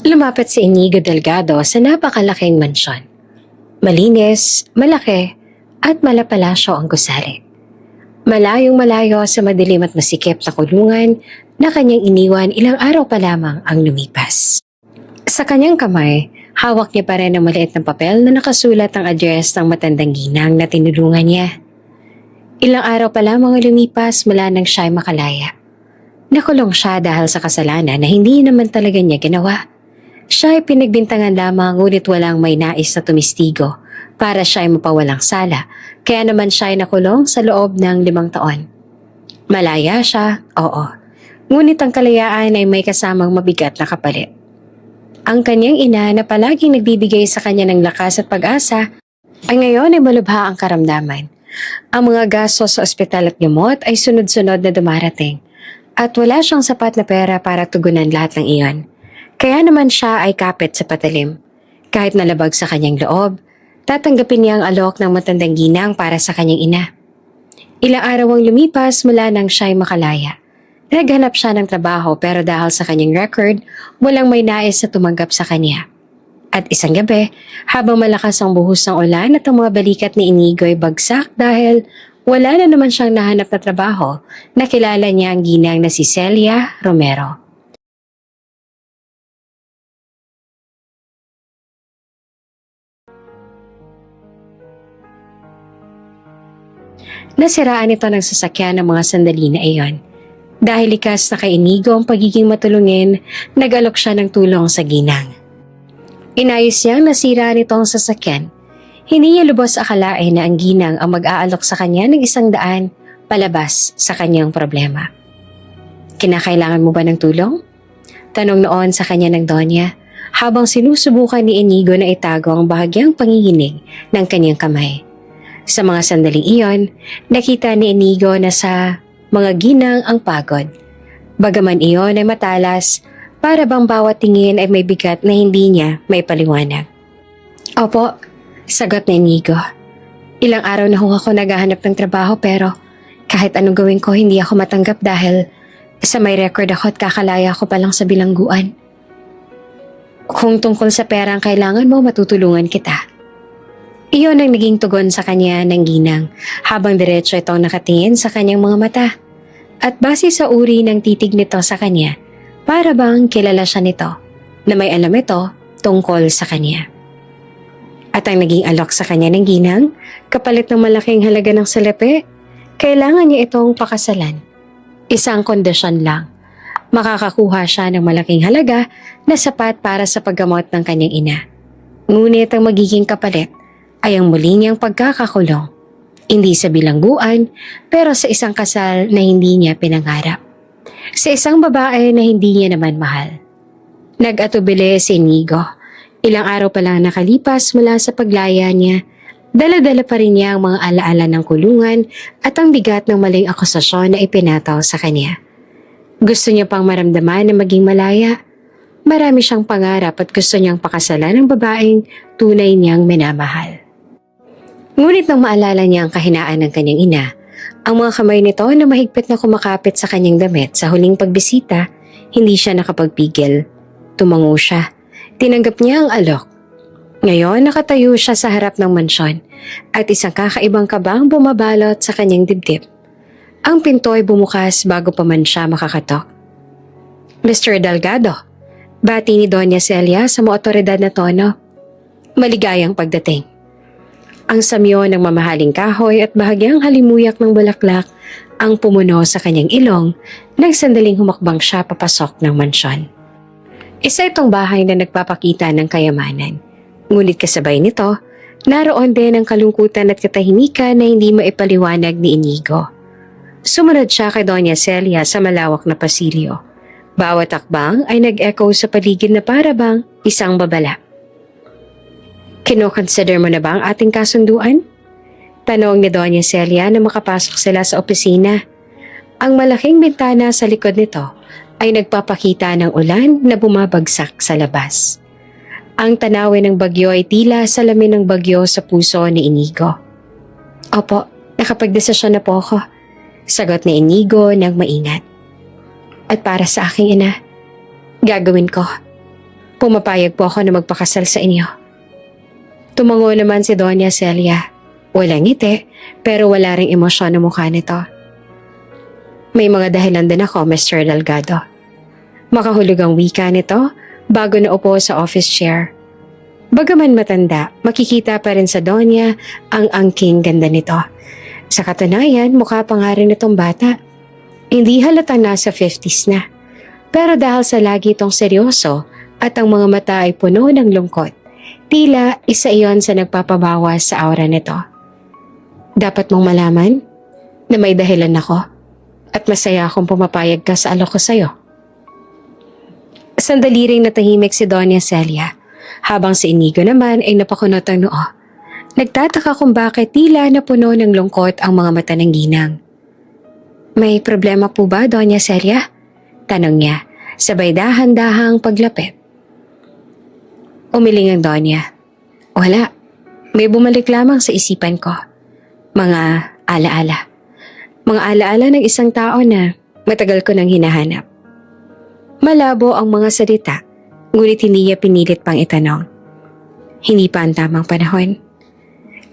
Lumapit si Inigo Delgado sa napakalaking mansyon. Malinis, malaki, at malapalasyo ang gusali. Malayong malayo sa madilim at masikip na kulungan na kanyang iniwan ilang araw pa lamang ang lumipas. Sa kanyang kamay, hawak niya pa rin ang maliit na papel na nakasulat ang address ng matandang ginang na tinulungan niya. Ilang araw pa lamang ang lumipas mula nang siya'y makalaya. Nakulong siya dahil sa kasalanan na hindi naman talaga niya ginawa. Siya ay pinagbintangan lamang ngunit walang may nais na tumistigo para siya ay mapawalang sala, kaya naman siya ay nakulong sa loob ng 5 taon. Malaya siya, oo. Ngunit ang kalayaan ay may kasamang mabigat na kapalit. Ang kanyang ina na palaging nagbibigay sa kanya ng lakas at pag-asa ay ngayon ay malubha ang karamdaman. Ang mga gastos sa ospital at gamot ay sunod-sunod na dumarating at wala siyang sapat na pera para tugunan lahat ng iyon. Kaya naman siya ay kapit sa patalim. Kahit nalabag sa kanyang loob, tatanggapin niya ang alok ng matandang ginang para sa kanyang ina. Ilang araw ang lumipas mula nang siya ay makalaya. Naghanap siya ng trabaho pero dahil sa kanyang record, walang may nais na tumanggap sa kanya. At isang gabi, habang malakas ang buhos ng ulan at ang mga balikat ni Inigo ay bagsak dahil wala na naman siyang nahanap na trabaho, nakilala niya ang ginang na si Celia Romero. Nasiraan ito ng sasakyan ng mga sandali na iyon. Dahil likas na kay Inigo ang pagiging matulungin, nag-alok siya ng tulong sa ginang. Inayos niyang nasira nito ang sasakyan. Hindi niya lubos akalain na ang ginang ang mag-aalok sa kanya ng 100 palabas sa kanyang problema. Kinakailangan mo ba ng tulong? Tanong noon sa kanya ng Donya habang sinusubukan ni Inigo na itago ang bahagyang panginginig ng kanyang kamay. Sa mga sandaling iyon, nakita ni Inigo na sa mga ginang ang pagod. Bagaman iyon ay matalas, para bang bawat tingin ay may bigat na hindi niya may paliwanag. Opo, sagot ni Inigo. Ilang araw na ho ako naghahanap ng trabaho pero kahit anong gawin ko hindi ako matanggap dahil sa may record ako at kakalaya ko pa lang sa bilangguan. Kung tungkol sa pera ang kailangan mo, matutulungan kita. Iyon ang naging tugon sa kanya ng ginang habang diretso itong nakatingin sa kanyang mga mata. At base sa uri ng titig nito sa kanya, para bang kilala siya nito na may alam ito tungkol sa kanya. At ang naging alok sa kanya ng ginang, kapalit ng malaking halaga ng salapi, kailangan niya itong pakasalan. Isang kondisyon lang, makakakuha siya ng malaking halaga na sapat para sa paggamot ng kanyang ina. Ngunit ang magiging kapalit ay ang muli niyang pagkakakulong. Hindi sa bilangguan, pero sa isang kasal na hindi niya pinangarap. Sa isang babae na hindi niya naman mahal. Nag-atubili si Inigo. Ilang araw pa lang nakalipas mula sa paglaya niya, dala-dala pa rin niya ang mga alaala ng kulungan at ang bigat ng maling akusasyon na ipinataw sa kanya. Gusto niya pang maramdaman na maging malaya. Marami siyang pangarap at gusto niyang pakasalan ng babaeng tunay niyang minamahal. Ngunit nang maalala niya ang kahinaan ng kanyang ina, ang mga kamay nito na mahigpit na kumakapit sa kanyang damit sa huling pagbisita, hindi siya nakapagpigil. Tumango siya. Tinanggap niya ang alok. Ngayon nakatayo siya sa harap ng mansyon at isang kakaibang kabang bumabalot sa kanyang dibdib. Ang pinto ay bumukas bago pa man siya makakatok. Mr. Delgado, bati ni Doña Celia sa mga otoridad na tono. Maligayang pagdating. Ang samyo ng mamahaling kahoy at bahagyang halimuyak ng bulaklak ang pumuno sa kanyang ilong nang sandaling humakbang siya papasok ng mansyon. Isa itong bahay na nagpapakita ng kayamanan. Ngunit kasabay nito, naroon din ang kalungkutan at katahimikan na hindi maipaliwanag ni Inigo. Sumunod siya kay Doña Celia sa malawak na pasilyo. Bawat akbang ay nag-echo sa paligid na para bang isang babala. Kino-consider mo na ba ang ating kasunduan? Tanong ni Doña Celia na makapasok sila sa opisina. Ang malaking bintana sa likod nito ay nagpapakita ng ulan na bumabagsak sa labas. Ang tanawin ng bagyo ay tila salamin ng bagyo sa puso ni Inigo. Opo, nakapagdesisyon na po ako, sagot ni Inigo ng maingat. At para sa aking ina, gagawin ko. Pumapayag po ako na magpakasal sa inyo. Tumango naman si Doña Celia. Walang ngiti, pero wala ring emosyon ang mukha nito. May mga dahilan din ako, Mr. Delgado. Makahulog ang wika nito bago naupo sa office chair. Bagaman matanda, makikita pa rin sa Donya ang angking ganda nito. Sa katunayan, mukha pa nga rin itong bata. Hindi halatang nasa 50s na. Pero dahil sa lagi itong seryoso at ang mga mata ay puno ng lungkot, tila isa iyon sa nagpapabawas sa aura nito. Dapat mong malaman na may dahilan ako at masaya akong pumapayag ka sa alok ko sa'yo. Sandali ring natahimik si Doña Celia, habang si Inigo naman ay napakunot ang noo. Nagtataka kung bakit tila napuno ng lungkot ang mga mata ng ginang. May problema po ba, Doña Celia? Tanong niya, sabay dahan-dahang paglapit. Umiling ang Donya. Wala, may bumalik lamang sa isipan ko. Mga alaala. Mga alaala ng isang tao na matagal ko nang hinahanap. Malabo ang mga salita, ngunit hindi niya pinilit pang itanong. Hindi pa ang tamang panahon.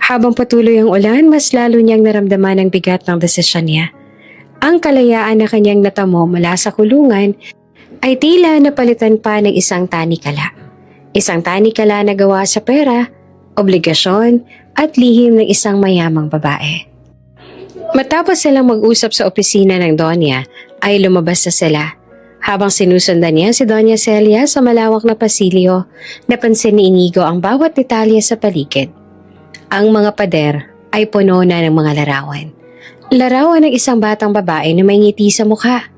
Habang patuloy ang ulan, mas lalo niyang naramdaman ang bigat ng desisyon niya. Ang kalayaan na kanyang natamo mula sa kulungan ay tila napalitan pa ng isang tanikala. Isang tanikala na gawa sa pera, obligasyon at lihim ng isang mayamang babae. Matapos silang mag-usap sa opisina ng Donya, ay lumabas na sila. Habang sinusundan niya si Doña Celia sa malawak na pasilyo, napansin ni Inigo ang bawat detalye sa paligid. Ang mga pader ay puno na ng mga larawan. Larawan ng isang batang babae na may ngiti sa mukha.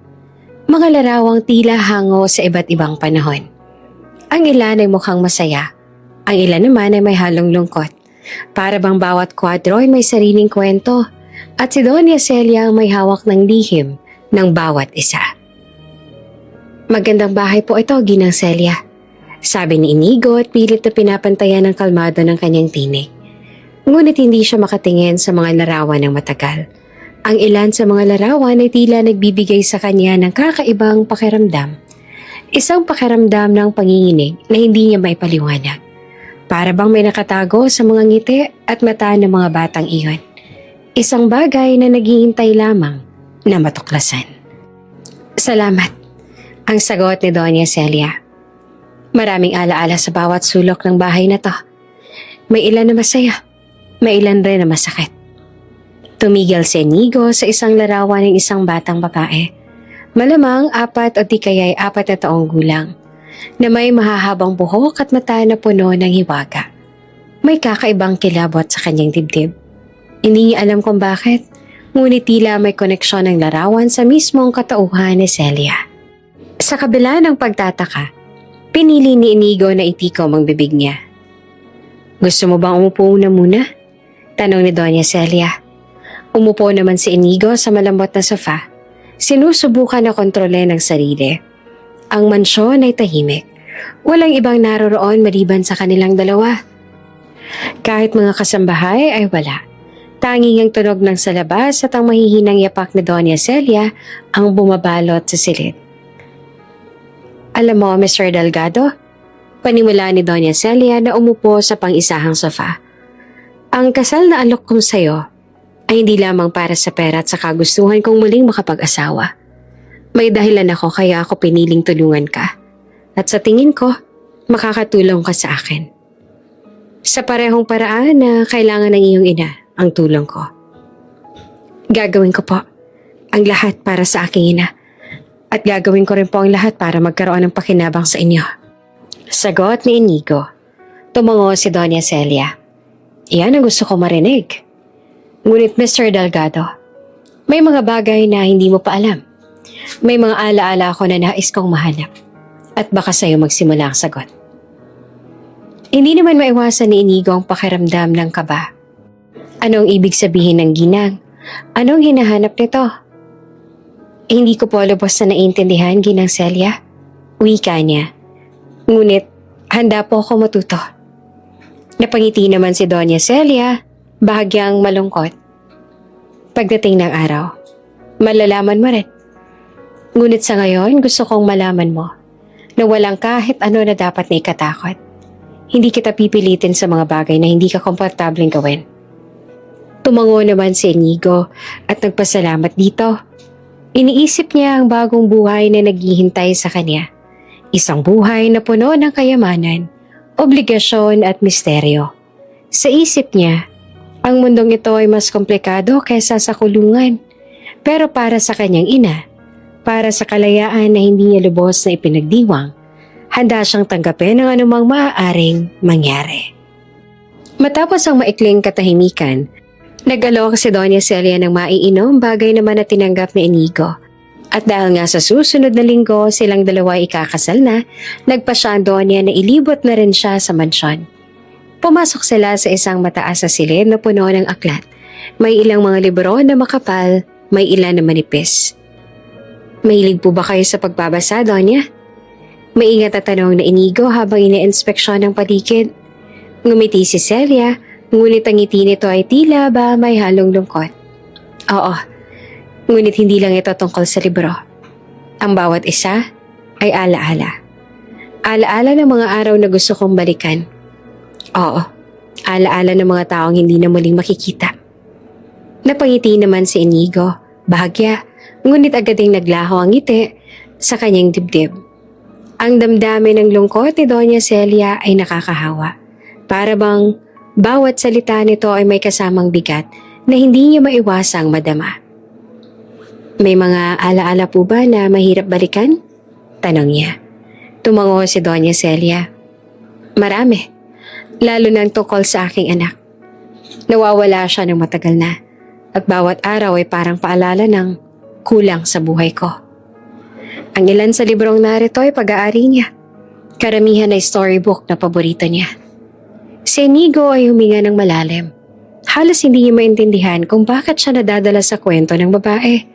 Mga larawang tila hango sa iba't ibang panahon. Ang ilan ay mukhang masaya, ang ilan naman ay may halong lungkot. Para bang bawat kwadro ay may sariling kwento at si Doña Celia ang may hawak ng lihim ng bawat isa. Magandang bahay po ito, Ginang Celia, sabi ni Inigo at pilit na pinapantayan ng kalmado ng kanyang tinig. Ngunit hindi siya makatingin sa mga larawan ng matagal. Ang ilan sa mga larawan ay tila nagbibigay sa kanya ng kakaibang pakiramdam. Isang pakiramdam ng panginginig na hindi niya maipaliwanag. Para bang may nakatago sa mga ngiti at mata ng mga batang iyon. Isang bagay na naghihintay lamang na matuklasan. Salamat, ang sagot ni Doña Celia. Maraming alaala sa bawat sulok ng bahay na to. May ilan na masaya, may ilan rin na masakit. Tumigil si Inigo sa isang larawan ng isang batang babae. Malamang 4 o di kaya'y 4 na taong gulang, na may mahahabang buhok at mata na puno ng hiwaga. May kakaibang kilabot sa kanyang dibdib. Hindi niya alam kung bakit, ngunit tila may koneksyon ng larawan sa mismong katauhan ni Celia. Sa kabila ng pagtataka, pinili ni Inigo na itikom ang bibig niya. Gusto mo bang umupo na muna? Tanong ni Doña Celia. Umupo naman si Inigo sa malambot na sofa. Sinusubukan na kontrolin ang sarili. Ang mansyon ay tahimik. Walang ibang naroroon maliban sa kanilang dalawa. Kahit mga kasambahay ay wala. Tanging ang tunog ng sa labas at ang mahihinang yapak ni Doña Celia ang bumabalot sa silid. Alam mo, Mr. Delgado, panimula ni Doña Celia na umupo sa pang-isahang sofa. Ang kasal na alok kong sayo ay hindi lamang para sa pera at sa kagustuhan kong muling makapag-asawa. May dahilan ako kaya ako piniling tulungan ka. At sa tingin ko, makakatulong ka sa akin. Sa parehong paraan na kailangan ng iyong ina ang tulong ko. Gagawin ko po ang lahat para sa aking ina. At gagawin ko rin po ang lahat para magkaroon ng pakinabang sa inyo. Sagot ni Inigo. Tumango si Doña Celia. Iyan ang gusto ko marinig. Ngunit Mr. Delgado, may mga bagay na hindi mo pa alam. May mga alaala ako na nais kong mahanap. At baka sa'yo magsimula ang sagot. Hindi naman maiwasan ni Inigo ang pakiramdam ng kaba. Anong ibig sabihin ng ginang? Anong hinahanap nito? Hindi ko po lubos na naiintindihan, Ginang Celia. Wika niya. Ngunit, handa po ako matuto. Napangiti naman si Doña Celia, bahagyang malungkot. Pagdating ng araw, malalaman mo rin. Ngunit sa ngayon, gusto kong malaman mo. na walang kahit ano na dapat na ikatakot. Hindi kita pipilitin sa mga bagay na hindi ka komportableng gawin. Tumango naman si Inigo at nagpasalamat dito. Iniisip niya ang bagong buhay na naghihintay sa kanya. Isang buhay na puno ng kayamanan, obligasyon at misteryo. Sa isip niya, ang mundong ito ay mas komplikado kaysa sa kulungan. Pero para sa kanyang ina, para sa kalayaan na hindi niya lubos na ipinagdiwang, handa siyang tanggapin ang anumang maaaring mangyari. Matapos ang maikling katahimikan, nag-alok si Doña Celia ng maiinom, bagay naman na tinanggap ni Inigo. At dahil nga sa susunod na linggo silang dalawa ikakasal na, nagpasya ang Doña na ilibot na rin siya sa mansyon. Pumasok sila sa isang mataas na silid na puno ng aklat. May ilang mga libro na makapal, may ilan na manipis. Mahilig po ba kayo sa pagbabasa, Doña? Maingat na tanong na Inigo habang ina-inspeksyon ng paligid. Ngumiti si Celia, ngunit ang ngiti nito ay tila ba may halong lungkot. Oo, ngunit hindi lang ito tungkol sa libro. Ang bawat isa ay alaala. Alaala ng mga araw na gusto kong balikan. Oo, alaala ng mga taong hindi na muling makikita. Napangiti naman si Inigo, bahagya, ngunit agad ding naglaho ang ngiti sa kanyang dibdib. Ang damdamin ng lungkot ni Doña Celia ay nakakahawa. Para bang bawat salita nito ay may kasamang bigat na hindi niya maiwasang madama. May mga alaala po ba na mahirap balikan? Tanong niya. Tumango si Doña Celia. Marami, lalo na tungkol sa aking anak. Nawawala siya ng matagal na at bawat araw ay parang paalala ng kulang sa buhay ko. Ang ilan sa librong narito ay pag-aari niya. Karamihan ay storybook na paborito niya. Si Inigo ay huminga ng malalim. Halos hindi niya maintindihan kung bakit siya nadadala sa kwento ng babae.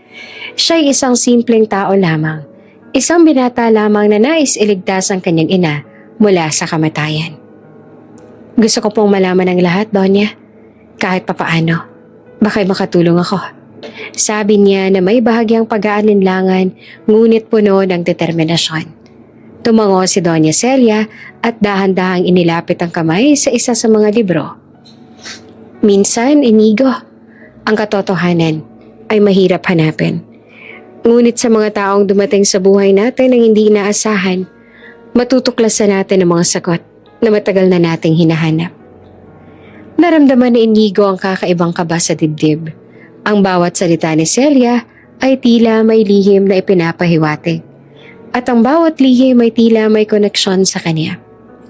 Siya ay isang simpleng tao lamang. Isang binata lamang na nais iligtas ang kanyang ina mula sa kamatayan. Gusto ko pong malaman ang lahat, Doña. Kahit papaano, baka'y makatulong ako. Sabi niya na may bahagyang pag-aalinlangan ngunit puno ng determinasyon. Tumango si Doña Celia at dahan-dahang inilapit ang kamay sa isa sa mga libro. Minsan, Inigo, ang katotohanan ay mahirap hanapin. Ngunit sa mga taong dumating sa buhay natin ang hindi inaasahan, matutuklasan natin ang mga sagot na matagal na nating hinahanap. Naramdaman ni Inigo ang kakaibang kaba sa dibdib. Ang bawat salita ni Celia ay tila may lihim na ipinapahiwatig. At ang bawat lihim ay tila may koneksyon sa kanya.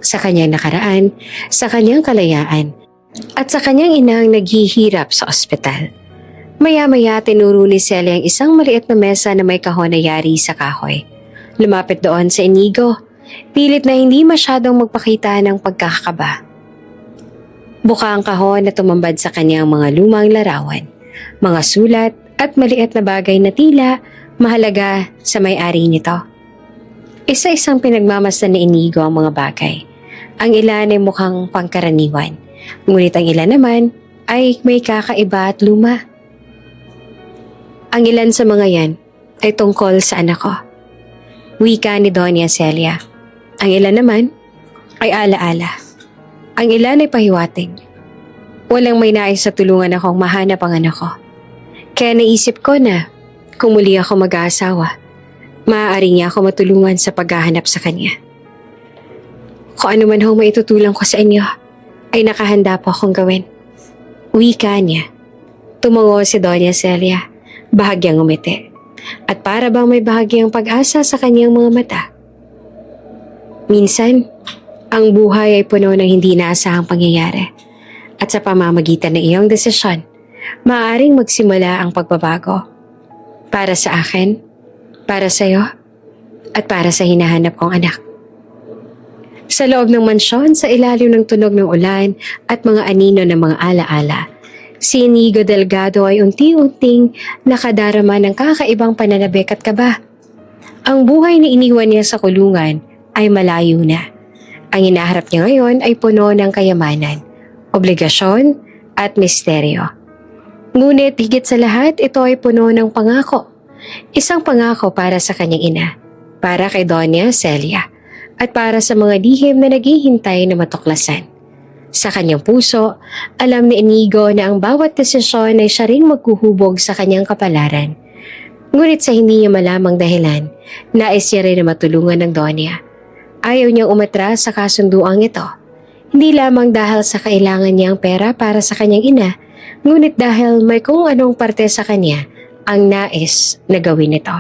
Sa kanyang nakaraan, sa kanyang kalayaan, at sa kanyang inang naghihirap sa ospital. Maya-maya tinuro ni Celia ang isang maliit na mesa na may kahon na yari sa kahoy. Lumapit doon sa Inigo, pilit na hindi masyadong magpakita ng pagkakakaba. Buka ang kahon na tumambad sa kanyang mga lumang larawan, mga sulat at maliit na bagay na tila mahalaga sa may-ari nito. Isa-isang pinagmamasdan ni Inigo ang mga bagay. Ang ilan ay mukhang pangkaraniwan, ngunit ang ilan naman ay may kakaiba at luma. Ang ilan sa mga yan ay tungkol sa anak ko. Wika ni Doña Celia. Ang ilan naman ay alaala. Ang ilan ay pahiwatig. Walang may nais sa tulungan akong mahanap ang anak ko. Kaya naisip ko na kung muli ako mag-aasawa, maaari niya ako matulungan sa paghahanap sa kanya. Kung ano man ho maitutulong ko sa inyo, ay nakahanda po akong gawin. Wika niya. Tumango si Doña Celia. Bahagyang umiti. At para bang may bahagyang pag-asa sa kanyang mga mata. Minsan, ang buhay ay puno ng hindi inaasahang pangyayari. At sa pamamagitan ng iyong desisyon, maaaring magsimula ang pagbabago. Para sa akin, para sa iyo, at para sa hinahanap kong anak. Sa loob ng mansyon, sa ilalim ng tunog ng ulan at mga anino ng mga alaala, si Inigo Delgado ay unti-unting nakadarama ng kakaibang pananabik at kaba. Ang buhay na iniwan niya sa kulungan ay malayo na. Ang hinaharap niya ngayon ay puno ng kayamanan, obligasyon at misteryo. Ngunit higit sa lahat, ito ay puno ng pangako. Isang pangako para sa kanyang ina, para kay Doña Celia, at para sa mga lihim na naghihintay na matuklasan. Sa kanyang puso, alam ni Inigo na ang bawat desisyon ay siya ring maghuhubog sa kanyang kapalaran. Ngunit sa hindi niya malamang dahilan, nais niya rin na matulungan ng Donya. Ayaw niyang umatras sa kasunduang ito. Hindi lamang dahil sa kailangan niyang pera para sa kanyang ina, ngunit dahil may kung anong parte sa kanya ang nais na gawin ito.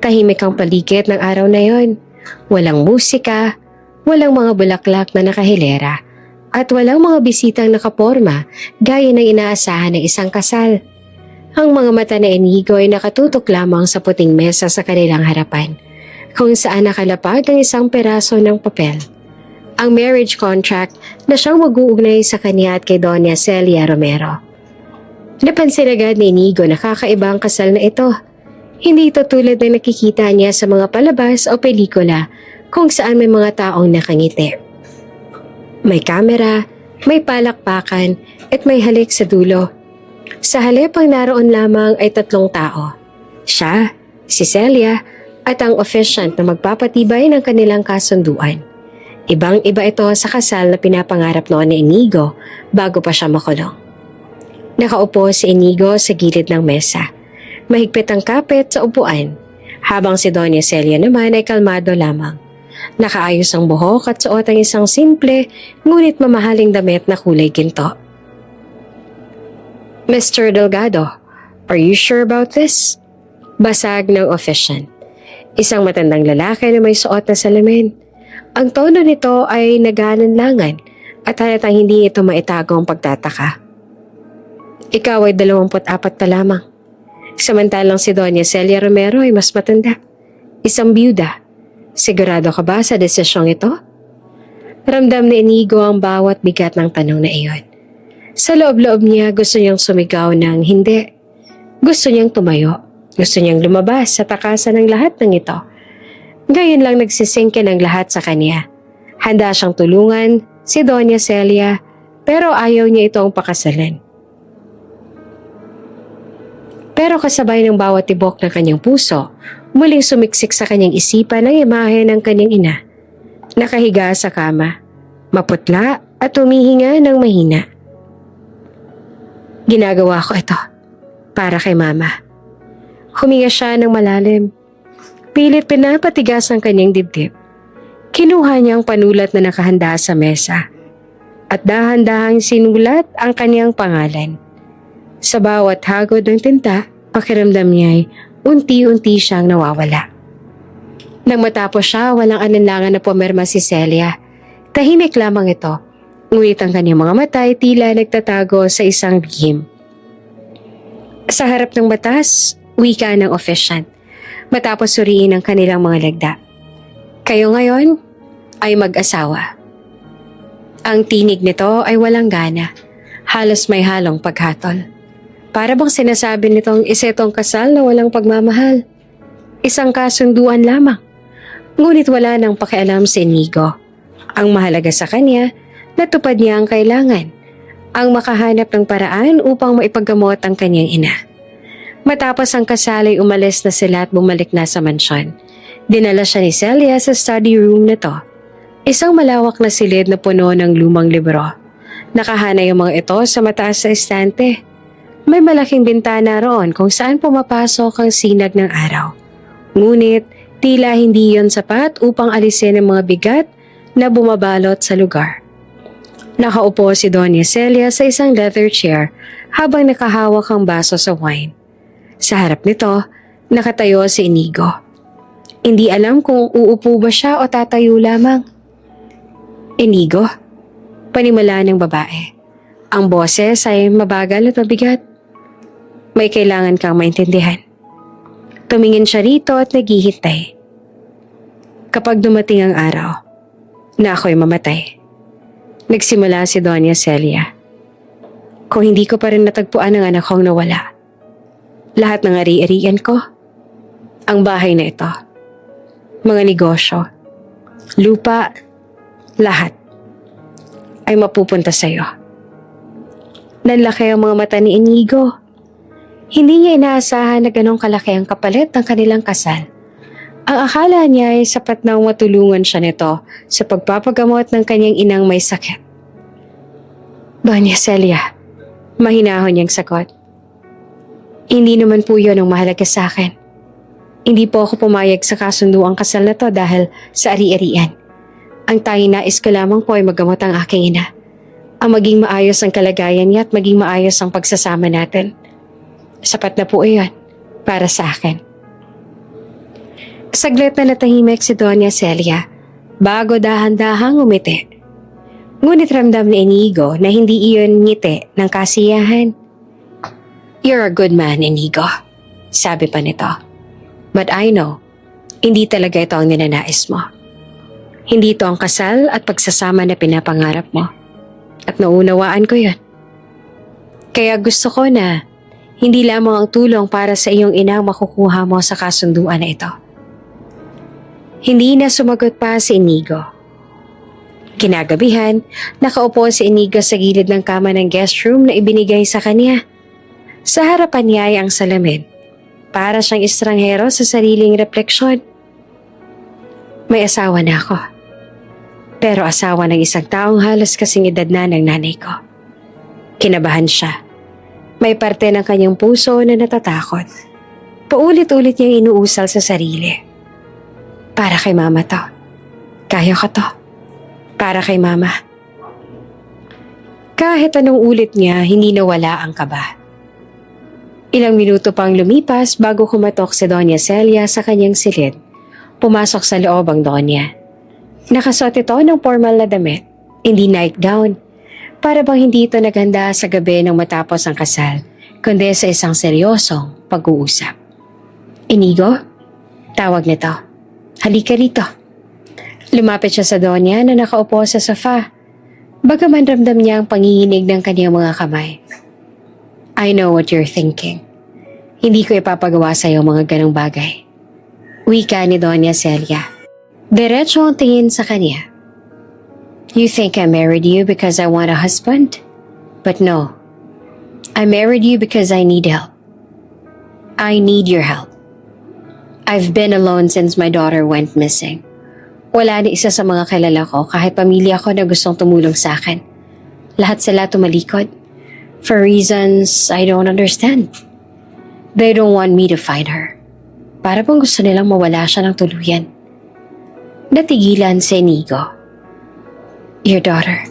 Tahimik ang paligid ng araw na yon. Walang musika, walang mga bulaklak na nakahilera, at walang mga bisitang nakaporma gaya ng inaasahan ng isang kasal. Ang mga mata na Inigo ay nakatutok lamang sa puting mesa sa kanilang harapan, kung saan nakalapag ang isang peraso ng papel. Ang marriage contract na siyang mag-uugnay sa kanya at kay Doña Celia Romero. Napansin agad ni Inigo na kakaiba ang kasal na ito. Hindi ito tulad na nakikita niya sa mga palabas o pelikula kung saan may mga taong nakangiti. May kamera, may palakpakan at may halik sa dulo. Sa halip ang naroon lamang ay 3 tao. Siya, si Celia, at ang officiant na magpapatibay ng kanilang kasunduan. Ibang-iba ito sa kasal na pinapangarap noon ni Inigo bago pa siya makulong. Nakaupo si Inigo sa gilid ng mesa. Mahigpit ang kapit sa upuan, habang si Doña Celia naman ay kalmado lamang. Nakaayos ang buhok at suot ang isang simple ngunit mamahaling damit na kulay ginto. Mr. Delgado, are you sure about this? Basag ng officiant. Isang matandang lalaki na may suot na salamin. Ang tono nito ay nag-aalanlangan at halatang hindi ito maitago ang pagtataka. Ikaw ay 24 pa lamang. Samantalang si Doña Celia Romero ay mas matanda. Isang byuda. Sigurado ka ba sa desisyong ito? Ramdam ni Inigo ang bawat bigat ng tanong na iyon. Sa loob-loob niya gusto niyang sumigaw ng hindi. Gusto niyang tumayo. Gusto niyang lumabas sa takasan ng lahat ng ito. Gayon lang nagsisingkin ang lahat sa kanya. Handa siyang tulungan si Doña Celia pero ayaw niya itong pakasalan. Pero kasabay ng bawat tibok ng kanyang puso, muling sumiksik sa kanyang isipan ang imahe ng kanyang ina. Nakahiga sa kama, maputla at humihinga ng mahina. Ginagawa ko ito para kay Mama. Huminga siya ng malalim. Pilit pinapatigas ang kanyang dibdib. Kinuha niya ang panulat na nakahanda sa mesa at dahan-dahang sinulat ang kanyang pangalan. Sa bawat hagod ng tinta, pakiramdam niya ay unti-unti siyang nawawala. Nang matapos siya, walang alinlangan na pumirma si Celia. Tahimik lamang ito, ngunit ang kanyang mga mata ay tila nagtatago sa isang lihim. Sa harap ng batas, wika ng officiant, matapos suriin ang kanilang mga lagda. Kayo ngayon ay mag-asawa. Ang tinig nito ay walang gana, halos may halong paghatol. Para bang sinasabi nitong isa itong kasal na walang pagmamahal. Isang kasunduan lamang. Ngunit wala nang pakialam si Inigo. Ang mahalaga sa kanya, natupad niya ang kailangan. Ang makahanap ng paraan upang maipaggamot ang kanyang ina. Matapos ang kasal ay umalis na sila at bumalik na sa mansyon. Dinala siya ni Celia sa study room na to. Isang malawak na silid na puno ng lumang libro. Nakahanay ang mga ito sa mataas sa estante. May malaking bintana roon kung saan pumapasok ang sinag ng araw. Ngunit tila hindi yon sapat upang alisin ang mga bigat na bumabalot sa lugar. Nakaupo si Doña Celia sa isang leather chair habang nakahawak ang baso sa wine. Sa harap nito, nakatayo si Inigo. Hindi alam kung uupo ba siya o tatayo lamang. Inigo, panimula ng babae. Ang boses ay mabagal at mabigat. May kailangan kang maintindihan. Tumingin siya rito at naghihintay. Kapag dumating ang araw, na ako'y mamatay. Nagsimula si Doña Celia. Kung hindi ko pa rin natagpuan ang anak kong nawala, lahat ng ari-arian ko, ang bahay na ito, mga negosyo, lupa, lahat, ay mapupunta sa'yo. Nanlaki ang mga mata ni Inigo. Hindi niya inaasahan na ganong kalaki ang kapalit ng kanilang kasal. Ang akala niya ay sapat na matulungan siya nito sa pagpapagamot ng kanyang inang may sakit. Doña Celia, mahinahon niyang sagot. Hindi naman po yun ang mahalaga sa akin. Hindi po ako pumayag sa kasunduang kasal na to dahil sa ari-arian. Ang tanging nais ko lamang po ay magamot ang aking ina. Ang maging maayos ang kalagayan niya at maging maayos ang pagsasama natin. Sapat na po iyon para sa akin. Saglit na natahimik si Doña Celia bago dahan-dahang umiti. Ngunit ramdam ni Inigo na hindi iyon ngiti ng kasiyahan. You're a good man, Inigo, sabi pa nito. But I know, hindi talaga ito ang ninanais mo. Hindi ito ang kasal at pagsasama na pinapangarap mo. At naunawaan ko yun. Kaya gusto ko na hindi lamang ang tulong para sa iyong ina ang makukuha mo sa kasunduan na ito. Hindi na sumagot pa si Inigo. Kinagabihan, nakaupo si Inigo sa gilid ng kama ng guest room na ibinigay sa kanya. Sa harapan niya ay ang salamin. Para siyang estranghero sa sariling refleksyon. May asawa na ako. Pero asawa ng isang taong halos kasing edad na ng nanay ko. Kinabahan siya. May parte ng kanyang puso na natatakot. Paulit-ulit niyang inuusal sa sarili. Para kay mama to. Kaya ko to. Para kay mama. Kahit anong ulit niya, hindi nawala ang kaba. Ilang minuto pang lumipas bago kumatok si Doña Celia sa kanyang silid. Pumasok sa loob ang Doña. Nakasuot ito ng formal na damit, hindi nightgown. Para bang hindi ito naghanda sa gabi nang matapos ang kasal, kundi sa isang seryosong pag-uusap. Inigo? Tawag nito. Halika rito. Lumapit siya sa Doña na nakaupo sa sofa. Bagaman ramdam niya ang panginginig ng kanyang mga kamay. I know what you're thinking. Hindi ko ipapagawa sa iyo mga ganong bagay. Wika ni Doña Celia. Diretso ang tingin sa kanya. You think I married you because I want a husband? But no. I married you because I need help. I need your help. I've been alone since my daughter went missing. Wala ni isa sa mga kilala ko kahit pamilya ko na gustong tumulong sa akin. Lahat sila tumalikod. For reasons I don't understand. They don't want me to find her. Para bang gusto nilang mawala siya ng tuluyan. Natigilan si Inigo. Your daughter.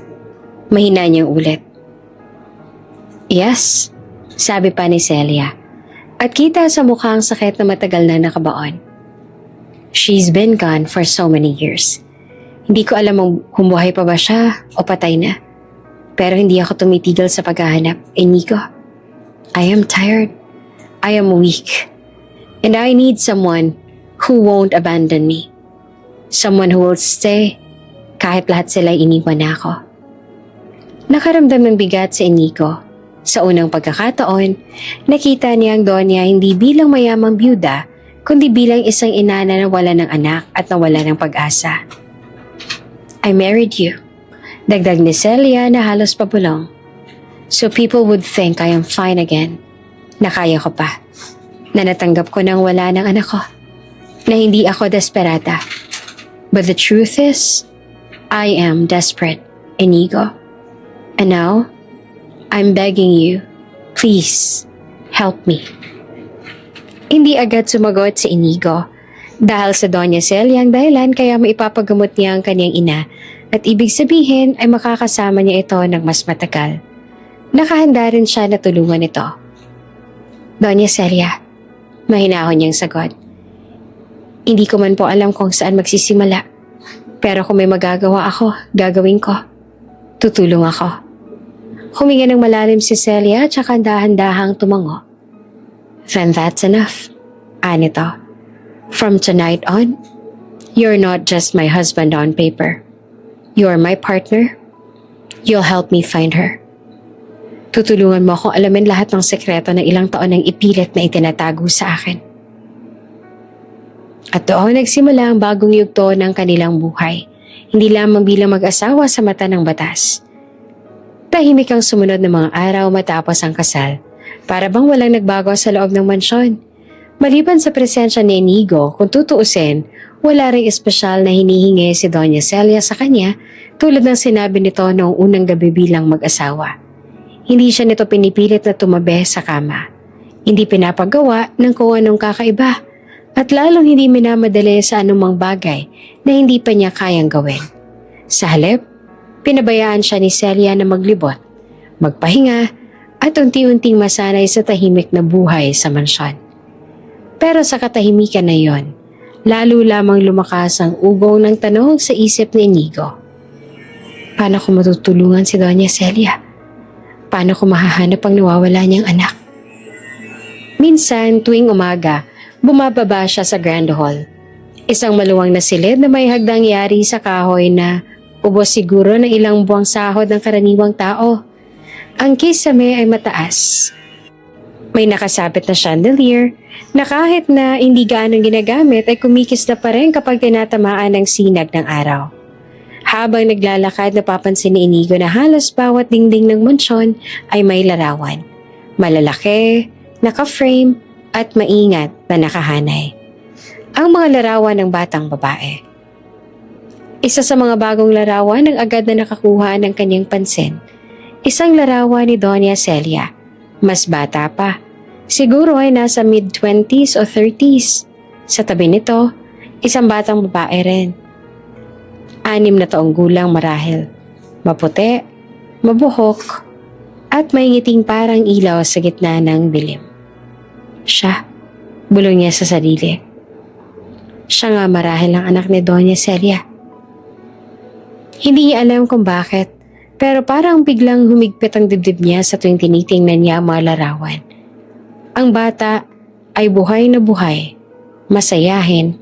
Mahina niyang ulit. Yes, sabi pa ni Celia. At kita sa mukha ang sakit na matagal na nakabaon. She's been gone for so many years. Hindi ko alam kung buhay pa ba siya o patay na. Pero hindi ako tumitigil sa paghahanap, Inigo. I am tired. I am weak. And I need someone who won't abandon me. Someone who will stay kahit lahat sila iniwan na ako. Nakaramdam ng bigat si Inigo. Sa unang pagkakataon, nakita niya ang Doña hindi bilang mayamang byuda, kundi bilang isang ina na nawala ng anak at nawala ng pag-asa. I married you. Dagdag ni Celia na halos pabulong. So people would think I am fine again. Na kaya ko pa. Na natanggap ko nang wala ng anak ko. Na hindi ako desperata. But the truth is, I am desperate, Inigo. And now, I'm begging you, please, help me. Hindi agad sumagot si Inigo. Dahil sa Doña Celia ang dahilan kaya maipapagamot niya ang kanyang ina at ibig sabihin ay makakasama niya ito ng mas matagal. Nakahanda rin siya na tulungan ito. Doña Celia, mahinahon niyang sagot. Hindi ko man po alam kung saan magsisimula. Pero kung may magagawa ako, gagawin ko. Tutulong ako. Huminga ng malalim si Celia at saka dahan-dahang tumango. Then that's enough. Anito. From tonight on, you're not just my husband on paper. You're my partner. You'll help me find her. Tutulungan mo akong alamin lahat ng sekreto ng ilang taon ng ipilit na itinatago sa akin. At doon nagsimula ang bagong yugto ng kanilang buhay, hindi lamang bilang mag-asawa sa mata ng batas. Tahimik ang sumunod ng mga araw matapos ang kasal, para bang walang nagbago sa loob ng mansyon. Maliban sa presensya ni Inigo, kung tutuusin, wala ring espesyal na hinihingi si Doña Celia sa kanya tulad ng sinabi nito noong unang gabi bilang mag-asawa. Hindi siya nito pinipilit na tumabi sa kama. Hindi pinapagawa ng kung anong kakaiba at lalong hindi minamadali sa anumang bagay na hindi pa niya kayang gawin. Sa halip, pinabayaan siya ni Celia na maglibot, magpahinga at unti-unting masanay sa tahimik na buhay sa mansyon. Pero sa katahimikan na yon, lalo lamang lumakas ang ugong ng tanong sa isip ni Inigo. Paano ko matutulungan si Doña Celia? Paano ko mahahanap ang nawawala niyang anak? Minsan tuwing umaga, bumababa siya sa Grand Hall. Isang maluwang na silid na may hagdang yari sa kahoy na ubos siguro ng ilang buwang sahod ng karaniwang tao. Ang kisame ay mataas. May nakasabit na chandelier na kahit na hindi gaanong ginagamit ay kumikisla pa rin kapag tinatamaan ng sinag ng araw. Habang naglalakad, napapansin ni Inigo na halos bawat dingding ng mansyon ay may larawan. Malalaki, naka-frame at maingat na nakahanay. Ang mga larawan ng batang babae. Isa sa mga bagong larawan ang agad na nakakuha ng kanyang pansin. Isang larawan ni Doña Celia. Mas bata pa. Siguro ay nasa mid-20s o 30s. Sa tabi nito, isang batang babae rin. 6 na taong gulang marahil. Maputi, mabuhok, at may ngiting parang ilaw sa gitna ng dilim. Siya, bulong niya sa sarili. Siya nga marahil ang anak ni Doña Celia. Hindi niya alam kung bakit, pero parang biglang humigpit ang dibdib niya sa tuwing tinitingnan niya ang mga larawan. Ang bata ay buhay na buhay, masayahin,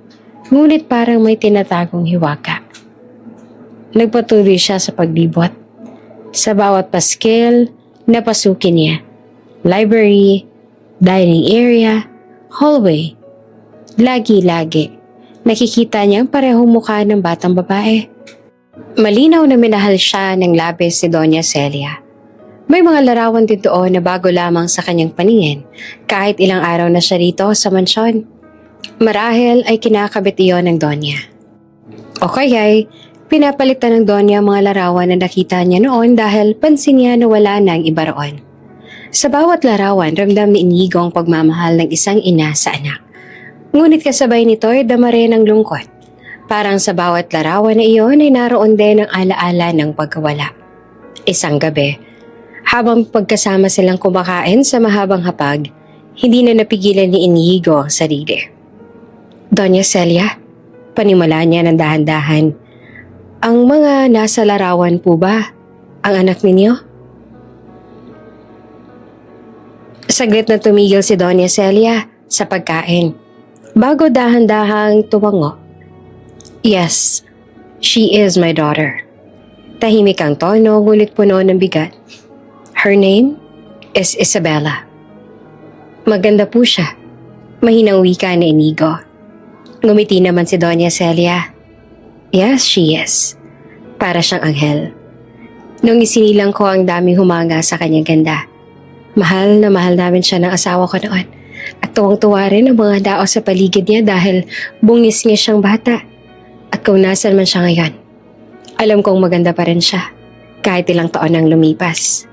ngunit parang may tinatagong hiwaga. Nagpatuloy siya sa paglibot. Sa bawat paskil, napasukin niya. Library, dining area, hallway. Lagi-lagi, nakikita niya ang parehong mukha ng batang babae. Malinaw na minahal siya ng labis si Doña Celia. May mga larawan din doon na bago lamang sa kanyang paningin kahit ilang araw na siya rito sa mansyon. Marahil ay kinakabit iyon ng Doña. O kaya'y pinapalitan ng Doña ang mga larawan na nakita niya noon dahil pansin niya na wala na ang iba roon. Sa bawat larawan, ramdam ni Inigo ang pagmamahal ng isang ina sa anak. Ngunit kasabay nito ay dama rin ang lungkot. Parang sa bawat larawan na iyon ay naroon din ang alaala ng pagkawala. Isang gabi, habang pagkasama silang kumakain sa mahabang hapag, hindi na napigilan ni Inigo ang sarili. Doña Celia, panimula niya ng dahan-dahan. Ang mga nasa larawan po ba ang anak ninyo? Saglit na tumigil si Doña Celia sa pagkain, bago dahan-dahang tumango. Yes, she is my daughter. Tahimik ang tono, ngunit puno ng bigat. Her name is Isabella. Maganda po siya. Mahinang wika ni Inigo. Ngumiti naman si Doña Celia. Yes, she is. Para siyang anghel. Nung isinilang ko ang daming humanga sa kanyang ganda. Mahal na mahal namin siya ng asawa ko noon. At tuwang-tuwa rin ang mga dao sa paligid niya dahil bungis niya siyang bata. At kung nasan man siya ngayon, alam kong maganda pa rin siya kahit ilang taon nang lumipas.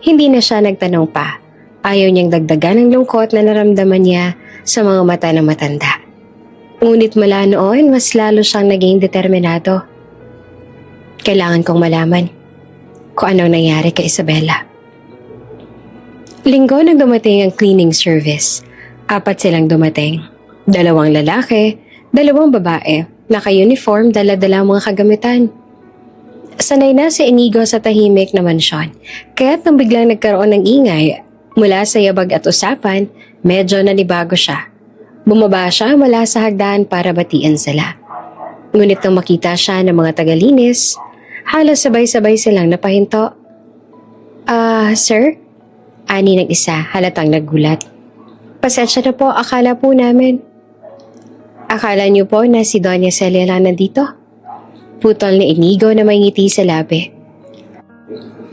Hindi na siya nagtanong pa. Ayaw niyang dagdagan ang lungkot na naramdaman niya sa mga mata ng matanda. Ngunit mula noon, mas lalo siyang naging determinado. Kailangan kong malaman kung anong nangyari kay Isabella. Linggo nang dumating ang cleaning service. 4 silang dumating. 2 lalaki, 2 babae, naka-uniform, dala-dala ang mga kagamitan. Sanay na si Inigo sa tahimik na mansyon, kaya't nang biglang nagkaroon ng ingay mula sa yabag at usapan, medyo nanibago siya. Bumaba siya mula sa hagdan para batiin sila. Ngunit nang makita siya ng mga tagalinis, halos sabay-sabay silang napahinto. Sir? Ani ng isa, halatang nagulat. Pasensya na po, akala po namin. Akala niyo po na si Doña Celia lang nandito? Putol ni Inigo na may ngiti sa labi.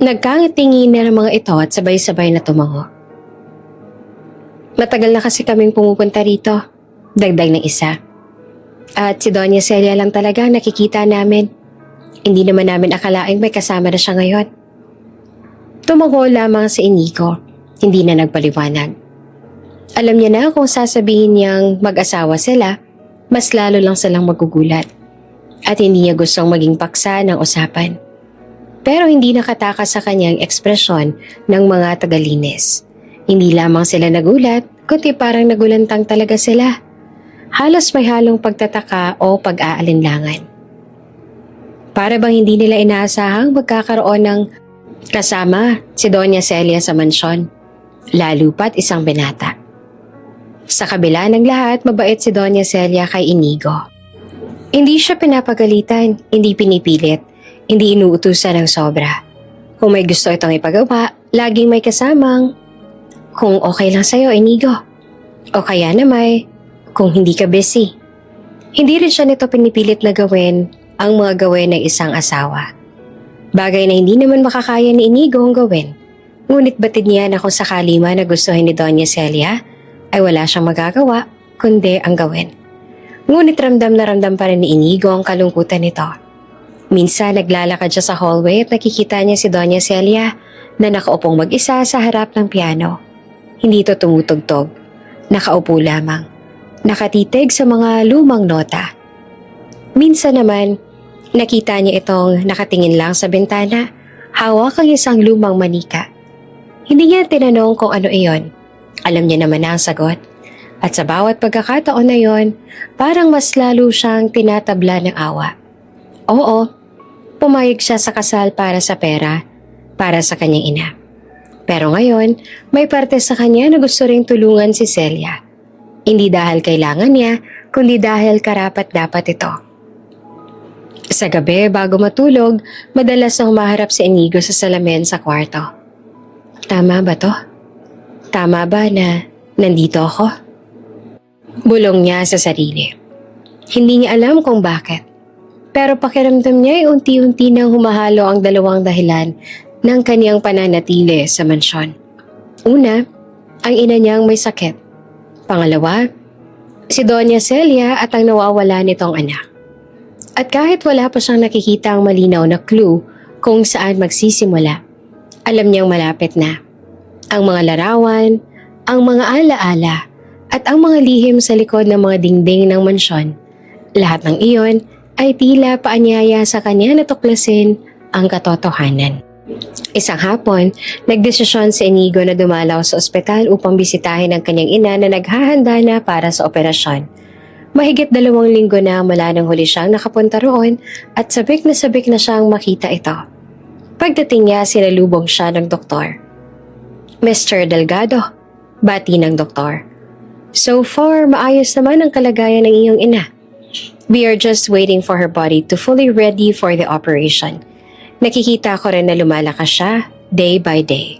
Nagkangitingin na ng mga ito at sabay-sabay na tumango. Matagal na kasi kaming pumupunta rito. Dagdag ng isa. At si Doña Celia lang talaga nakikita namin. Hindi naman namin akalaing may kasama na siya ngayon. Tumago lamang si Inigo. Hindi na nagpaliwanag. Alam niya na kung sasabihin niyang mag-asawa sila, mas lalo lang silang magugulat. At hindi niya gustong maging paksa ng usapan. Pero hindi nakatakas sa kanyang ekspresyon ng mga tagalinis. Hindi lamang sila nagulat, kundi parang nagulantang talaga sila. Halos may halong pagtataka o pag-aalinlangan. Para bang hindi nila inaasahang magkakaroon ng kasama si Doña Celia sa mansyon, lalo pat isang binata. Sa kabila ng lahat, mabait si Doña Celia kay Inigo. Hindi siya pinapagalitan, hindi pinipilit, hindi inuutusan ng sobra. Kung may gusto itong ipagawa, laging may kasamang, kung okay lang sa'yo, Inigo. O kaya naman, kung hindi ka busy. Hindi rin siya nito pinipilit na gawin ang mga gawin ng isang asawa. Bagay na hindi naman makakaya ni Inigo ang gawin. Ngunit batid niya na kung sakali man na gustuhin ni Doña Celia, ay wala siyang magagawa, kundi ang gawin. Ngunit ramdam na ramdam pa rin ni Inigo ang kalungkutan nito. Minsan naglalakad siya sa hallway at nakikita niya si Doña Celia na nakaupong mag-isa sa harap ng piano. Hindi ito tumutugtog. Nakaupo lamang. Nakatitig sa mga lumang nota. Minsan naman, nakita niya itong nakatingin lang sa bintana, hawak ang isang lumang manika. Hindi niya tinanong kung ano iyon. Alam niya naman na ang sagot. At sa bawat pagkakataon na yon, parang mas lalo siyang tinatabla ng awa. Oo, pumayag siya sa kasal para sa pera, para sa kanyang ina. Pero ngayon, may parte sa kanya na gusto ring tulungan si Celia. Hindi dahil kailangan niya, kundi dahil karapat-dapat ito. Sa gabi, bago matulog, madalas na humaharap si Inigo sa salamin sa kwarto. Tama ba to? Tama ba na nandito ako? Bulong niya sa sarili. Hindi niya alam kung bakit. Pero pakiramdam niya ay unti-unti nang humahalo ang dalawang dahilan ng kaniyang pananatili sa mansyon. Una, ang ina niyang may sakit. Pangalawa, si Doña Celia at ang nawawala nitong anak. At kahit wala pa siyang nakikita ang malinaw na clue kung saan magsisimula, alam niyang malapit na. Ang mga larawan, ang mga alaala, at ang mga lihim sa likod ng mga dingding ng mansyon, lahat ng iyon ay tila paanyaya sa kanya na tuklasin ang katotohanan. Isang hapon, nagdesisyon si Inigo na dumalaw sa ospital upang bisitahin ang kanyang ina na naghahanda na para sa operasyon. Mahigit 2 linggo na mula nang huli siyang nakapunta roon at sabik na siyang makita ito. Pagdating niya, sinalubong siya ng doktor. Mr. Delgado, bati ng doktor. So far, maayos naman ang kalagayan ng iyong ina. We are just waiting for her body to fully ready for the operation. Nakikita ko rin na lumalakas siya day by day.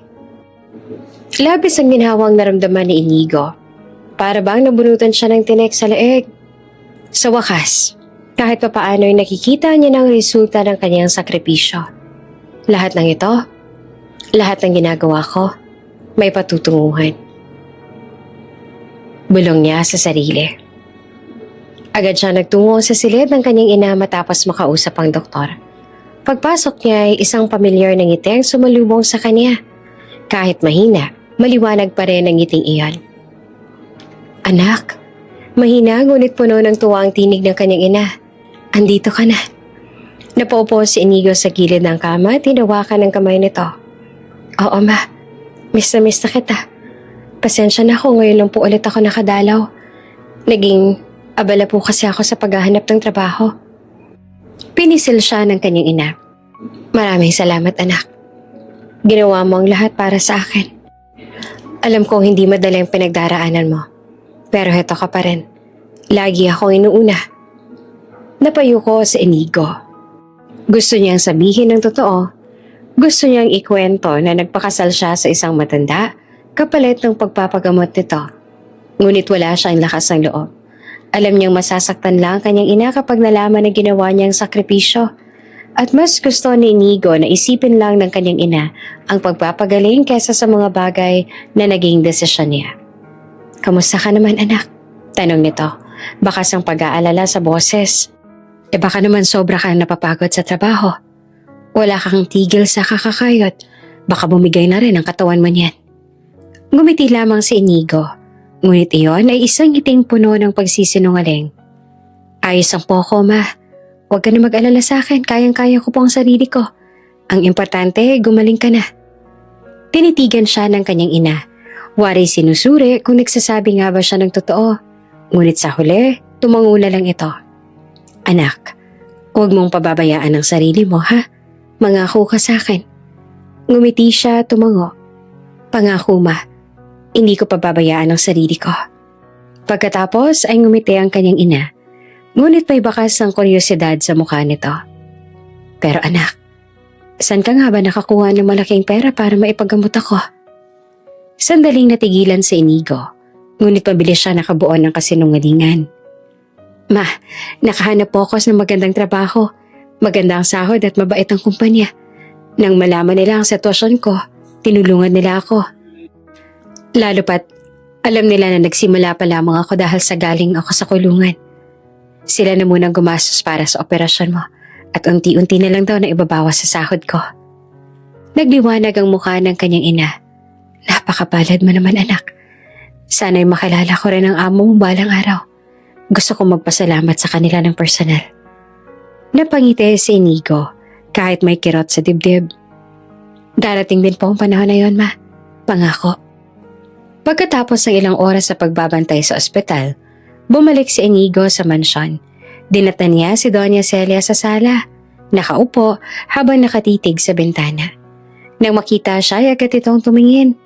Labis ang ginhawang naramdaman ni Inigo. Para bang nabunutan siya ng tinik sa leeg. Sa wakas, kahit papaano ay nakikita niya ng resulta ng kanyang sakripisyo. Lahat ng ito, lahat ng ginagawa ko, may patutunguhan. Bulong niya sa sarili. Agad siya nagtungo sa silid ng kanyang ina matapos makausap ang doktor. Pagpasok niya ay isang pamilyar na ngiti ang sumalubong sa kanya. Kahit mahina, maliwanag pa rin ang ngiting iyon. Anak, mahina ngunit puno ng tuwa ang tinig ng kanyang ina. Andito ka na. Napaupo si Inigo sa gilid ng kama at tinawakan ng kamay nito. Oo ma, miss na kita. Pasensya na ako, ngayon lang po ulit ako nakadalaw. Naging abala po kasi ako sa paghahanap ng trabaho. Pinisil siya ng kanyang ina. Maraming salamat anak. Ginawa mo ang lahat para sa akin. Alam kong hindi madali ang pinagdaraanan mo. Pero heto ka pa rin. Lagi akong inuuna. Napayo ko sa Inigo. Gusto niyang sabihin ng totoo. Gusto niyang ikwento na nagpakasal siya sa isang matanda kapalit ng pagpapagamot nito. Ngunit wala siyang lakas ng loob. Alam niyang masasaktan lang kanyang ina kapag nalaman na ginawa niyang sakripisyo. At mas gusto ni Inigo na isipin lang ng kanyang ina ang pagpapagaling kaysa sa mga bagay na naging desisyon niya. Kamusta ka naman anak? Tanong nito, bakas ang pag-aalala sa boses. Baka naman sobra kang napapagod sa trabaho. Wala kang tigil sa kakakayot. Baka bumigay na rin ang katawan mo niyan. Ngumiti lamang si Inigo. Ngunit iyon ay isang ngiting puno ng pagsisinungaling. Ayos ang poko, ma. Huwag ka na mag-alala sa akin. Kayang-kaya ko po ang sarili ko. Ang importante, gumaling ka na. Tinitigan siya ng kanyang ina. Wari sinusuri kung nagsasabi nga ba siya ng totoo. Ngunit sa huli, tumangula lang ito. Anak, huwag mong pababayaan ang sarili mo, ha? Mangako ka sa akin. Ngumiti siya, tumango. Pangako, ma. Hindi ko pababayaan ang sarili ko. Pagkatapos ay ngumiti ang kanyang ina. Ngunit may bakas ng kuryosidad sa mukha nito. Pero anak, saan ka nga ba nakakuha ng malaking pera para maipagamot ako? Sandaling natigilan si Inigo, ngunit mabilis siya nakabuo ng kasinungalingan. Ma, nakahanap po ako ng magandang trabaho, magandang sahod at mabait ang kumpanya. Nang malaman nila ang sitwasyon ko, tinulungan nila ako. Lalo pat, alam nila na nagsimula pa lamang ako dahil sa galing ako sa kulungan. Sila na munang gumastos para sa operasyon mo at unti-unti na lang daw na ibabawas sa sahod ko. Nagliwanag ang mukha ng kanyang ina. Napakapalad mo naman anak. Sana'y makilala ko rin ang amo mo balang araw. Gusto kong magpasalamat sa kanila ng personal. Napangiti si Inigo kahit may kirot sa dibdib. Darating din po ang panahon na yon, ma. Pangako. Pagkatapos ng ilang oras sa pagbabantay sa ospital, bumalik si Inigo sa mansyon. Dinatan niya si Doña Celia sa sala. Nakaupo habang nakatitig sa bintana. Nang makita siya ay agad itong tumingin.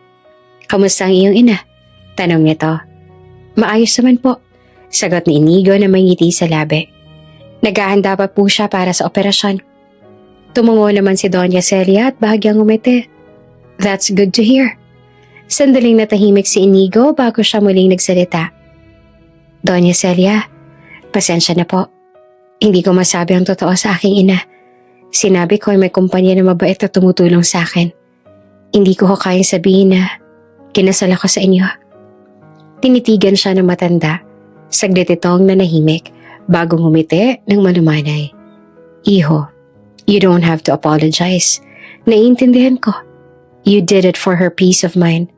Kamusta ang iyong ina? Tanong nito. Maayos naman po. Sagot ni Inigo na may ngiti sa labi. Naghahanda pa po siya para sa operasyon. Tumungo naman si Doña Celia at bahagyang umiti. That's good to hear. Sandaling natahimik si Inigo bago siya muling nagsalita. Doña Celia, pasensya na po. Hindi ko masabi ang totoo sa aking ina. Sinabi ko ay may kumpanya na mabait na tumutulong sa akin. Hindi ko kayang sabihin na kinasal ako sa inyo. Tinitigan siya ng matanda. Saglit itong nanahimik bago ngumiti ng malumanay. Iho, you don't have to apologize. Naiintindihan ko. You did it for her peace of mind.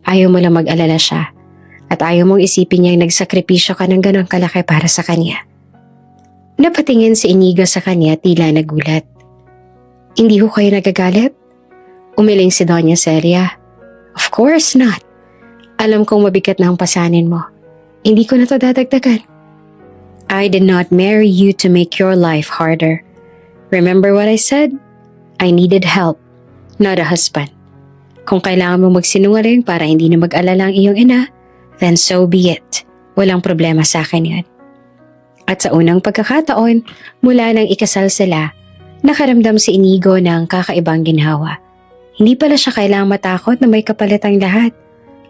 Ayaw mo lang mag-alala siya at ayaw mong isipin niyang nagsakripisyo ka ng ganon kalaki para sa kanya. Napatingin si Inigo sa kanya tila nagulat. Hindi ho kayo nagagalit? Umiling si Doña Celia. Of course not. Alam kong mabigat na ang pasanin mo. Hindi ko na to dadagdagan. I did not marry you to make your life harder. Remember what I said? I needed help, not a husband. Kung kailangan mo magsinungaling para hindi na mag-alala ang iyong ina, then so be it. Walang problema sa akin yan. At sa unang pagkakataon, mula nang ikasal sila, nakaramdam si Inigo ng kakaibang ginhawa. Hindi pala siya kailangang matakot na may kapalit ang lahat.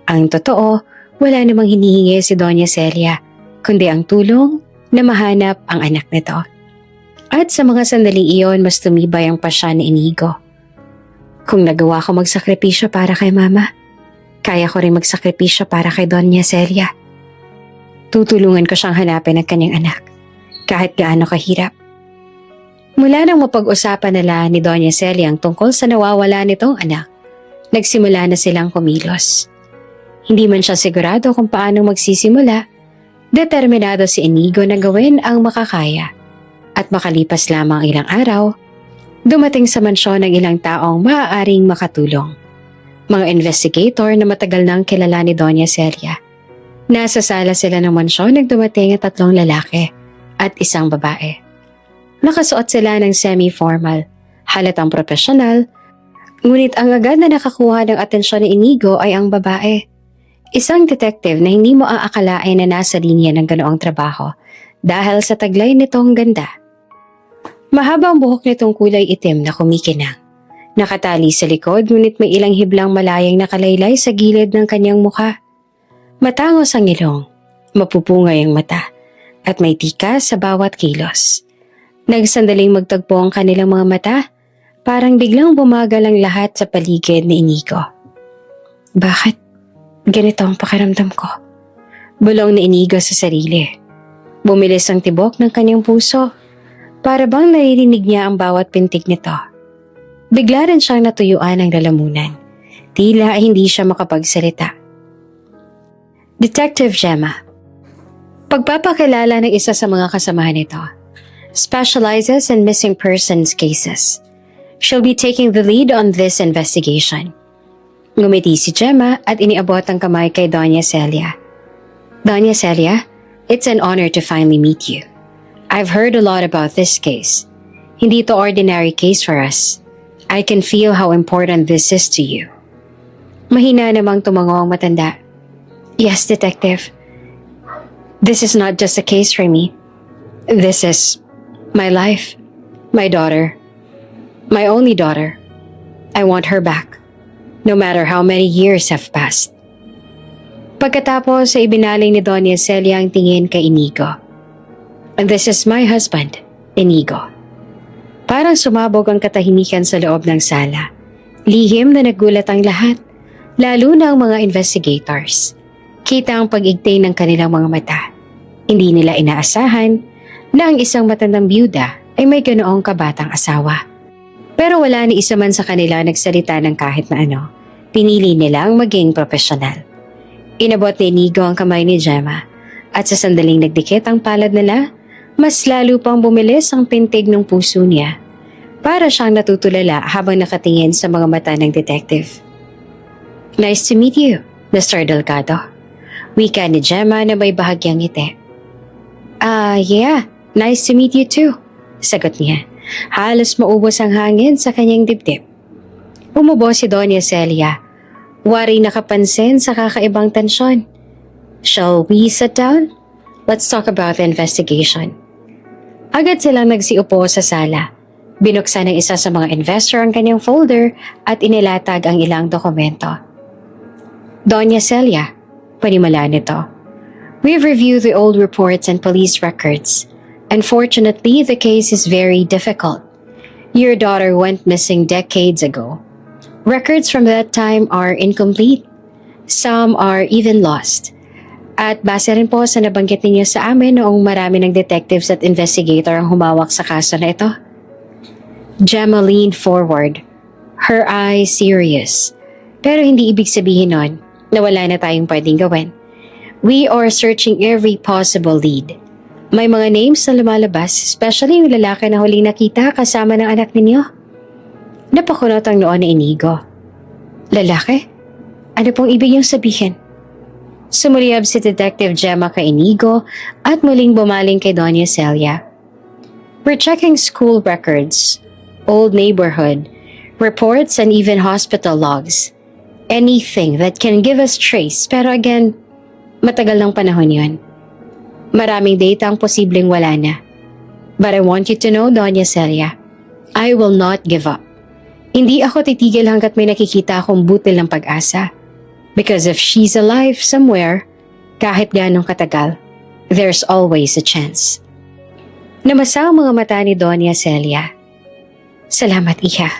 Ang totoo, wala namang hinihingi si Doña Celia, kundi ang tulong na mahanap ang anak nito. At sa mga sandaling iyon, mas tumibay ang pasya ni Inigo. Kung nagawa ko magsakripisyo para kay mama, kaya ko rin magsakripisyo para kay Doña Celia. Tutulungan ko siyang hanapin ang kanyang anak, kahit gaano kahirap. Mula nang mapag-usapan nila ni Doña Celia ang tungkol sa nawawala nitong anak, nagsimula na silang kumilos. Hindi man siya sigurado kung paano magsisimula, determinado si Inigo na gawin ang makakaya. At makalipas lamang ilang araw, dumating sa mansyon ng ilang taong maaaring makatulong. Mga investigator na matagal nang kilala ni Doña Celia. Nasa sala sila ng mansyon nang dumating ang 3 lalaki at isang babae. Nakasuot sila ng semi-formal, halatang profesional, ngunit ang agad na nakakuha ng atensyon ni Inigo ay ang babae. Isang detective na hindi mo aakalain na nasa linya ng ganoong trabaho dahil sa taglay nitong ganda. Mahaba ang buhok nitong kulay itim na kumikinang. Nakatali sa likod ngunit may ilang hiblang malayang nakalaylay sa gilid ng kanyang mukha. Matangos ang ilong, mapupungay ang mata, at may tika sa bawat kilos. Nagsandaling magtagpo ang kanilang mga mata, parang biglang bumagal ang lahat sa paligid ni Inigo. Bakit? Ganito ang pakiramdam ko. Bulong ni Inigo sa sarili. Bumilis ang tibok ng kanyang puso. Para bang naririnig niya ang bawat pintig nito. Bigla rin siyang natuyuan ng lalamunan. Tila ay hindi siya makapagsalita. Detective Gemma. Pagpapakilala ng isa sa mga kasamahan nito. Specializes in missing persons cases. She'll be taking the lead on this investigation. Ngumiti si Gemma at iniabot ang kamay kay Doña Celia. Doña Celia, it's an honor to finally meet you. I've heard a lot about this case. Hindi to ordinary case for us. I can feel how important this is to you. Mahina namang tumango ang matanda. Yes, Detective. This is not just a case for me. This is my life, my daughter, my only daughter. I want her back, no matter how many years have passed. Pagkatapos ay ibinaling ni Doña Celia ang tingin kay Inigo. And this is my husband, Inigo. Parang sumabog ang katahimikan sa loob ng sala. Lihim na nagulat ang lahat, lalo na ang mga investigators. Kita ang pag-igting ng kanilang mga mata. Hindi nila inaasahan na ang isang matandang byuda ay may ganoong kabatang asawa. Pero wala ni isa man sa kanila nagsalita ng kahit na ano. Pinili nilang maging profesional. Inabot ni Inigo ang kamay ni Gemma at sa sandaling nagdikit ang palad nila, mas lalo pang bumilis ang pintig ng puso niya. Para siyang natutulala habang nakatingin sa mga mata ng detective. Nice to meet you, Mr. Delgado. Wika ni Gemma na may bahagyang ngiti. Yeah, nice to meet you too, sagot niya. Halos maubos ang hangin sa kanyang dibdib. Umubo si Doña Celia. Wari nakapansin sa kakaibang tensyon. Shall we sit down? Let's talk about the investigation. Agad silang nagsiupo sa sala. Binuksan ng isa sa mga investor ang kanyang folder at inilatag ang ilang dokumento. Doña Celia, panimala nito. We've reviewed the old reports and police records. Unfortunately, the case is very difficult. Your daughter went missing decades ago. Records from that time are incomplete. Some are even lost. At base rin po sa nabanggit ninyo sa amin noong marami ng detectives at investigator ang humawak sa kaso na ito. Gemma leaned forward, her eyes serious. Pero hindi ibig sabihin nun na wala na tayong pwedeng gawin. We are searching every possible lead. May mga names na lumalabas, especially yung lalaki na huling nakita kasama ng anak ninyo. Napakunot ang noon ni Inigo. Lalaki? Ano pong ibig niyong sabihin? Sumuliyab si Detective Gemma kay Inigo at muling bumaling kay Doña Celia. We're checking school records, old neighborhood, reports and even hospital logs. Anything that can give us trace, pero again, matagal ng panahon yun. Maraming data ang posibleng wala na. But I want you to know, Doña Celia, I will not give up. Hindi ako titigil hanggat may nakikita akong butil ng pag-asa. Because if she's alive somewhere, kahit ganong katagal, there's always a chance. Namasa ang mga mata ni Doña Celia. Salamat, Iha.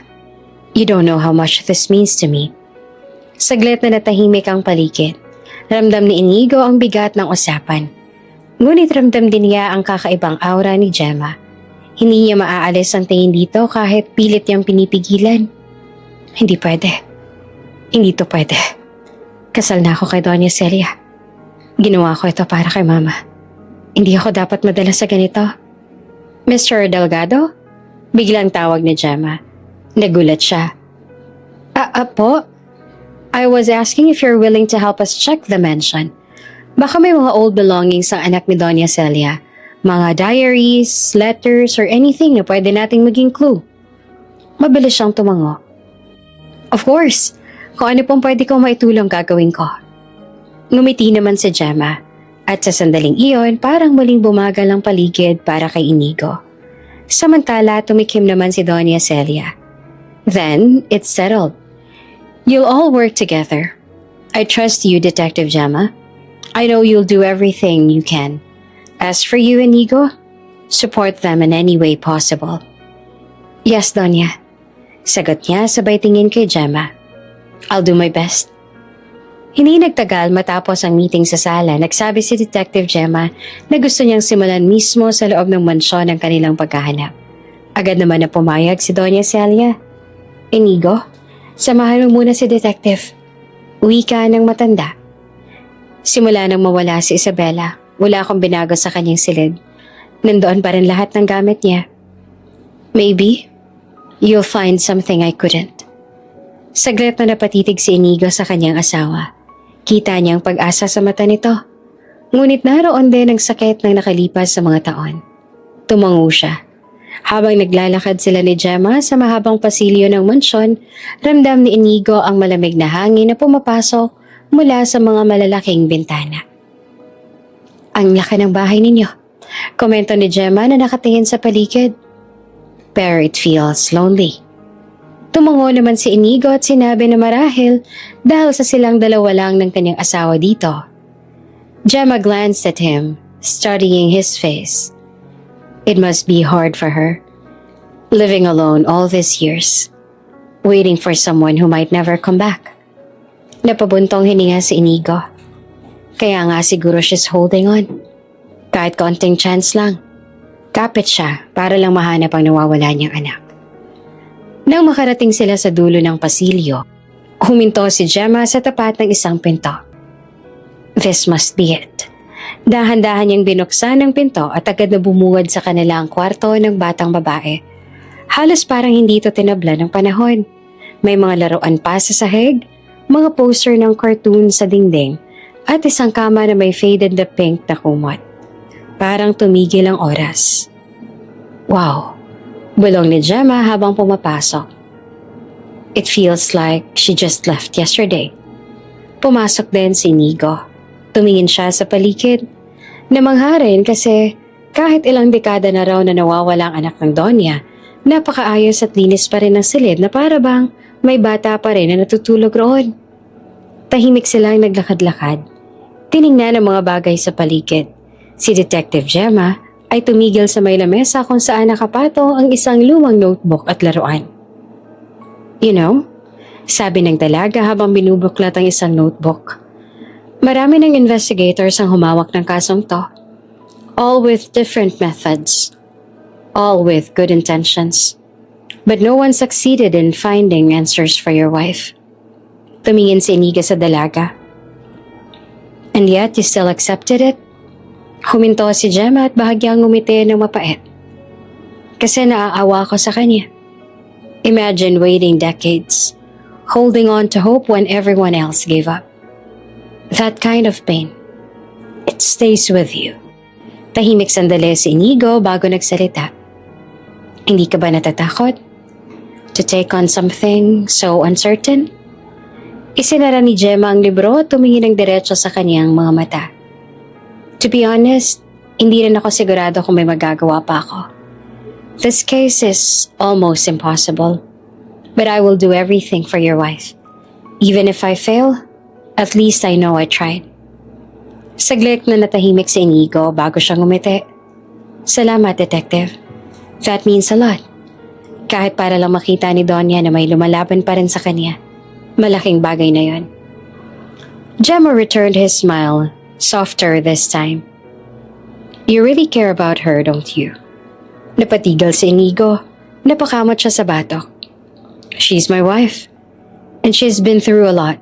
You don't know how much this means to me. Saglit na natahimik ang paligid. Ramdam ni Inigo ang bigat ng usapan. Ngunit ramdam din niya ang kakaibang aura ni Gemma. Hindi niya maaalis ang tingin dito kahit pilit niyang pinipigilan. Hindi pwede. Hindi to pwede. Kasal na ako kay Doña Celia. Ginawa ko ito para kay Mama. Hindi ako dapat madala sa ganito. Mr. Delgado? Biglang tawag ni Gemma. Nagulat siya. Po? I was asking if you're willing to help us check the mansion. Baka may mga old belongings sa anak ni Doña Celia. Mga diaries, letters, or anything na pwede nating maging clue. Mabilis siyang tumango. Of course. Kung ano pong pwede kong maitulong gagawin ko. Ngumiti naman si Gemma. At sa sandaling iyon, parang muling bumagal ang paligid para kay Inigo. Samantala, tumikim naman si Doña Celia. Then, it's settled. You'll all work together. I trust you, Detective Gemma. I know you'll do everything you can. As for you, Inigo, support them in any way possible. Yes, Doña. Sagot niya sabay tingin kay Gemma. I'll do my best. Hindi nagtagal matapos ang meeting sa sala, nagsabi si Detective Gemma na gusto niyang simulan mismo sa loob ng mansyon ang kanilang paghahanap. Agad naman na pumayag si Doña Celia. Inigo, samahan mo muna si Detective. Uwi ka ng matanda. Simula nang mawala si Isabela, wala akong binago sa kanyang silid. Nandoon pa rin lahat ng gamit niya. Maybe, you'll find something I couldn't. Saglit na napatitig si Inigo sa kanyang asawa. Kita niyang pag-asa sa mata nito. Ngunit naroon din ang sakit ng nakalipas sa mga taon. Tumango siya. Habang naglalakad sila ni Gemma sa mahabang pasilyo ng mansyon, ramdam ni Inigo ang malamig na hangin na pumapasok mula sa mga malalaking bintana. Ang laki ng bahay ninyo, komento ni Gemma na nakatingin sa paligid. Pero it feels lonely. Tumango naman si Inigo at sinabi na marahil dahil sa silang dalawa lang ng kanyang asawa dito. Gemma glanced at him, studying his face. It must be hard for her, living alone all these years, waiting for someone who might never come back. Napabuntong hininga si Inigo. Kaya nga siguro she's holding on. Kahit konting chance lang. Kapit siya para lang mahanap ang nawawala niyang anak. Nang makarating sila sa dulo ng pasilyo, huminto si Gemma sa tapat ng isang pinto. This must be it. Dahan-dahan niyang binuksan ang pinto at agad na bumungad sa kanila ang kwarto ng batang babae. Halos parang hindi ito tinabla ng panahon. May mga laruan pa sa sahig, mga poster ng cartoon sa dingding, at isang kama na may faded na pink na kumot. Parang tumigil ang oras. Wow! Bulong ni Gemma habang pumapasok. It feels like she just left yesterday. Pumasok din si Inigo. Tumingin siya sa paligid. Namangha rin kasi kahit ilang dekada na raw na nawawala ang anak ng Donya, napakaayos at linis pa rin ang silid na para bang may bata pa rin na natutulog roon. Tahimik silang naglakad-lakad. Tiningnan ang mga bagay sa paligid. Si Detective Gemma ay tumigil sa may lamesa kung saan nakapatong ang isang lumang notebook at laruan. You know, sabi ng dalaga habang binubuklat ang isang notebook. Marami ng investigators ang humawak ng kasong to. All with different methods. All with good intentions. But no one succeeded in finding answers for your wife. Tumingin si Inigo sa dalaga. And yet you still accepted it? Huminto si Gemma at bahagyang ngumiti ng mapait. Kasi naaawa ko sa kanya. Imagine waiting decades, holding on to hope when everyone else gave up. That kind of pain, it stays with you. Tahimik sandali si Inigo bago nagsalita. Hindi ka ba natatakot? To take on something so uncertain? Isinara ni Gemma ang libro at tumingin ng diretso sa kanyang mga mata. To be honest, hindi rin ako sigurado kung may magagawa pa ako. This case is almost impossible. But I will do everything for your wife. Even if I fail, at least I know I tried. Saglit na natahimik si Inigo bago siya ngumiti. Salamat, Detective. That means a lot. Kahit para lang makita ni Donya na may lumalaban pa rin sa kanya. Malaking bagay na yon. Gemma returned his smile, softer this time. You really care about her, don't you? Napatigal si Inigo. Napakamot siya sa batok. She's my wife. And she's been through a lot.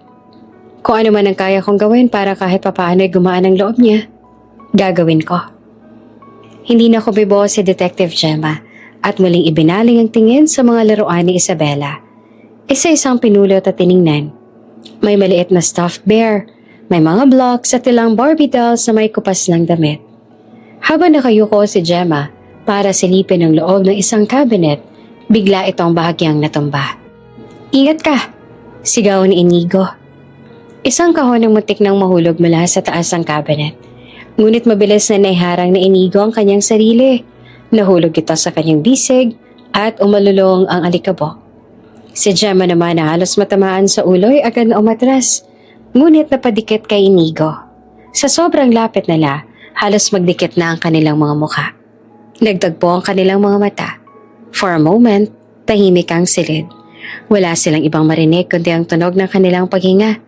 Kung ano man ang kaya kong gawin para kahit papaano ay gumaan ang loob niya, gagawin ko. Hindi na ko bibo si Detective Gemma at muling ibinaling ang tingin sa mga laruan ni Isabela. Isa-isang pinulot at tiningnan. May maliit na stuffed bear, may mga blocks at ilang Barbie dolls na may kupas ng damit. Habang nakayuko si Gemma para silipin ang loob ng isang cabinet, bigla itong bahagyang natumba. Ingat ka! Sigaw ni Inigo. Isang kahon ng muntik nang mahulog mula sa taas ng cabinet. Ngunit mabilis na naiharang na Inigo ang kanyang sarili. Nahulog ito sa kanyang bisig at umalulong ang alikabok. Si Gemma naman na halos matamaan sa ulo ay agad na umatras. Ngunit napadikit kay Inigo. Sa sobrang lapit nila, halos magdikit na ang kanilang mga mukha. Nagtagpo ang kanilang mga mata. For a moment, tahimik ang silid. Wala silang ibang marinig kundi ang tunog ng kanilang paghinga.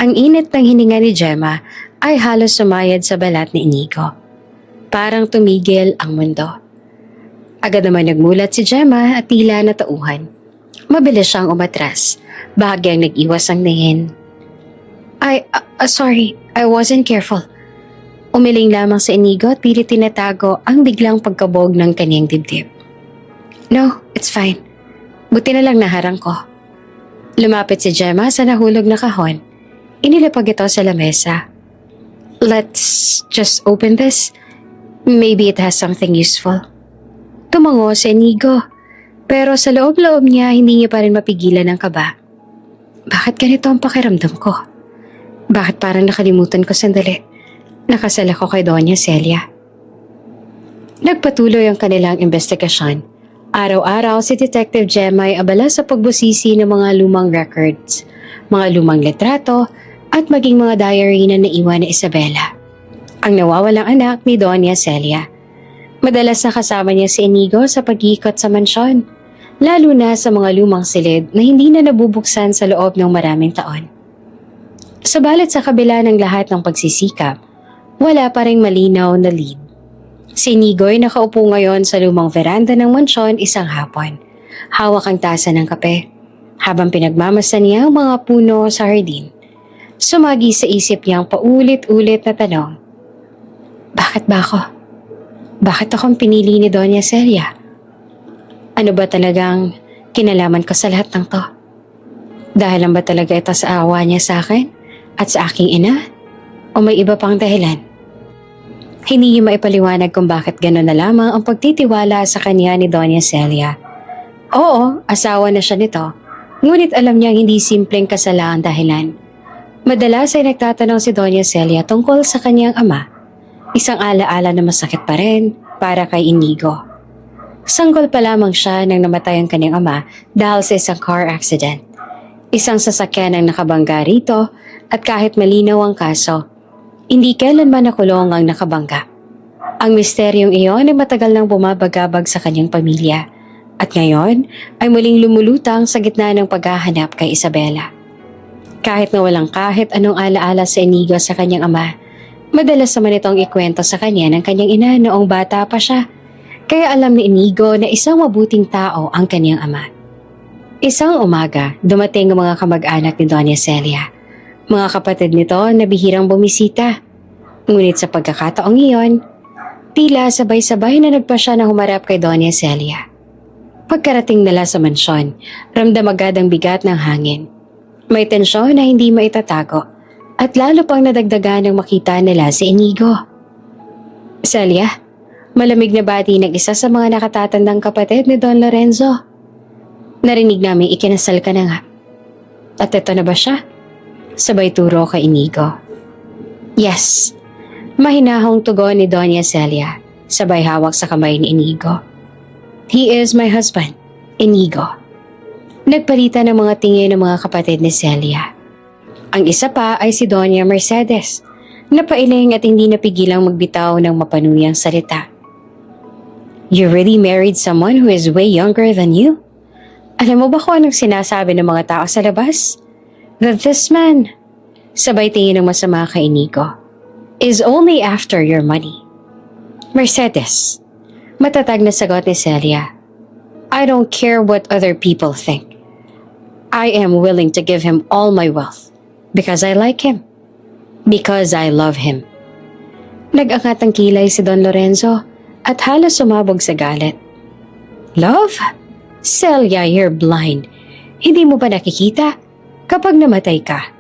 Ang init ng hininga ni Gemma ay halos sumayad sa balat ni Inigo. Parang tumigil ang mundo. Agad naman nagmulat si Gemma at tila natauhan. Mabilis siyang umatras, bahagyang nag-iwas ang tingin. Sorry, I wasn't careful. Umiling lamang sa Inigo at pilit tinatago ang biglang pagkabog ng kanyang dibdib. No, it's fine. Buti na lang naharang ko. Lumapit si Gemma sa nahulog na kahon. Inilapag ito sa lamesa. Let's just open this. Maybe it has something useful. Tumango si Inigo. Pero sa loob-loob niya, hindi niya pa rin mapigilan ang kaba. Bakit ganito ang pakiramdam ko? Bakit parang nakalimutan ko sandali? Nakasal ako kay Doña Celia. Nagpatuloy ang kanilang investigasyon. Araw-araw si Detective Gemma ay abala sa pagbusisi ng mga lumang records, mga lumang litrato, at maging mga diary na naiwan ni Isabela, ang nawawalang anak ni Doña Celia. Madalas na kasama niya si Inigo sa pag-iikot sa mansyon, lalo na sa mga lumang silid na hindi na nabubuksan sa loob ng maraming taon. Sabalit sa kabila ng lahat ng pagsisikap, wala pa ring malinaw na lead. Si Inigo ay nakaupo ngayon sa lumang veranda ng mansyon isang hapon. Hawak ang tasa ng kape, habang pinagmamasan niya ang mga puno sa hardin. Sumagi sa isip niyang paulit-ulit na tanong. Bakit ba ako? Bakit akong pinili ni Doña Celia? Ano ba talagang kinalaman ko sa lahat ng to? Dahil lang ba talaga ito sa awa niya sa akin at sa aking ina? O may iba pang dahilan? Hindi niya maipaliwanag kung bakit gano'n na lamang ang pagtitiwala sa kanya ni Doña Celia. Oo, asawa na siya nito. Ngunit alam niyang hindi simpleng kasala ang dahilan. Madalas ay nagtatanong si Doña Celia tungkol sa kanyang ama. Isang alaala na masakit pa rin para kay Inigo. Sanggol pa lamang siya nang namatay ang kanyang ama dahil sa isang car accident. Isang sasakyan ang nakabangga rito at kahit malinaw ang kaso, hindi kailanman nakulong ang nakabangga. Ang misteryong iyon ay matagal nang bumabagabag sa kanyang pamilya at ngayon ay muling lumulutang sa gitna ng paghahanap kay Isabela. Kahit na walang kahit anong alaala sa Inigo sa kanyang ama, madalas naman itong ikwento sa kanya ng kanyang ina noong bata pa siya. Kaya alam ni Inigo na isang mabuting tao ang kanyang ama. Isang umaga, dumating ang mga kamag-anak ni Doña Celia. Mga kapatid nito na bihirang bumisita. Ngunit sa pagkakataong iyon, tila sabay-sabay na nagpa siya na humarap kay Doña Celia. Pagkarating nila sa mansyon, ramdam agad ang bigat ng hangin. May tensyon na hindi maitatago at lalo pang nadagdagan ng makita nila si Inigo. Celia, malamig na bati ng isa sa mga nakatatandang kapatid ni Don Lorenzo. Narinig namin ikinasal ka na nga. At ito na ba siya? Sabay turo kay Inigo. Yes, mahinahong tugon ni Doña Celia, sabay hawak sa kamay ni Inigo. He is my husband, Inigo. Nagpalitan ng mga tingin ng mga kapatid ni Celia. Ang isa pa ay si Doña Mercedes, napailing at hindi napigilang magbitaw ng mapanuyang salita. You really married someone who is way younger than you? Alam mo ba kung anong sinasabi ng mga tao sa labas? That this man, sabay tingin ng masama kay Inigo, is only after your money. Mercedes, matatag na sagot ni Celia. I don't care what other people think. I am willing to give him all my wealth because I like him. Because I love him. Nag-angat ang kilay si Don Lorenzo at halos sumabog sa galit. Love? Celia, you're blind. Hindi mo ba nakikita? Kapag namatay ka,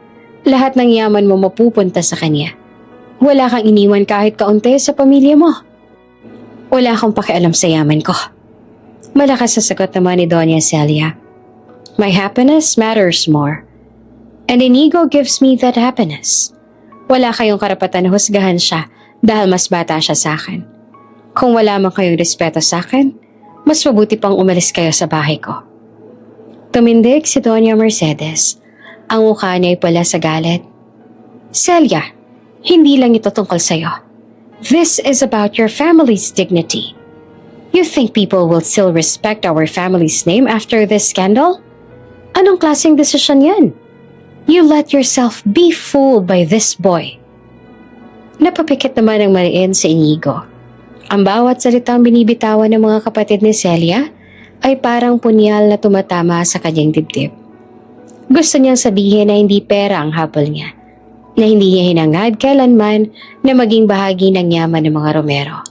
lahat ng yaman mo mapupunta sa kanya. Wala kang iniwan kahit kaunti sa pamilya mo. Wala akong pakialam sa yaman ko. Malakas sa sagot naman ni Doña Celia. My happiness matters more. And Inigo gives me that happiness. Wala kayong karapatan na husgahan siya dahil mas bata siya sa akin. Kung wala man kayong respeto sa akin, mas mabuti pang umalis kayo sa bahay ko. Tumindig si Doña Mercedes. Ang mukha niya ay pala sa galit. Celia, hindi lang ito tungkol sa'yo. This is about your family's dignity. You think people will still respect our family's name after this scandal? Anong klaseng desisyon yan? You let yourself be fooled by this boy. Napapikit naman ang mariin sa Inigo. Ang bawat salitang binibitawan ng mga kapatid ni Celia ay parang punyal na tumatama sa kanyang dibdib. Gusto niyang sabihin na hindi pera ang habol niya, na hindi niya hinangad kailanman na maging bahagi ng yaman ng mga Romero.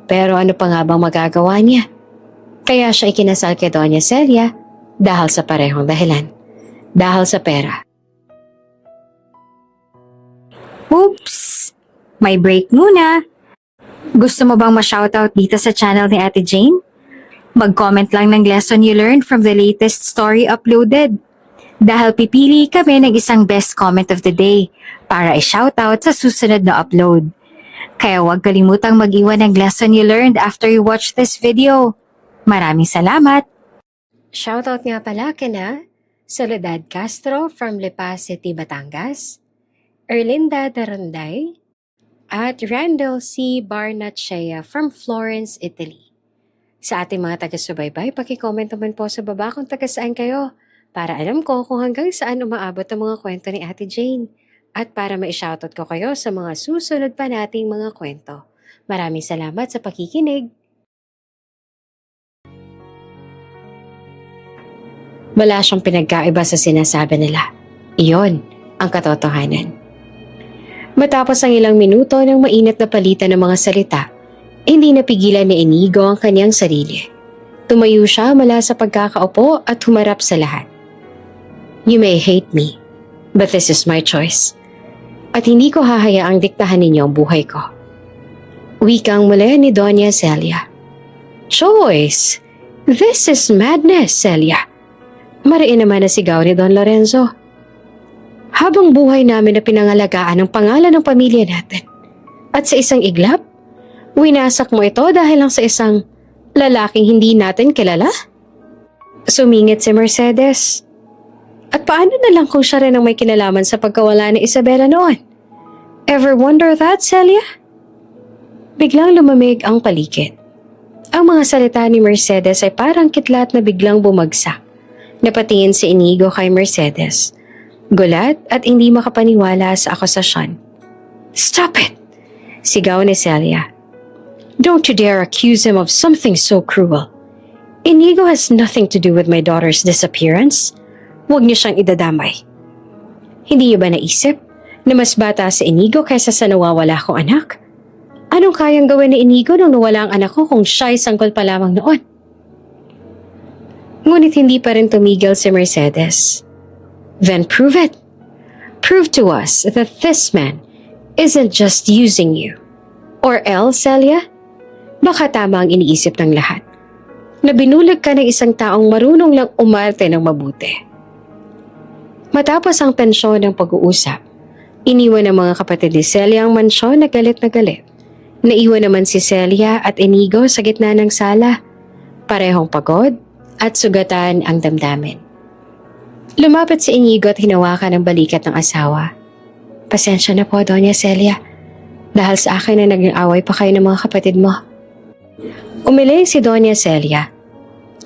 Pero ano pa nga bang magagawa niya? Kaya siya ikinasal kay Doña Celia dahil sa parehong dahilan. Dahil sa pera. Oops! May break muna. Gusto mo bang ma-shoutout dito sa channel ni Ate Jane? Mag-comment lang ng lesson you learned from the latest story uploaded. Dahil pipili kami ng isang best comment of the day para i-shoutout sa susunod na upload. Kaya huwag kalimutang mag-iwan ng lesson you learned after you watch this video. Maraming salamat! Shoutout nga pala kina Soledad Castro from Lipa City, Batangas, Erlinda Daronday, at Randall C. Barnachea from Florence, Italy. Sa ating mga taga-subaybay, paki-comment naman po sa baba kung taga-saan kayo para alam ko kung hanggang saan umaabot ang mga kwento ni Ate Jane at para ma-shoutout ko kayo sa mga susunod pa nating mga kwento. Maraming salamat sa pakikinig. Wala siyang pinagkaiba sa sinasabi nila. Iyon ang katotohanan. Matapos ang ilang minuto ng mainit na palitan ng mga salita, hindi napigilan ni Inigo ang kanyang sarili. Tumayo siya mula sa pagkakaupo at humarap sa lahat. You may hate me, but this is my choice. At hindi ko hahayaang diktahan ninyo ang buhay ko. Wikang muli ni Doña Celia. Choice? This is madness, Celia. Mariin naman na sigaw ni Don Lorenzo. Habang buhay namin na pinangalagaan ang pangalan ng pamilya natin. At sa isang iglap, winasak mo ito dahil lang sa isang lalaking hindi natin kilala? Sumingit si Mercedes. At paano na lang kung siya rin ang may kinalaman sa pagkawala ni Isabela noon? Ever wonder that, Celia? Biglang lumamig ang paligid. Ang mga salita ni Mercedes ay parang kitlat na biglang bumagsak. Napatingin si Inigo kay Mercedes. Gulat at hindi makapaniwala sa akusasyon. Stop it! Sigaw ni Celia. Don't you dare accuse him of something so cruel. Inigo has nothing to do with my daughter's disappearance. Huwag niyo siyang idadamay. Hindi niyo ba naisip na mas bata si Inigo kaysa sa nawawala kong anak? Anong kayang gawin ni Inigo nung nawala ang anak ko kung siya'y sanggol pa lamang noon? Ngunit hindi pa rin tumigil si Mercedes. Then prove it. Prove to us that this man isn't just using you. Or else, Celia, baka tama ang iniisip ng lahat. Na binulag ka ng isang taong marunong lang umarte ng mabuti. Matapos ang tensyon ng pag-uusap, iniwan ng mga kapatid ni Celia ang mansyon na galit. Naiwan naman si Celia at Inigo sa gitna ng sala. Parehong pagod at sugatan ang damdamin. Lumapit si Inigo at hinawakan ang balikat ng asawa. Pasensya na po, Doña Celia. Dahil sa akin na naging away pa kayo ng mga kapatid mo. Umiling si Doña Celia.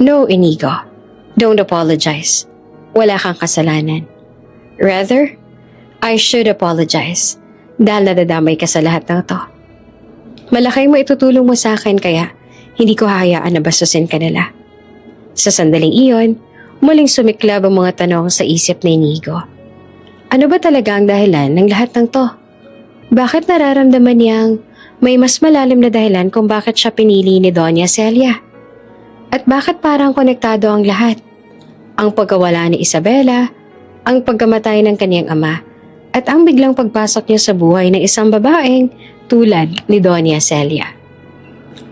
No, Inigo. Don't apologize. Wala kang kasalanan. Rather, I should apologize dahil nadadamay ka sa lahat ng to. Malaki mo itutulong mo sa akin kaya hindi ko hahayaan na bastusin ka nila. Sa sandaling iyon, muling sumiklab ang mga tanong sa isip ni Inigo. Ano ba talaga ang dahilan ng lahat ng to? Bakit nararamdaman niyang may mas malalim na dahilan kung bakit siya pinili ni Doña Celia? At bakit parang konektado ang lahat? Ang pagkawala ni Isabela, ang pagkamatay ng kaniyang ama, at ang biglang pagpasok niya sa buhay ng isang babaeng tulad ni Doña Celia.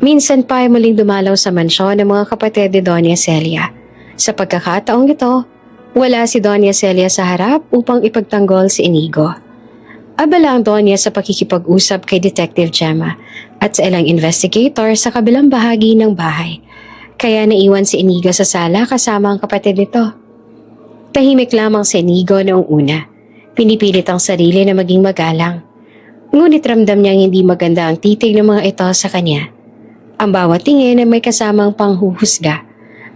Minsan pa ay muling dumalaw sa mansyon ng mga kapatid ni Doña Celia. Sa pagkakataong ito, wala si Doña Celia sa harap upang ipagtanggol si Inigo. Abala ang Doña sa pakikipag-usap kay Detective Gemma at sa ilang investigator sa kabilang bahagi ng bahay. Kaya naiwan si Inigo sa sala kasama ang kapatid nito. Tahimik lamang si Inigo noong una. Pinipilit ang sarili na maging magalang. Ngunit ramdam niyang hindi maganda ang titig ng mga ito sa kanya. Ang bawat tingin ay may kasamang panghuhusga.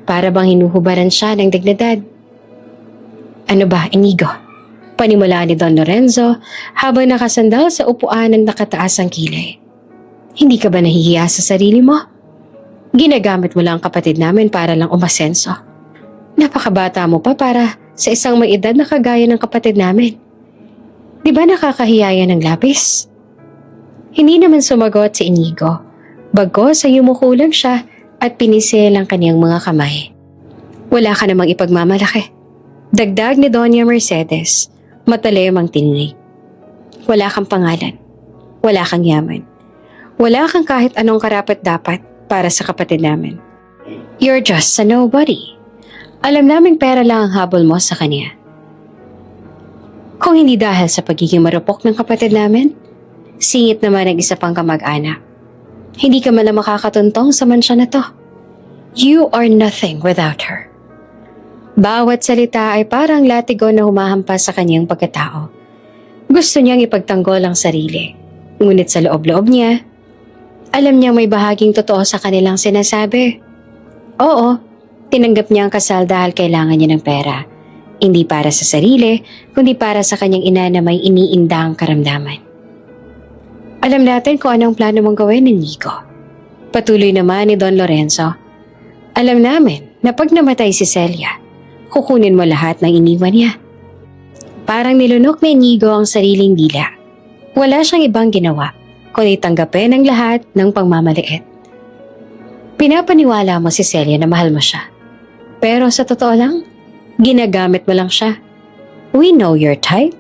Para bang hinuhubaran siya ng dignidad. Ano ba, Inigo? Panimulaan ni Don Lorenzo habang nakasandal sa upuan ng nakataas ang kilay. Hindi ka ba nahihiya sa sarili mo? Ginagamit mo lang ang kapatid namin para lang umasenso. Napakabata mo pa para sa isang may edad na kagaya ng kapatid namin. Di ba nakakahiya yan ng labis? Hindi naman sumagot si Inigo. Bagos ay yumuko lang siya at pinisil ang kaniyang mga kamay. Wala ka namang ipagmamalaki. Dagdag ni Doña Mercedes, matalim ang tinig. Wala kang pangalan. Wala kang yaman. Wala kang kahit anong karapat-dapat para sa kapatid namin. You're just a nobody. Alam naming pera lang ang habol mo sa kanya. Kung hindi dahil sa pagiging marupok ng kapatid namin, singit naman ang isa pang kamag-anak. Hindi ka man lang makakatuntong sa mansya na to. You are nothing without her. Bawat salita ay parang latigo na humahampas sa kanyang pagkatao. Gusto niyang ipagtanggol ang sarili. Ngunit sa loob-loob niya, alam niyang may bahaging totoo sa kanilang sinasabi. Oo, tinanggap niya ang kasal dahil kailangan niya ng pera. Hindi para sa sarili, kundi para sa kanyang ina na may iniindang karamdaman. Alam natin kung anong plano mong gawin ni Nico. Patuloy naman ni Don Lorenzo. Alam namin na pag namatay si Celia, kukunin mo lahat ng iniwan niya. Parang nilunok ni Inigo ang sariling dila. Wala siyang ibang ginawa, kundi tanggapin ang lahat ng pagmamaliit. Pinapaniwala mo si Celia na mahal mo siya. Pero sa totoo lang, ginagamit mo lang siya. We know your type.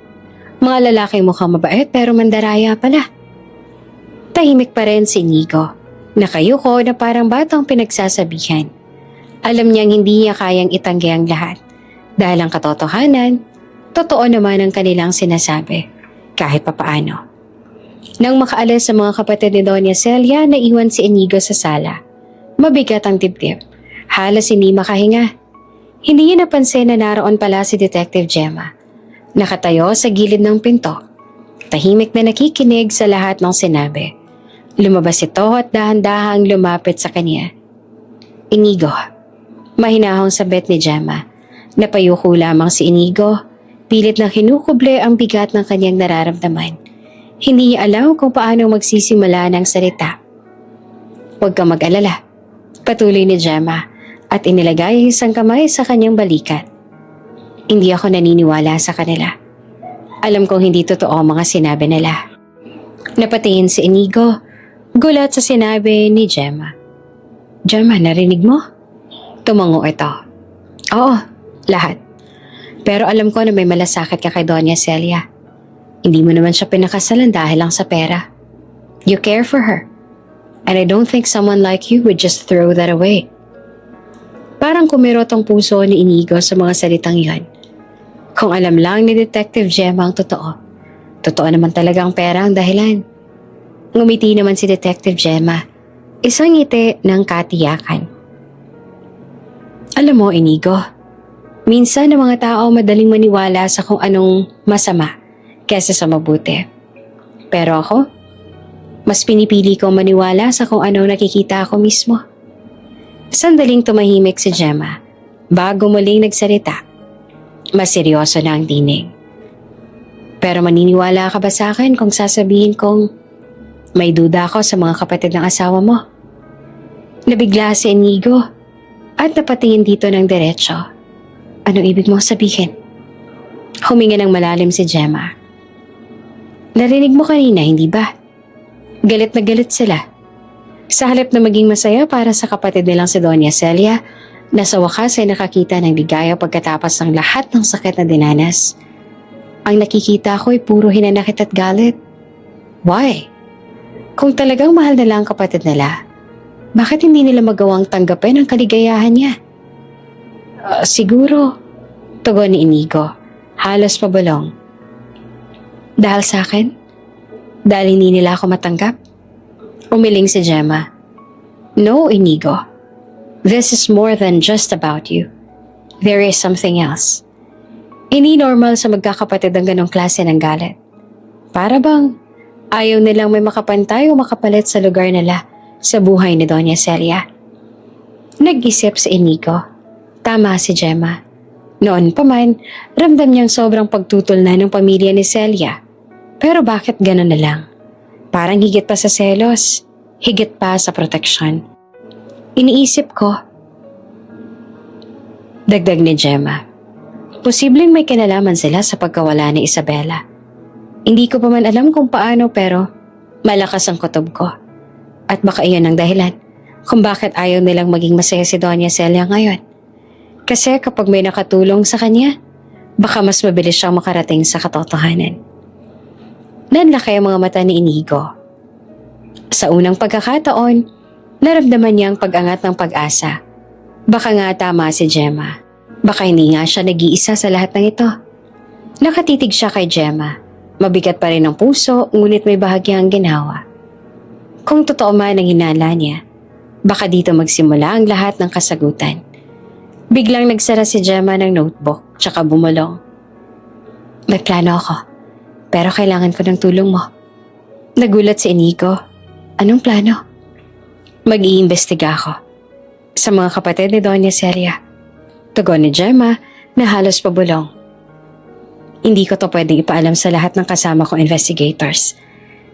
Mga lalaking mukhang mabait pero mandaraya pala. Tahimik pa rin si Inigo. Nakayuko na parang batang pinagsasabihan. Alam niyang hindi niya kayang itanggi ang lahat. Dahil ang katotohanan, totoo naman ang kanilang sinasabi, kahit papaano. Nang makaalis sa mga kapatid ni Doña Celia, naiwan si Inigo sa sala. Mabigat ang dibdib. Halos hindi makahinga. Hindi niya napansin na naroon pala si Detective Gemma. Nakatayo sa gilid ng pinto. Tahimik na nakikinig sa lahat ng sinabi. Lumabas ito at dahan-dahang lumapit sa kanya. Inigo. Mahinahong sabit ni Gemma. Napayuko lamang si Inigo. Pilit na kinukuble ang bigat ng kanyang nararamdaman. Hindi niya alam kung paano magsisimula ng salita. Huwag kang mag-alala. Patuloy ni Gemma at inilagay ang isang kamay sa kanyang balikat. Hindi ako naniniwala sa kanila. Alam kong hindi totoo ang mga sinabi nila. Napatingin si Inigo, gulat sa sinabi ni Gemma. Gemma, narinig mo? Tumango ito. Oo, lahat. Pero alam ko na may malasakit ka kay Doña Celia. Hindi mo naman siya pinakasalan dahil lang sa pera. You care for her. And I don't think someone like you would just throw that away. Parang kumirot ang puso ni Inigo sa mga salitang yon. Kung alam lang ni Detective Gemma ang totoo, totoo naman talaga ang pera ang dahilan. Ngumiti naman si Detective Gemma, isang ngiti ng katiyakan. Alam mo, Inigo, minsan ang mga tao madaling maniwala sa kung anong masama kesa sa mabuti. Pero ako, mas pinipili kong maniwala sa kung ano nakikita ako mismo. Sandaling tumahimik si Gemma bago muling nagsalita. Mas seryoso na ang tinig. Pero maniniwala ka ba sa akin kung sasabihin kong may duda ako sa mga kapatid ng asawa mo? Nabigla si Inigo at napatingin dito ng diretsyo. Anong ibig mo sabihin? Huminga ng malalim si Gemma. Narinig mo kanina, hindi ba? Galit na galit sila. Sa halip na maging masaya para sa kapatid nilang si Doña Celia, na sa wakas ay nakakita ng ligaya pagkatapos ng lahat ng sakit na dinanas. Ang nakikita ko ay puro hinanakit at galit. Why? Kung talagang mahal na lang ang kapatid nila, bakit hindi nila magawang tanggapin ang kaligayahan niya? Siguro, tugon ni Inigo, halos pabulong. Dahil sa akin? Dahil hindi nila ako matanggap? Umiling si Gemma. No, Inigo. This is more than just about you. There is something else. Hindi normal sa magkakapatid ang ganong klase ng galit. Para bang ayaw nilang may makapantay o makapalit sa lugar nila sa buhay ni Doña Celia. Nag-isip si Inigo. Tama si Gemma. Noon pa man, ramdam niyang sobrang pagtutol na ng pamilya ni Celia. Pero bakit gano'n na lang? Parang higit pa sa selos, higit pa sa proteksyon. Iniisip ko, dagdag ni Gemma, posibleng may kinalaman sila sa pagkawala ni Isabela. Hindi ko pa man alam kung paano pero malakas ang kutob ko. At baka iyan ang dahilan kung bakit ayaw nilang maging masaya si Doña Celia ngayon. Kasi kapag may nakatulong sa kanya, baka mas mabilis siyang makarating sa katotohanan. Nanlaki ang mga mata ni Inigo. Sa unang pagkakataon, naramdaman niya ang pag-angat ng pag-asa. Baka nga tama si Gemma. Baka hindi nga siya nag-iisa sa lahat ng ito. Nakatitig siya kay Gemma. Mabigat pa rin ang puso, ngunit may bahagyang ginawa. Kung totoo man ang hinala niya, baka dito magsimula ang lahat ng kasagutan. Biglang nagsara si Gemma ng notebook, tsaka bumulong. May plano ako, pero kailangan ko ng tulong mo. Nagulat si Inigo. Anong plano? Mag-iimbestiga ako sa mga kapatid ni Doña Celia. Tugon ni Gemma na halos pabulong. Hindi ko to pwedeng ipaalam sa lahat ng kasama kong investigators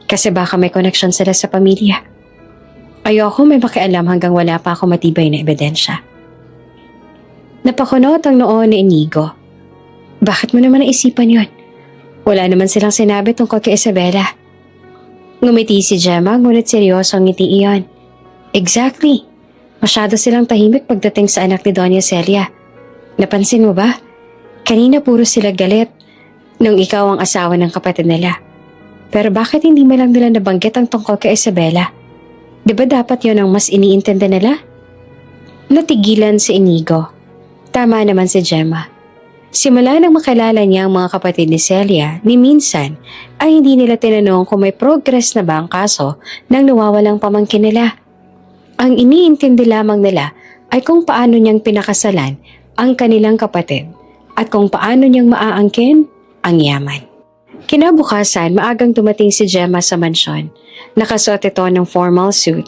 kasi baka may connection sila sa pamilya. Ayoko may makialam hanggang wala pa ako matibay na ebidensya. Napakunot ang noon ni Inigo. Bakit mo naman naisipan yon? Wala naman silang sinabi tungkol kay Isabela. Ngumiti si Gemma ngunit seryoso ang ngiti iyon. Exactly. Masyado silang tahimik pagdating sa anak ni Doña Celia. Napansin mo ba? Kanina puro sila galit nung ikaw ang asawa ng kapatid nila. Pero bakit hindi mo lang nila nabanggit ang tungkol kay Isabela? Di ba dapat yon ang mas iniintindi nila? Natigilan si Inigo. Tama naman si Gemma. Simula nang makilala niya ang mga kapatid ni Celia, ni minsan ay hindi nila tinanong kung may progress na ba ang kaso ng nawawalang pamangkin nila. Ang iniintindi lamang nila ay kung paano niyang pinakasalan ang kanilang kapatid at kung paano niyang maaangkin ang yaman. Kinabukasan, maagang dumating si Gemma sa mansyon. Nakasuot ito ng formal suit.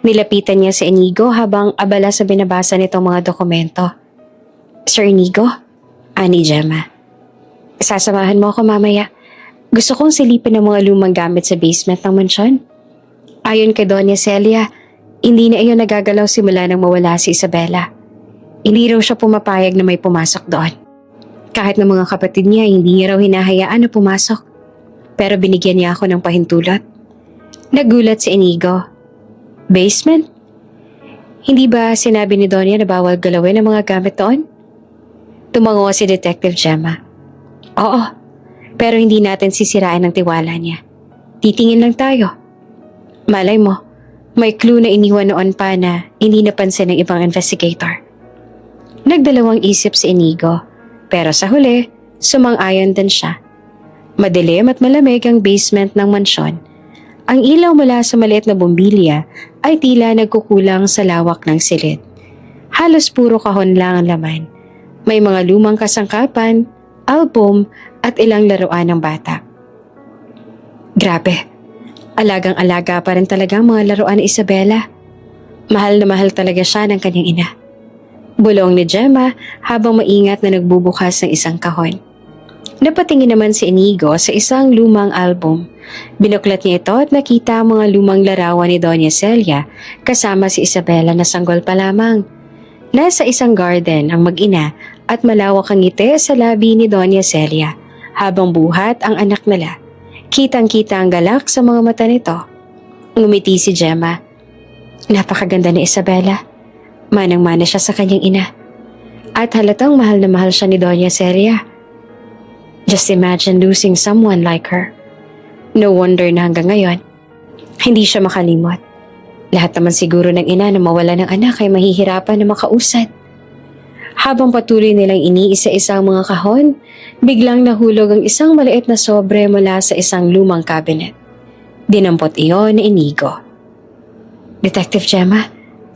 Nilapitan niya si Inigo habang abala sa binabasa nitong mga dokumento. Sir Inigo? Ani Gemma. Sasamahan mo ako mamaya. Gusto kong silipin ang mga lumang gamit sa basement ng mansyon. Ayon kay Doña Celia, hindi na iyon nagagalaw simula nang mawala si Isabela. Hindi raw siya pumapayag na may pumasok doon. Kahit ng mga kapatid niya, hindi niya raw hinahayaan na pumasok. Pero binigyan niya ako ng pahintulot. Nagulat si Inigo. Basement? Hindi ba sinabi ni Doña na bawal galawin ang mga gamit doon? Tumango si Detective Gemma. Oo, pero hindi natin sisirain ang tiwala niya. Titingin lang tayo. Malay mo, may clue na iniwan noon pa na hindi napansin ng ibang investigator. Nagdalawang isip si Inigo, pero sa huli, sumang-ayon din siya. Madilim at malamig ang basement ng mansyon. Ang ilaw mula sa maliit na bombilya ay tila nagkukulang sa lawak ng silid. Halos puro kahon lang ang laman. May mga lumang kasangkapan, album at ilang laruan ng bata. Grabe, alagang-alaga pa rin talaga ang mga laruan ni Isabela. Mahal na mahal talaga siya ng kanyang ina. Bulong ni Gemma habang maingat na nagbubukas ng isang kahon. Napatingin naman si Inigo sa isang lumang album. Binuklat niya ito at nakita ang mga lumang larawan ni Doña Celia kasama si Isabela na sanggol pa lamang. Nasa isang garden ang mag-ina at malawak ang ngiti sa labi ni Doña Celia habang buhat ang anak nila. Kitang-kita ang galak sa mga mata nito. Ngumiti si Gemma. Napakaganda ni Isabela. Manang-mana siya sa kanyang ina. At halatang mahal na mahal siya ni Doña Celia. Just imagine losing someone like her. No wonder na hanggang ngayon, hindi siya makalimot. Lahat naman siguro ng ina na mawala ng anak ay mahihirapan na makausad. Habang patuloy nilang iniisa-isang mga kahon, biglang nahulog ang isang maliit na sobre mula sa isang lumang cabinet. Dinampot iyon ni Inigo. Detective Gemma,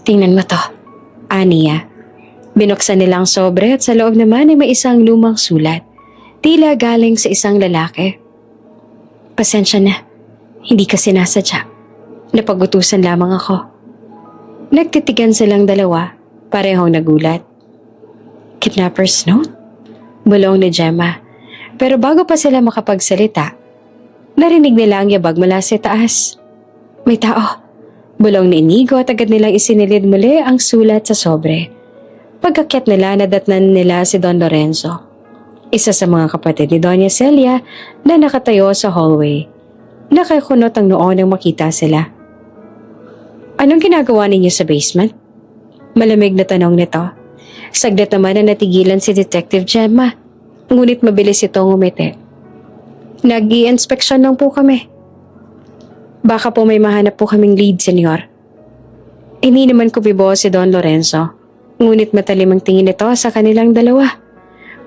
tingnan mo to. Aniya. Binuksan nilang sobre at sa loob naman ay may isang lumang sulat. Tila galing sa isang lalaki. Pasensya na, hindi ka sinasadya. Napagutusan lamang ako. Nagtitigan silang dalawa, parehong nagulat. Kidnapper's note? Bulong ni Gemma. Pero bago pa sila makapagsalita, narinig nila ang yabag mula sa taas. May tao. Bulong ni Inigo at agad nilang isinilid muli ang sulat sa sobre. Pagkakyat nila, nadatnan nila si Don Lorenzo, isa sa mga kapatid ni Doña Celia na nakatayo sa hallway. Nakakunot ang noo nang makita sila. Anong ginagawa ninyo sa basement? Malamig na tanong nito. Saglit naman na natigilan si Detective Gemma, ngunit mabilis itong umiti. Nag-i-inspeksyon lang po kami. Baka po may mahanap po kaming lead, senyor. Hindi naman kumibo si Don Lorenzo, ngunit matalim ang tingin nito sa kanilang dalawa.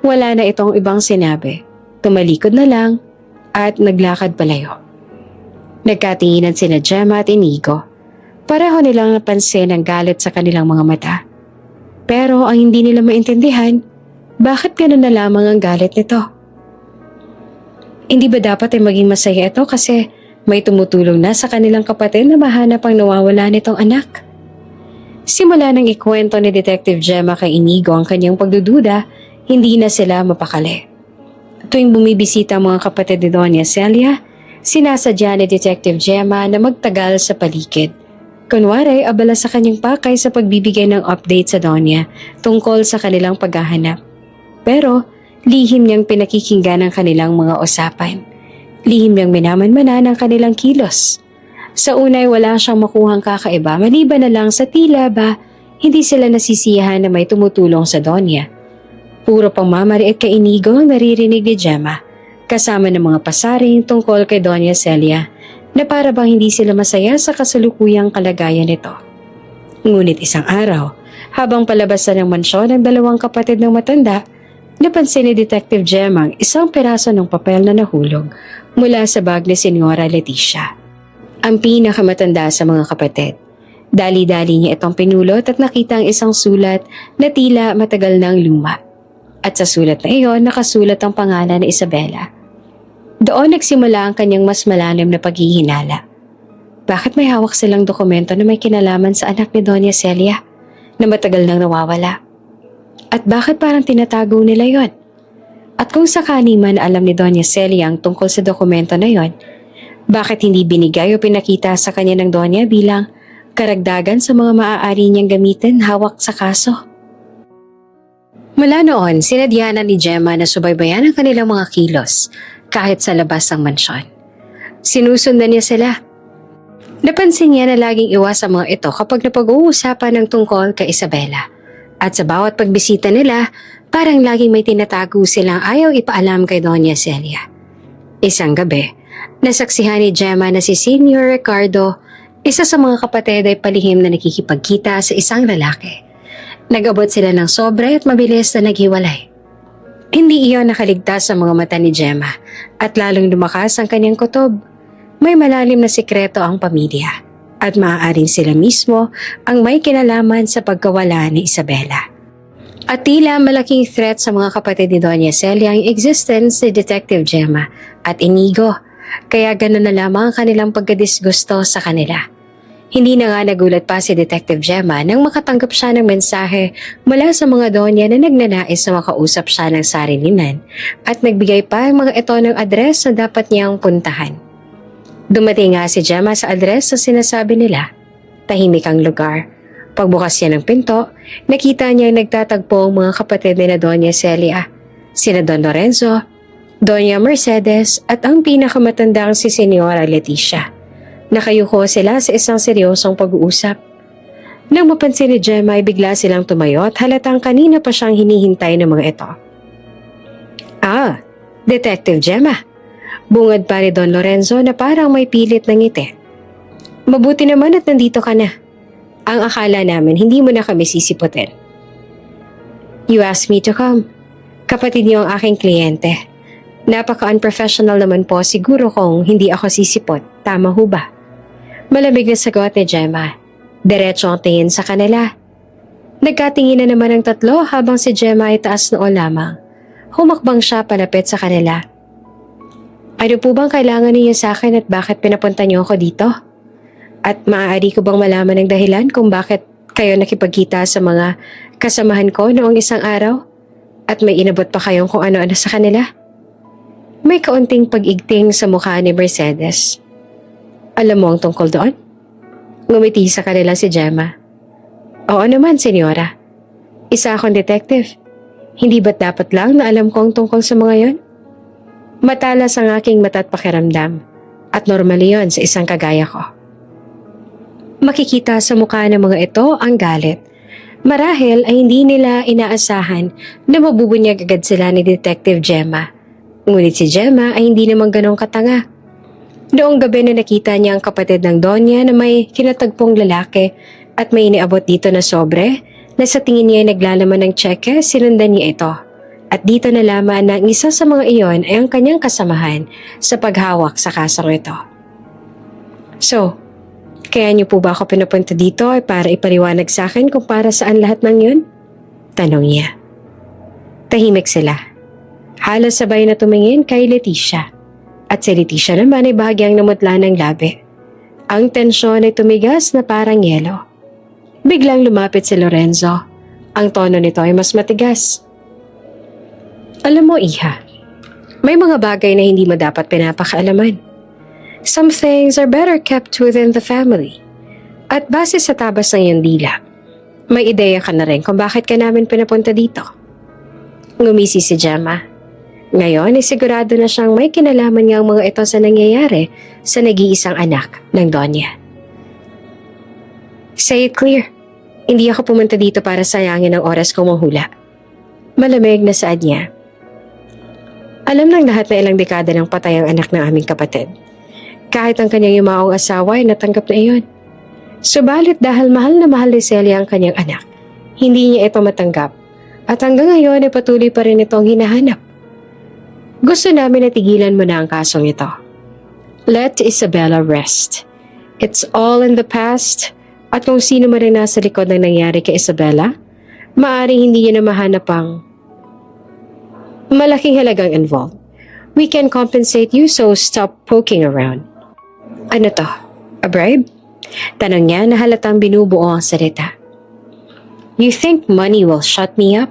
Wala na itong ibang sinabi. Tumalikod na lang at naglakad palayo. Nagkatinginan sina Gemma at Inigo. Pareho nilang napansin ang galit sa kanilang mga mata. Pero ang hindi nila maintindihan, bakit gano'n na lamang ang galit nito? Hindi ba dapat ay maging masaya ito kasi may tumutulong na sa kanilang kapatid na mahanap ang nawawala nitong anak? Simula nang ikwento ni Detective Gemma kay Inigo ang kanyang pagdududa, hindi na sila mapakali. Tuwing bumibisita ang mga kapatid ni Doña Celia, sinasadya ni Detective Gemma na magtagal sa paligid. Kunwari, abala sa kanyang pakay sa pagbibigay ng update sa Doña tungkol sa kanilang paghahanap. Pero, lihim niyang pinakikinggan ang kanilang mga usapan. Lihim niyang minamanmanan ang kanilang kilos. Sa unay wala siyang makuhang kakaiba maliban na lang sa tila ba hindi sila nasisiyahan na may tumutulong sa Doña. Puro pang mamariit kay Inigo ang naririnig ni Gemma, kasama ng mga pasaring tungkol kay Doña Celia na para bang hindi sila masaya sa kasalukuyang kalagayan nito. Ngunit isang araw, habang palabas na ng mansyon ng dalawang kapatid ng matanda, napansin ni Detective Gemma ang isang piraso ng papel na nahulog mula sa bag ni Senyora Leticia. Ang pinakamatanda sa mga kapatid. Dali-dali niya itong pinulot at nakita ang isang sulat na tila matagal nang luma. At sa sulat na iyon nakasulat ang pangalan ni Isabela. Doon nagsimula ang kanyang mas malalim na paghihinala. Bakit may hawak silang dokumento na may kinalaman sa anak ni Doña Celia na matagal nang nawawala? At bakit parang tinatago nila yon? At kung sakali man alam ni Doña Celia ang tungkol sa dokumento na yon, bakit hindi binigay o pinakita sa kanya ng Doña bilang karagdagan sa mga maaari niyang gamitin hawak sa kaso? Mula noon, sinadyanan ni Gemma na subaybayan ang kanilang mga kilos kahit sa labas ng mansyon. Sinusundan niya sila. Napansin niya na laging iwas ang mga ito kapag napag-uusapan ng tungkol kay Isabela. At sa bawat pagbisita nila, parang laging may tinatago silang ayaw ipaalam kay Doña Celia. Isang gabi, nasaksihan ni Gemma na si Senior Ricardo, isa sa mga kapatid ay palihim na nakikipagkita sa isang lalaki. Nag-abot sila ng sobre at mabilis na naghiwalay. Hindi iyon nakaligtas sa mga mata ni Gemma at lalong lumakas ang kanyang kutob. May malalim na sikreto ang pamilya at maaaring sila mismo ang may kinalaman sa pagkawala ni Isabela. At tila malaking threat sa mga kapatid ni Doña Celia ang existence ni Detective Gemma at Inigo, kaya gano'n na lamang ang kanilang pagkadisgusto sa kanila. Hindi na nga nagulat pa si Detective Gemma nang makatanggap siya ng mensahe mula sa mga Doña na nagnanais na makausap siya ng sarilinan at nagbigay pa ang mga ito ng address na dapat niyang puntahan. Dumating nga si Gemma sa address na sinasabi nila. Tahimik ang lugar. Pagbukas niya ng pinto, nakita niya nagtatagpo ang mga kapatid ni na Doña Celia, sina Don Lorenzo, Doña Mercedes at ang pinakamatandang si Senyora Leticia. Nakayuko sila sa isang seryosong pag-uusap. Nang mapansin ni Gemma ay bigla silang tumayo at halatang kanina pa siyang hinihintay ng mga ito. Ah, Detective Gemma. Bungad pa ni Don Lorenzo na parang may pilit ng ngiti. Mabuti naman at nandito ka na. Ang akala namin hindi mo na kami sisiputin. You asked me to come. Kapatid niyo ang aking kliyente. Napaka-unprofessional naman po siguro kung hindi ako sisipot. Tama ho ba? Malamig na sagot ni Gemma. Diretso ang tingin sa kanila. Nagkatingin na naman ang tatlo habang si Gemma ay taas noo lamang. Humakbang siya palapit sa kanila. Ano po bang kailangan niyo sa akin at bakit pinapunta niyo ako dito? At maaari ko bang malaman ang dahilan kung bakit kayo nakipagkita sa mga kasamahan ko noong isang araw? At may inabot pa kayong kung ano-ano sa kanila? May kaunting pag-igting sa mukha ni Mercedes. Alam mo ang tungkol doon? Ngumiti sa kanila si Gemma. Oo naman, senyora. Isa akong detective. Hindi ba't dapat lang na alam ko ang tungkol sa mga yon? Matalas ang aking mata at pakiramdam. At normal yon sa isang kagaya ko. Makikita sa mukha ng mga ito ang galit. Marahil ay hindi nila inaasahan na mabubunyag agad sila ni Detective Gemma. Ngunit si Gemma ay hindi naman ganong katanga. Noong gabi na nakita niya ang kapatid ng Donya na may kinatagpong lalaki at may iniabot dito na sobre na sa tingin niya ay naglalaman ng tseke, sinundan niya ito. At dito nalaman na ang isa sa mga iyon ay ang kanyang kasamahan sa paghawak sa kasong ito. So, kaya niyo po ba ako pinapunta dito ay para ipaliwanag sa akin kung para saan lahat ng yun? Tanong niya. Tahimik sila. Halos sabay na tumingin kay Leticia. At si Leticia naman ay bahagyang namutla ng labi. Ang tensyon ay tumigas na parang yelo. Biglang lumapit si Lorenzo. Ang tono nito ay mas matigas. Alam mo, Iha, may mga bagay na hindi mo dapat pinapakaalaman. Some things are better kept within the family. At base sa tabas ng iyong dila, may ideya ka na rin kung bakit ka namin pinapunta dito. Ngumisi si Gemma. Ngayon ay sigurado na siyang may kinalaman nga ang mga ito sa nangyayari sa nag-iisang anak ng Donya. Say it clear. Hindi ako pumunta dito para sayangin ang oras kong manghula. Malamig na saad niya. Alam ng lahat na ilang dekada ng patay ang anak ng aming kapatid. Kahit ang kanyang yumaong asawa ay natanggap na iyon. Subalit dahil mahal na mahal ni Celia ang kanyang anak, hindi niya ito matanggap at hanggang ngayon ay patuloy pa rin itong hinahanap. Gusto namin na tigilan mo na ang kasong ito. Let Isabella rest. It's all in the past at kung sino man ang nasa likod ng nangyari kay Isabella, maaaring hindi niya na mahanap ang malaking halagang involved. We can compensate you so stop poking around. Ano to? A bribe? Tanong niya na halatang binubuo ang salita. You think money will shut me up?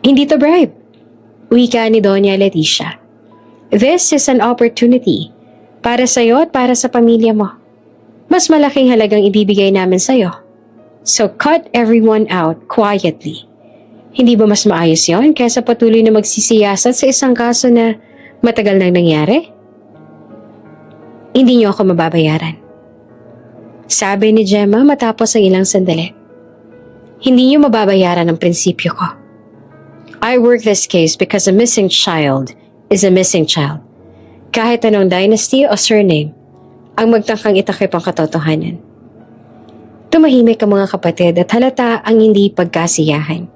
Hindi to bribe. Wika ni Doña Leticia. This is an opportunity para sa'yo at para sa pamilya mo. Mas malaking halagang ibibigay namin sa'yo. So cut everyone out quietly. Hindi ba mas maayos yon kaysa patuloy na magsisiyasat sa isang kaso na matagal nang nangyari? Hindi niyo ako mababayaran. Sabi ni Gemma matapos ang ilang sandali. Hindi niyo mababayaran ang prinsipyo ko. I work this case because a missing child is a missing child. Kahit anong dynasty o surname, ang magtangkang itakip ang katotohanan. Tumahimik ang mga kapatid at halata ang hindi pagkasiyahan.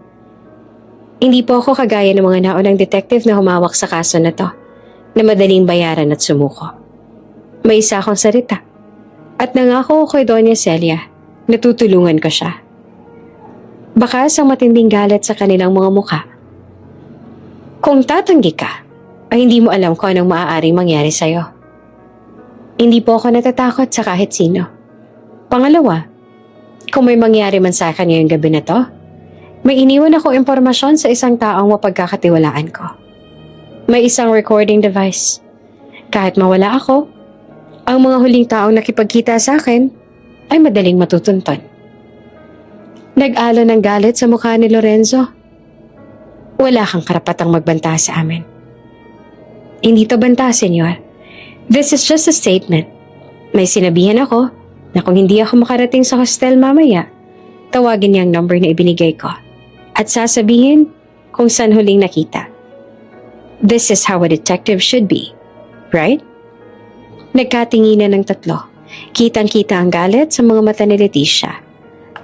Hindi po ako kagaya ng mga naunang detective na humawak sa kaso na to, na madaling bayaran at sumuko. May isa akong salita. At nangako ko kay Doña Celia na tutulungan ko siya. Bakas ang matinding galit sa kanilang mga mukha. Kung tatanggi ka, ay hindi mo alam kung anong maaaring mangyari sa'yo. Hindi po ako natatakot sa kahit sino. Pangalawa, kung may mangyari man sa akin ngayong gabi na to, may iniwan ako impormasyon sa isang taong mapagkakatiwalaan ko. May isang recording device. Kahit mawala ako, ang mga huling taong nakipagkita sa akin ay madaling matutunton. Nag-alon ng galit sa mukha ni Lorenzo. Wala kang karapatang magbanta sa amin. Hindi to banta, senyor. This is just a statement. May sinabihan ako na kung hindi ako makarating sa hostel mamaya, tawagin niya ang number na ibinigay ko at sasabihin kung saan huling nakita. This is how a detective should be, right? Nagkatinginan ng tatlo. Kitang-kita ang galit sa mga mata ni Leticia,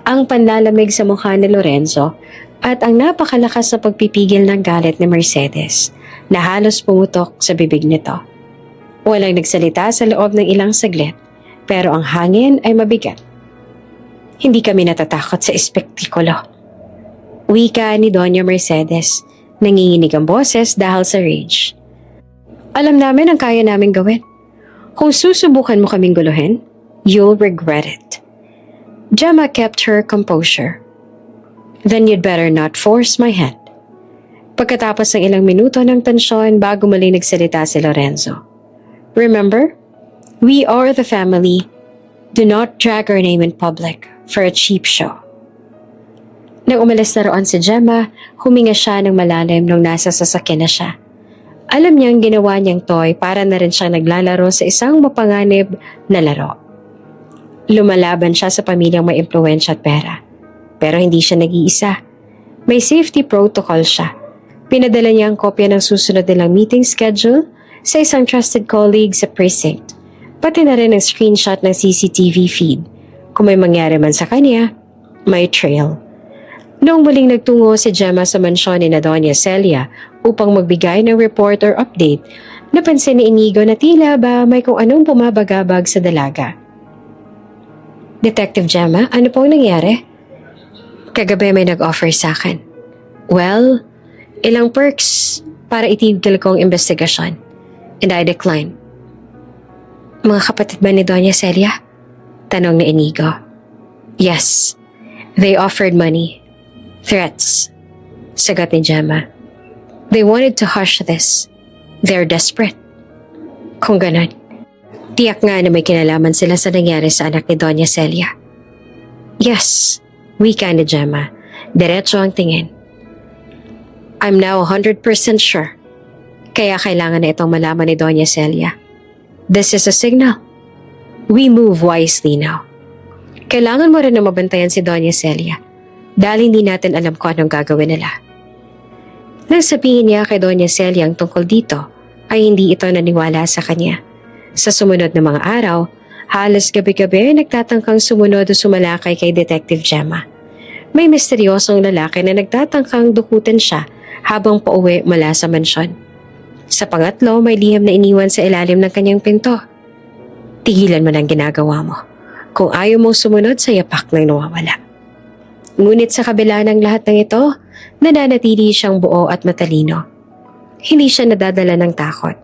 ang panlalamig sa mukha ni Lorenzo at ang napakalakas na pagpipigil ng galit ni Mercedes na halos pumutok sa bibig nito. Walang nagsalita sa loob ng ilang saglit, pero ang hangin ay mabigat. Hindi kami natatakot sa espektikulo. Wika ni Doña Mercedes, nanginginig ang boses dahil sa rage. Alam namin ang kaya naming gawin. Kung susubukan mo kaming guluhin, you'll regret it. Gemma kept her composure. Then you'd better not force my hand. Pagkatapos ng ilang minuto ng tensyon bago muli nagsalita si Lorenzo. Remember, we are the family. Do not drag our name in public for a cheap show. Nang umalis na roon si Gemma, huminga siya ng malalim nung nasa sasakyan na siya. Alam niyang ginawa niyang toy para na rin siyang naglalaro sa isang mapanganib na laro. Lumalaban siya sa pamilyang may impluwensya at pera. Pero hindi siya nag-iisa. May safety protocol siya. Pinadala niya ang kopya ng susunod nilang meeting schedule sa isang trusted colleague sa precinct. Pati na rin ang screenshot ng CCTV feed. Kung may mangyari man sa kanya, may trail. Noong muling nagtungo si Gemma sa mansyon ni Doña Celia upang magbigay ng report or update, napansin ni Inigo na tila ba may kung anong bumabagabag sa dalaga. Detective Gemma, ano pong nangyari? Kagabi may nag-offer sa akin. Well, ilang perks para itigil ko ang investigasyon. And I declined. Mga kapatid ba ni Doña Celia? Tanong ni Inigo. Yes, they offered money. Threats. Sagot ni Gemma. They wanted to hush this. They're desperate. Kung ganon, tiyak nga na may kinalaman sila sa nangyari sa anak ni Doña Celia. Yes, wika ni Gemma. Diretso ang tingin. I'm now 100% sure. Kaya kailangan na itong malaman ni Doña Celia. This is a signal. We move wisely now. Kailangan mo rin na mabantayan si Doña Celia dahil hindi natin alam kung anong gagawin nila. Nang sabihin niya kay Doña Celia ang tungkol dito, ay hindi ito naniwala sa kanya. Sa sumunod na mga araw, halos gabi-gabi nagtatangkang sumunod o sumalakay kay Detective Gemma. May misteryosong lalaki na nagtatangkang dukutin siya habang pauwi mula sa mansyon. Sa pangatlo, may liham na iniwan sa ilalim ng kanyang pinto. Tigilan mo ng ginagawa mo. Kung ayaw mong sumunod sa yapak ng nawawala. Ngunit sa kabila ng lahat ng ito, nananatili siyang buo at matalino. Hindi siya nadadala ng takot.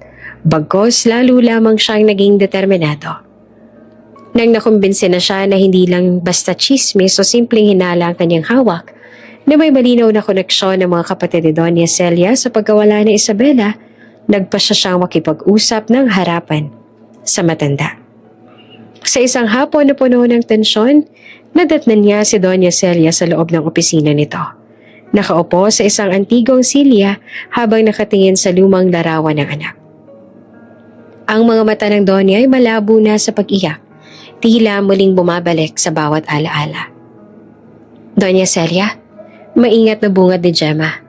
Bagkos lalo lamang siyang naging determinado. Nang nakumbinsi na siya na hindi lang basta chismis o simpleng hinala ang kanyang hawak, na may malinaw na koneksyon ng mga kapatid ni Doña Celia sa pagkawala ni Isabela, nagpa siya siyang makipag-usap ng harapan sa matanda. Sa isang hapon na puno ng tensyon, nadatnan niya si Doña Celia sa loob ng opisina nito. Nakaupo sa isang antigong silya habang nakatingin sa lumang larawan ng anak. Ang mga mata ng Doña ay malabo na sa pag-iyak, tila muling bumabalik sa bawat alaala. Doña Celia, maingat na bungad ni Gemma.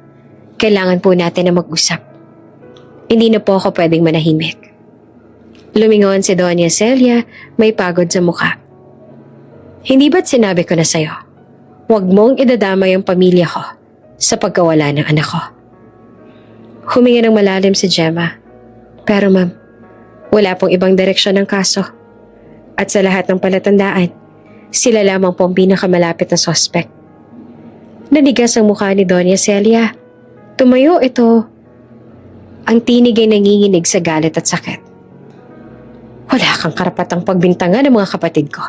Kailangan po natin na mag-usap. Hindi na po ako pwedeng manahimik. Lumingon si Doña Celia, may pagod sa mukha. Hindi ba't sinabi ko na sa'yo? Huwag mong idadamay ang pamilya ko sa pagkawala ng anak ko. Huminga ng malalim si Gemma. Pero ma'am, wala pong ibang direksyon ng kaso. At sa lahat ng palatandaan, sila lamang po ang pinakamalapit na suspect. Nanigas ang mukha ni Doña Celia. Tumayo ito. Ang tinig ay nanginginig sa galit at sakit. Wala kang karapatang pagbintangan ng mga kapatid ko.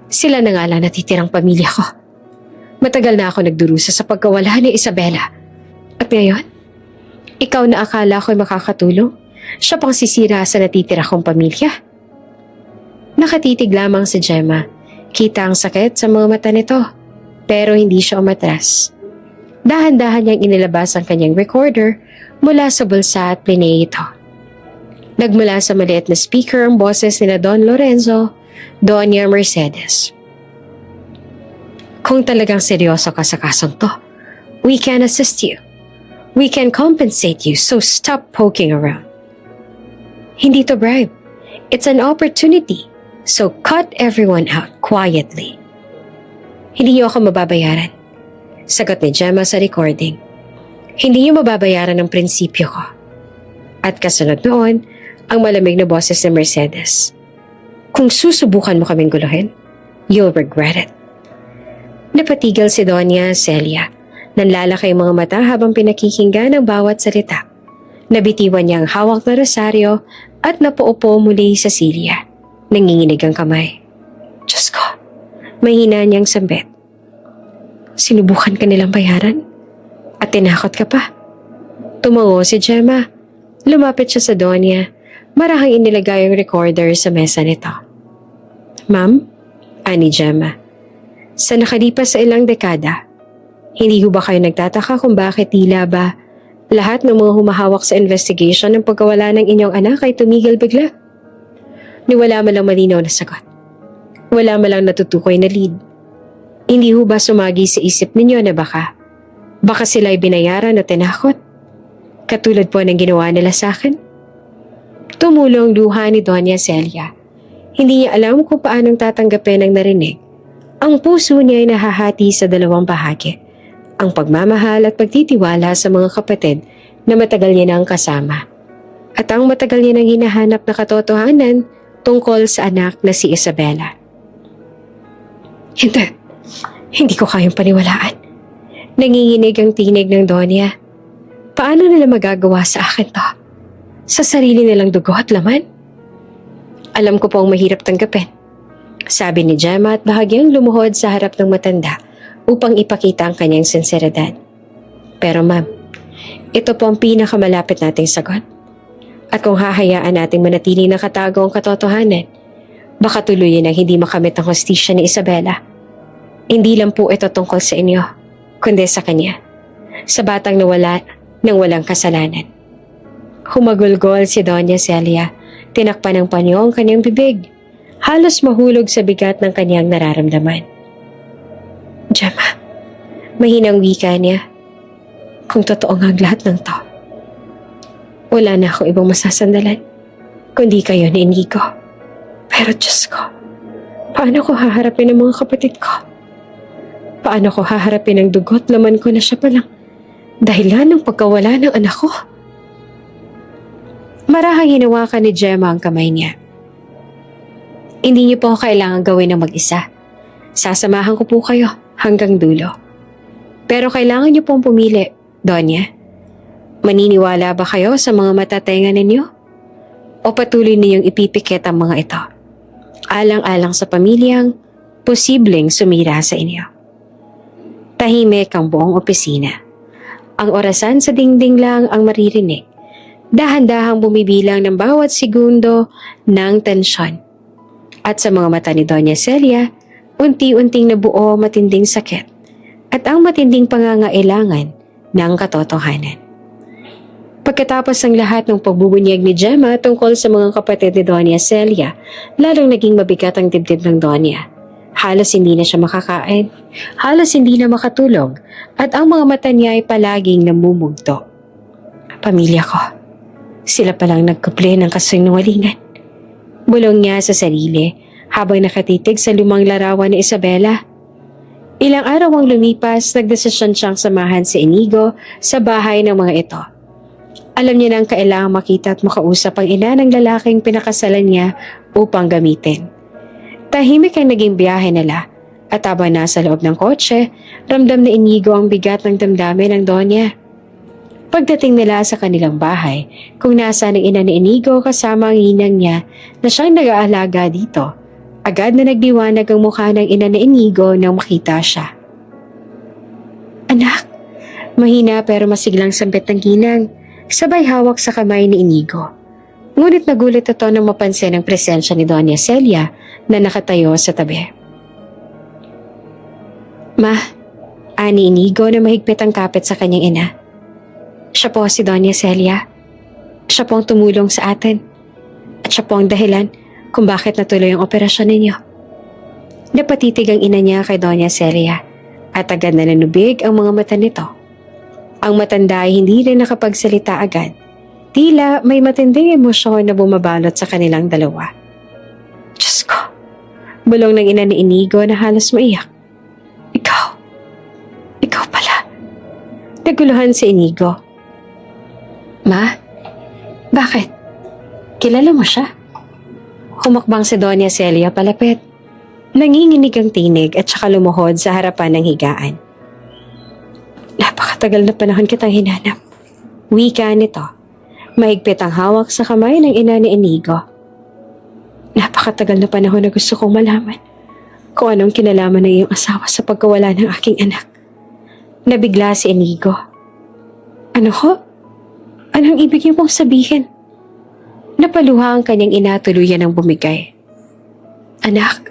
Sila na nga lang natitirang pamilya ko. Matagal na ako nagdurusa sa pagkawala ni Isabela. At ngayon, ikaw na akala ko'y makakatulong, siya pang sisira sa natitira kong pamilya. Nakatitig lamang si Gemma. Kita ang sakit sa mga mata nito. Pero hindi siya umatras. Dahan-dahan niyang inilabas ang kanyang recorder mula sa bulsa at plinay ito. Nagmula sa maliit na speaker ang boses ni Don Lorenzo, Doña Mercedes. Kung talagang seryoso ka sa kasong to, we can assist you. We can compensate you, so stop poking around. Hindi to bribe. It's an opportunity, so cut everyone out quietly. Hindi niyo ako mababayaran. Sagot ni Gemma sa recording. Hindi niyo mababayaran ang prinsipyo ko. At kasunod noon, ang malamig na boses ni Mercedes. Kung susubukan mo kaming guluhin, you'll regret it. Napatigil si Doña Celia. Nanlalaki ang mga mata habang pinakikinggan ang bawat salita. Nabitiwan niya ang hawak na rosaryo at napaupo muli sa silya. Nanginginig ang kamay. Diyos ko, mahina niyang sambit. Sinubukan ka nilang bayaran? At tinakot ka pa? Tumango si Gemma. Lumapit siya sa Donya. Marahang inilagay ang recorder sa mesa nito. Ma'am, ani Gemma. Sa nakalipas sa ilang dekada, hindi ho ba kayo nagtataka kung bakit tila ba lahat ng mga humahawak sa investigation ng pagkawala ng inyong anak ay tumigil bigla? Niwala man lang malinaw na sagot. Wala man lang natutukoy na lead. Hindi ho ba sumagi sa isip ninyo na baka sila ay binayaran o tinakot? Katulad po ng ginawa nila sa akin? Tumulong luha ni Doña Celia. Hindi niya alam kung paanong tatanggapin ang narinig. Ang puso niya ay nahahati sa dalawang bahagi. Ang pagmamahal at pagtitiwala sa mga kapatid na matagal niya nang kasama. At ang matagal niya nang hinahanap na katotohanan tungkol sa anak na si Isabela. Hindi ko kayang paniwalaan. Nanginginig ang tinig ng Donya. Paano nila magagawa sa akin to? Sa sarili nilang dugo at laman? Alam ko po ang mahirap tanggapin. Sabi ni Gemma at bahagyang lumuhod sa harap ng matanda upang ipakita ang kanyang sinseridad. Pero ma'am, ito po ang pinakamalapit nating sagot. At kung hahayaan nating manatiling nakatago ang katotohanan, baka tuluyan ang hindi makamit ang hostisya ni Isabela. Hindi lang po ito tungkol sa inyo, kundi sa kanya. Sa batang nawala nang walang kasalanan. Humagulgol si Doña Celia. Tinakpan ng panyo ang kanyang bibig. Halos mahulog sa bigat ng kanyang nararamdaman. Gemma, mahinang wika niya. Kung totoo nga ang lahat ng to, wala na akong ibang masasandalan, kundi kayo ni Inigo. Pero Diyos ko, paano ko haharapin ang mga kapatid ko? Paano ko haharapin ang dugot laman ko na siya palang dahilan ng pagkawala ng anak ko? Marahang hinawakan ni Gemma ang kamay niya. Hindi niyo po kailangan gawin ng mag-isa. Sasamahan ko po kayo hanggang dulo. Pero kailangan niyo pong pumili, Donya. Maniniwala ba kayo sa mga matatenga ninyo? O patuloy ninyong ipipikit ang mga ito? Alang-alang sa pamilyang posibleng sumira sa inyo. Tahimik ang buong opisina. Ang orasan sa dingding lang ang maririnig. Dahan-dahang bumibilang ng bawat segundo ng tensyon. At sa mga mata ni Doña Celia, unti-unting nabuo matinding sakit at ang matinding pangangailangan ng katotohanan. Pagkatapos ng lahat ng pagbubunyag ni Gemma tungkol sa mga kapatid ni Doña Celia, lalong naging mabigat ang dibdib ng Doña. Halos hindi na siya makakain, halos hindi na makatulog, at ang mga mata niya ay palaging namumugto. Pamilya ko, sila palang nagkuple ng kasinungalingan. Bulong niya sa sarili habang nakatitig sa lumang larawan ni Isabela. Ilang araw ang lumipas, nagdesisyon siyang samahan si Inigo sa bahay ng mga ito. Alam niya na ang kailangang makita at makausap ang ina ng lalaking pinakasalan niya upang gamitin. Tahimik ang naging biyahe nila at habang nasa loob ng kotse, ramdam na Inigo ang bigat ng damdamin ng Donya. Pagdating nila sa kanilang bahay, kung nasaan ang ina ni Inigo kasama ang hinang niya na siyang nag-aalaga dito, agad na nagdiwanag ang mukha ng ina ni Inigo nang makita siya. Anak, mahina pero masiglang sambit ng ginang, sabay hawak sa kamay ni Inigo. Ngunit nagulat ito nang mapansin ang presensya ni Doña Celia na nakatayo sa tabi. Ma, ani Inigo na mahigpit ang kapit sa kanyang ina. Siya po si Doña Celia. Siya po ang tumulong sa atin. At siya po ang dahilan kung bakit natuloy ang operasyon ninyo. Napatitig ang ina niya kay Doña Celia at agad na nanubig ang mga mata nito. Ang matanda ay hindi rin nakapagsalita agad. Tila may matinding emosyon na bumabalot sa kanilang dalawa. Diyos ko, bulong ng ina ni Inigo na halos maiyak. Ikaw pala. Naguluhan si Inigo. Ma, bakit? Kilala mo siya? Humakbang si Doña Celia palapit. Nanginginig ang tinig at saka lumuhod sa harapan ng higaan. Napakatagal na panahon kitang hinanap. Wika nito. Mahigpit ang hawak sa kamay ng ina ni Inigo. Napakatagal na panahon na gusto kong malaman kung anong kinalaman ng iyong asawa sa pagkawala ng aking anak. Nabigla si Inigo. Ano ho? Anong ibig niyo pong sabihin? Napaluha ang kanyang ina, tuluyan ng bumigay. Anak,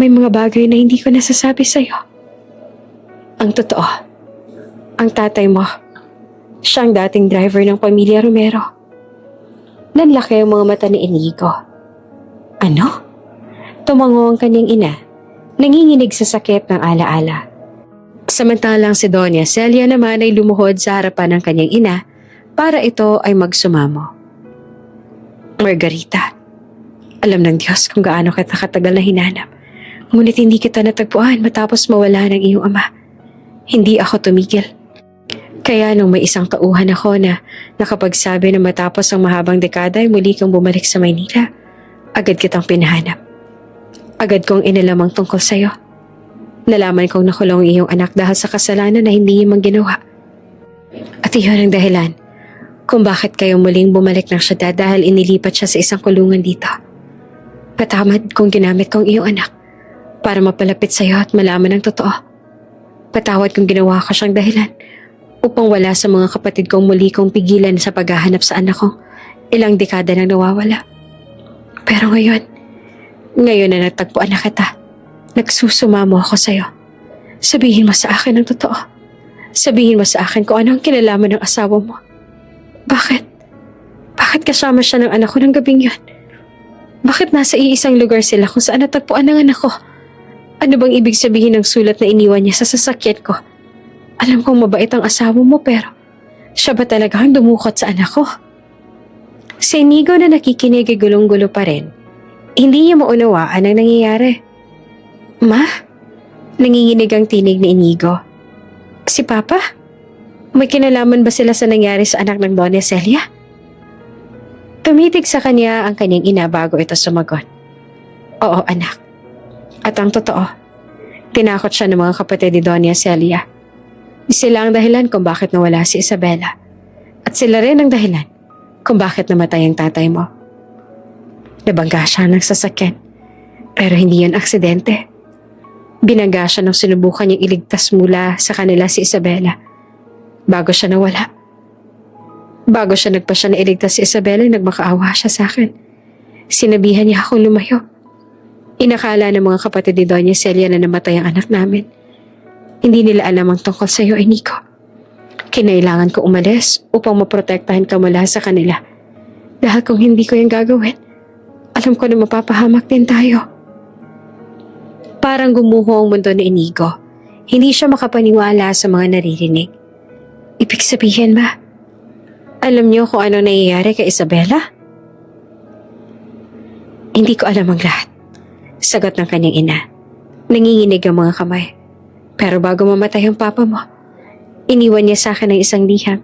may mga bagay na hindi ko nasasabi sa'yo. Ang totoo, ang tatay mo, siyang dating driver ng pamilya Romero. Nanlaki ang mga mata ni Inigo. Ano? Tumango ang kanyang ina, nanginginig sa sakit ng alaala. Samantalang si Doña Celia naman ay lumuhod sa harapan ng kanyang ina para ito ay magsumamo. Margarita, alam ng Diyos kung gaano kita katagal na hinanap. Ngunit hindi kita natagpuan matapos mawala ng iyong ama. Hindi ako tumigil. Kaya nung may isang tauhan ako na nakapagsabi na matapos ang mahabang dekada ay muli kang bumalik sa Maynila, agad kitang pinahanap. Agad kong inalamang tungkol sa'yo. Nalaman kong nakulong iyong anak dahil sa kasalanan na hindi niya man ginawa. At iyon ang dahilan kung bakit kayo muling bumalik ng syudad dahil inilipat siya sa isang kulungan dito. Patamad kong ginamit kong iyong anak para mapalapit sa'yo at malaman ang totoo. Patawad kong ginawa ko siyang dahilan upang wala sa mga kapatid kong muli kong pigilan sa paghahanap sa anak ko. Ilang dekada nang nawawala. Pero ngayon na natagpuan na kita, nagsusumamo ako sa'yo. Sabihin mo sa akin ang totoo. Sabihin mo sa akin kung ano ang kinalaman ng asawa mo. Bakit? Bakit kasama siya ng anak ko ng gabing yun? Bakit nasa iisang lugar sila kung saan natagpuan ng anak ko? Ano bang ibig sabihin ng sulat na iniwan niya sa sasakyan ko? Alam kong mabait ang asawa mo pero siya ba talaga ang dumukot sa anak ko? Si Inigo na nakikinig ay gulong-gulo pa rin. Hindi niya maunawaan ang nangyayari. Ma? Nanginginig ang tinig ni Inigo. Si Papa? May kinalaman ba sila sa nangyari sa anak ng Doña Celia? Tumitig sa kanya ang kanyang ina bago ito sumagot. Oo, anak. At ang totoo, tinakot siya ng mga kapatid ni Doña Celia. Sila ang dahilan kung bakit nawala si Isabela. At sila rin ang dahilan kung bakit namatay ang tatay mo. Nabangga siya ng sasakyan. Pero hindi yun aksidente. Binangga siya nang sinubukan niyang iligtas mula sa kanila si Isabela. Bago siya nawala. Bago siya nagpasya na iligtas si Isabela, nagmakaawa siya sa akin. Sinabihan niya akong lumayo. Inakala ng mga kapatid ni Doña Celia na namatay ang anak namin. Hindi nila alam ang tungkol sa iyo, Inigo. Kinailangan ko umalis upang maprotektahan ka mula sa kanila. Dahil kung hindi ko yung gagawin, alam ko na mapapahamak din tayo. Parang gumuho ang mundo ni Inigo. Hindi siya makapaniwala sa mga naririnig. Ibig sabihin ba, alam niyo kung ano nangyayari kay Isabela? Hindi ko alam ang lahat. Sagot ng kanyang ina. Nanginginig ang mga kamay. Pero bago mamatay ang papa mo, iniwan niya sa akin ng isang liham.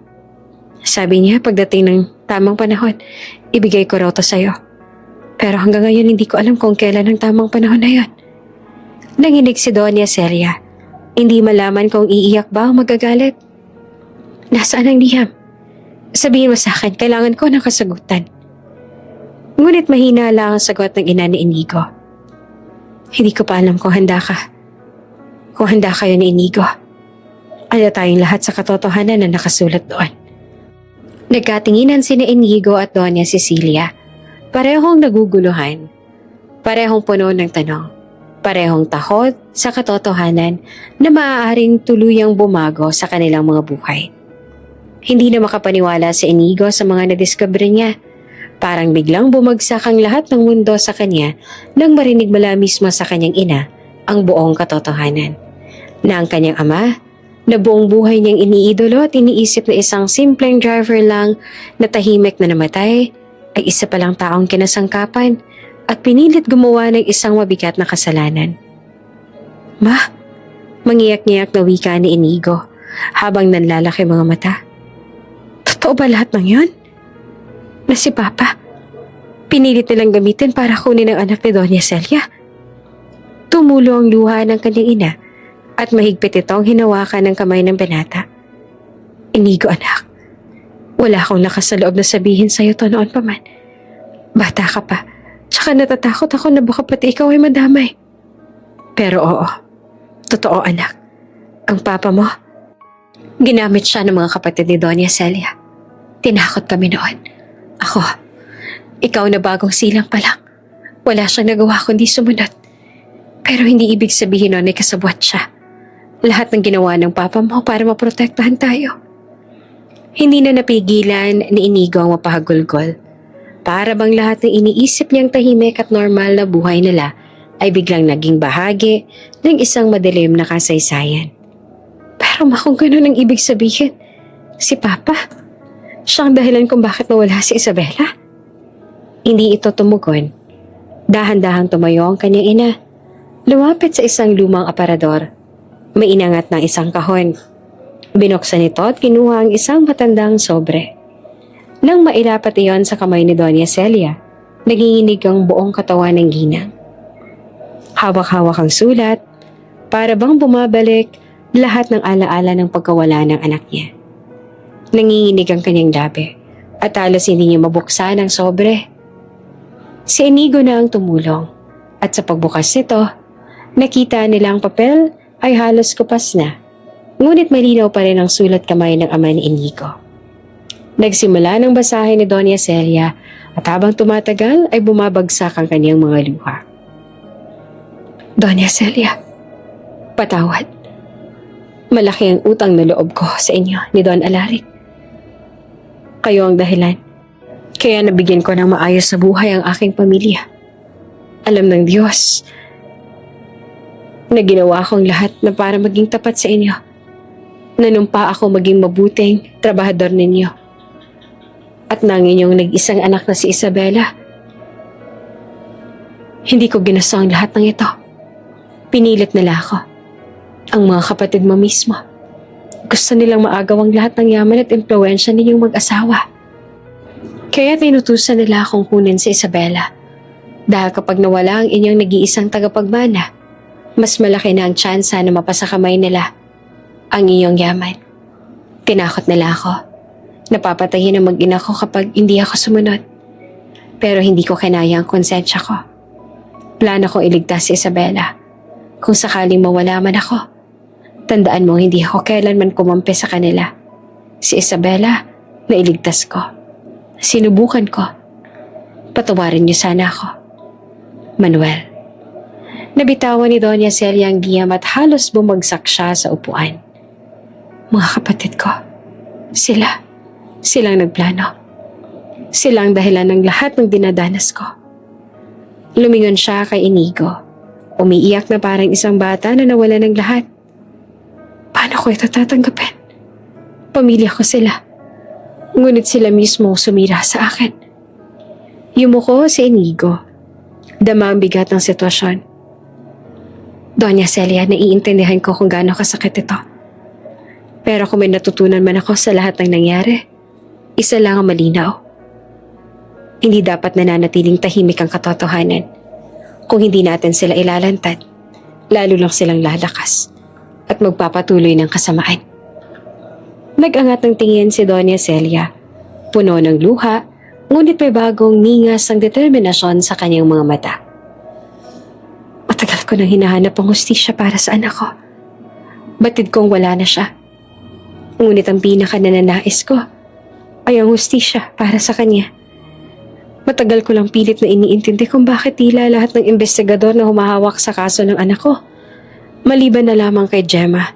Sabi niya pagdating ng tamang panahon, ibigay ko raw to sa'yo. Pero hanggang ngayon hindi ko alam kung kailan ang tamang panahon na yon. Nanginig si Doña Celia. Hindi malaman kung iiyak ba o magagalit. Nasaan ang liham? Sabihin mo sa akin, kailangan ko ng kasagutan. Ngunit mahina lang ang sagot ng ina ni Inigo. Hindi ko pa alam kung handa ka. Kung handa kayo ni Inigo. Ano tayong lahat sa katotohanan na nakasulat doon. Nagkatinginan sina Inigo at Doña Cecilia. Parehong naguguluhan. Parehong puno ng tanong. Parehong takot sa katotohanan na maaaring tuluyang bumago sa kanilang mga buhay. Hindi na makapaniwala si Inigo sa mga nadiskubre niya. Parang biglang bumagsak ang lahat ng mundo sa kanya nang marinig mula mismo sa kanyang ina ang buong katotohanan. Na ang kanyang ama, na buong buhay niyang iniidolo at iniisip na isang simpleng driver lang na tahimik na namatay, ay isa palang taong kinasangkapan at pinilit gumawa ng isang mabigat na kasalanan. Ma, mangiyak-ngiyak na wika ni Inigo habang nanlalaki mga mata. Totoo ba lahat ng yun? Na si Papa, pinilit nilang gamitin para kunin ang anak ni Doña Celia. Tumulo ang luha ng kanyang ina at mahigpit itong hinawakan ng kamay ng binata. Inigo anak, wala akong lakas sa loob na sabihin sa'yo to noon pa man. Bata ka pa, tsaka natatakot ako na baka pati ikaw ay madamay. Pero oo, totoo anak, ang papa mo, ginamit siya ng mga kapatid ni Doña Celia. Tinakot kami noon. Ako, ikaw na bagong silang pa lang. Wala siyang nagawa kundi sumunod. Pero hindi ibig sabihin noon ay kasabwat siya. Lahat ng ginawa ng papa mo para maprotektahan tayo. Hindi na napigilan ni Inigo ang mapahagulgol. Para bang lahat ng iniisip niyang tahimik at normal na buhay nila ay biglang naging bahagi ng isang madilim na kasaysayan. Pero kung ganun ang ibig sabihin, si Papa, siyang dahilan kung bakit nawala si Isabela. Hindi ito tumugon. Dahan-dahang tumayo ang kanyang ina. Lumapit sa isang lumang aparador. May inangat ng isang kahon. Binuksan ito at kinuha ang isang matandang sobre. Nang mailapat iyon sa kamay ni Doña Celia, naginginig ang buong katawan ng ginang. Hawak-hawak ang sulat, para bang bumabalik lahat ng alaala ng pagkawala ng anak niya. Nanginginig ang kanyang labi at halos hindi niya mabuksan ang sobre. Si Inigo na ang tumulong at sa pagbukas nito, nakita nila ang papel ay halos kupas na. Ngunit malinaw pa rin ang sulat kamay ng ama ni Inigo. Nagsimula ng basahin ni Doña Celia at habang tumatagal ay bumabagsak ang kanyang mga luha. Doña Celia, patawad. Malaki ang utang na loob ko sa inyo ni Don Alaric. Kayo ang dahilan. Kaya nabigyan ko ng maayos na buhay ang aking pamilya. Alam ng Diyos na ginawa akong lahat na para maging tapat sa inyo. Nanumpa ako maging mabuting trabahador ninyo. At nang inyong nag-isang anak na si Isabela, hindi ko ginusto ang lahat ng ito. Pinilit nila ako. Ang mga kapatid mo mismo. Gusto nilang maagaw ang lahat ng yaman at impluwensya ninyong mag-asawa. Kaya tinutusan nila akong kunin si Isabela. Dahil kapag nawala ang inyong nag-iisang tagapagmana, mas malaki na ang tsansa na mapasakamay nila ang iyong yaman. Tinakot nila ako. Napapatayin ang mag-ina ko kapag hindi ako sumunod. Pero hindi ko kinaya ang konsensya ko. Plano kong iligtas si Isabela. Kung sakaling mawala man ako, tandaan mo hindi ako kailanman kumampi sa kanila. Si Isabela, nailigtas ko. Sinubukan ko. Patawarin niyo sana ako. Manuel. Nabitawan ni Doña Celia ang giyam at halos bumagsak siya sa upuan. Mga kapatid ko, silang nagplano. Silang dahilan ng lahat ng dinadanas ko. Lumingon siya kay Inigo. Umiiyak na parang isang bata na nawala ng lahat. Paano ko ito tatanggapin? Pamilya ko sila. Ngunit sila mismo sumira sa akin. Yumuko si Inigo. Dama ang bigat ng sitwasyon. Doña Celia, naiintindihan ko kung gaano kasakit ito. Pero kung may natutunan man ako sa lahat ng nangyari, isa lang ang malinaw. Hindi dapat nananatiling tahimik ang katotohanan. Kung hindi natin sila ilalantad, lalo lang silang lalakas at magpapatuloy ng kasamaan. Nag-angat ng tingin si Doña Celia. Puno ng luha, ngunit may bagong ningas ang determinasyon sa kanyang mga mata. Matagal ko nang hinahanap ang hustisya para sa anak ko. Batid kong wala na siya. Ngunit ang pinaka-nananais ko ay ang hustisya para sa kanya. Matagal ko lang pilit na iniintindi kung bakit tila lahat ng investigador na humahawak sa kaso ng anak ko, maliban na lamang kay Gemma,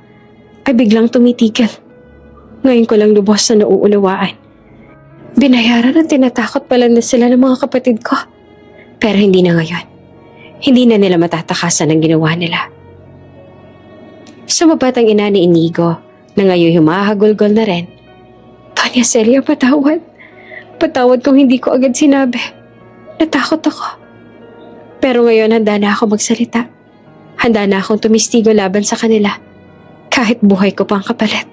ay biglang tumitigil. Ngayon ko lang lubos na nauunawaan. Binayaran at tinatakot pala na sila ng mga kapatid ko. Pero hindi na ngayon. Hindi na nila matatakasan ang ginawa nila. Sumabat ang ina ni Inigo na ngayon humahagulgol na rin. Doña Celia, patawad. Patawad kung hindi ko agad sinabi. Natakot ako. Pero ngayon handa na ako magsalita. Handa na akong tumistigo laban sa kanila. Kahit buhay ko pang kapalit.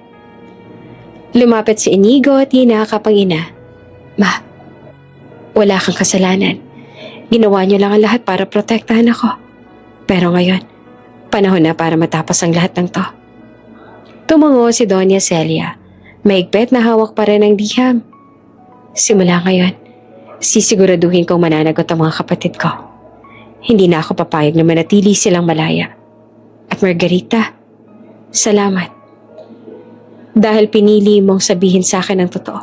Lumapit si Inigo at hinakap ang ina. Ma, wala kang kasalanan. Ginawa niyo lang ang lahat para protektahan ako. Pero ngayon, panahon na para matapos ang lahat ng to. Tumango si Doña Celia. Maigpit na hawak pa rin ang liham. Simula ngayon, sisiguraduhin kong mananagot ang mga kapatid ko. Hindi na ako papayag na manatili silang malaya. At Margarita, salamat. Dahil pinili mong sabihin sa akin ang totoo.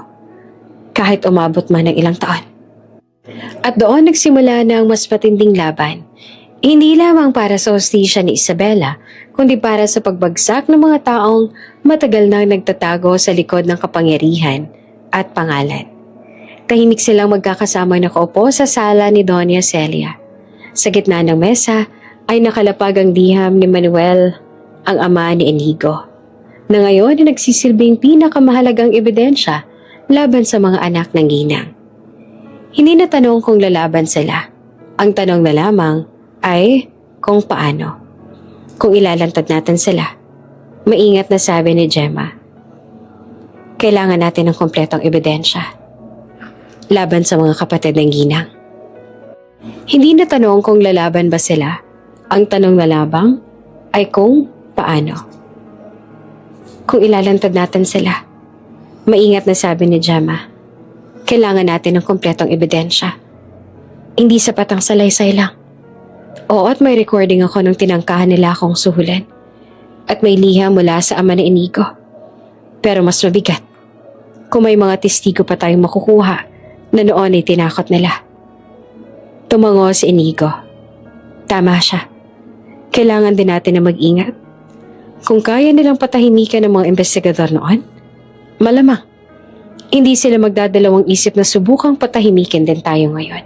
kahit umabot man ng ilang taon. At doon nagsimula na ang mas matinding laban, hindi lamang para sa hostisya ni Isabela, kundi para sa pagbagsak ng mga taong matagal nang nagtatago sa likod ng kapangyarihan at pangalan. Tahimik silang magkakasama nakaupo sa sala ni Doña Celia. Sa gitna ng mesa ay nakalapag ang liham ni Manuel, ang ama ni Inigo, na ngayon ay nagsisilbing pinakamahalagang ebidensya laban sa mga anak ng ginang. Hindi na tanong kung lalaban sila. Ang tanong na lamang ay kung paano. Kung ilalantad natin sila. Maingat na sabi ni Gemma. Kailangan natin ng kompletong ebidensya. Laban sa mga kapatid ng ginang. Hindi na tanong kung lalaban ba sila. Ang tanong na labang ay kung paano. Kung ilalantad natin sila. Maingat na sabi ni Gemma. Kailangan natin ng kompletong ebidensya. Hindi sapat ang salaysay lang. Oo, at may recording ako nung tinangkahan nila akong suhulan. At may liham mula sa ama ni Inigo. Pero mas mabigat. Kung may mga testigo pa tayong makukuha na noon ay tinakot nila. Tumango si Inigo. Tama siya. Kailangan din natin na mag-ingat. Kung kaya nilang patahimikan ng mga investigador noon, malamang hindi sila magdadalawang isip na subukang patahimikin din tayo ngayon.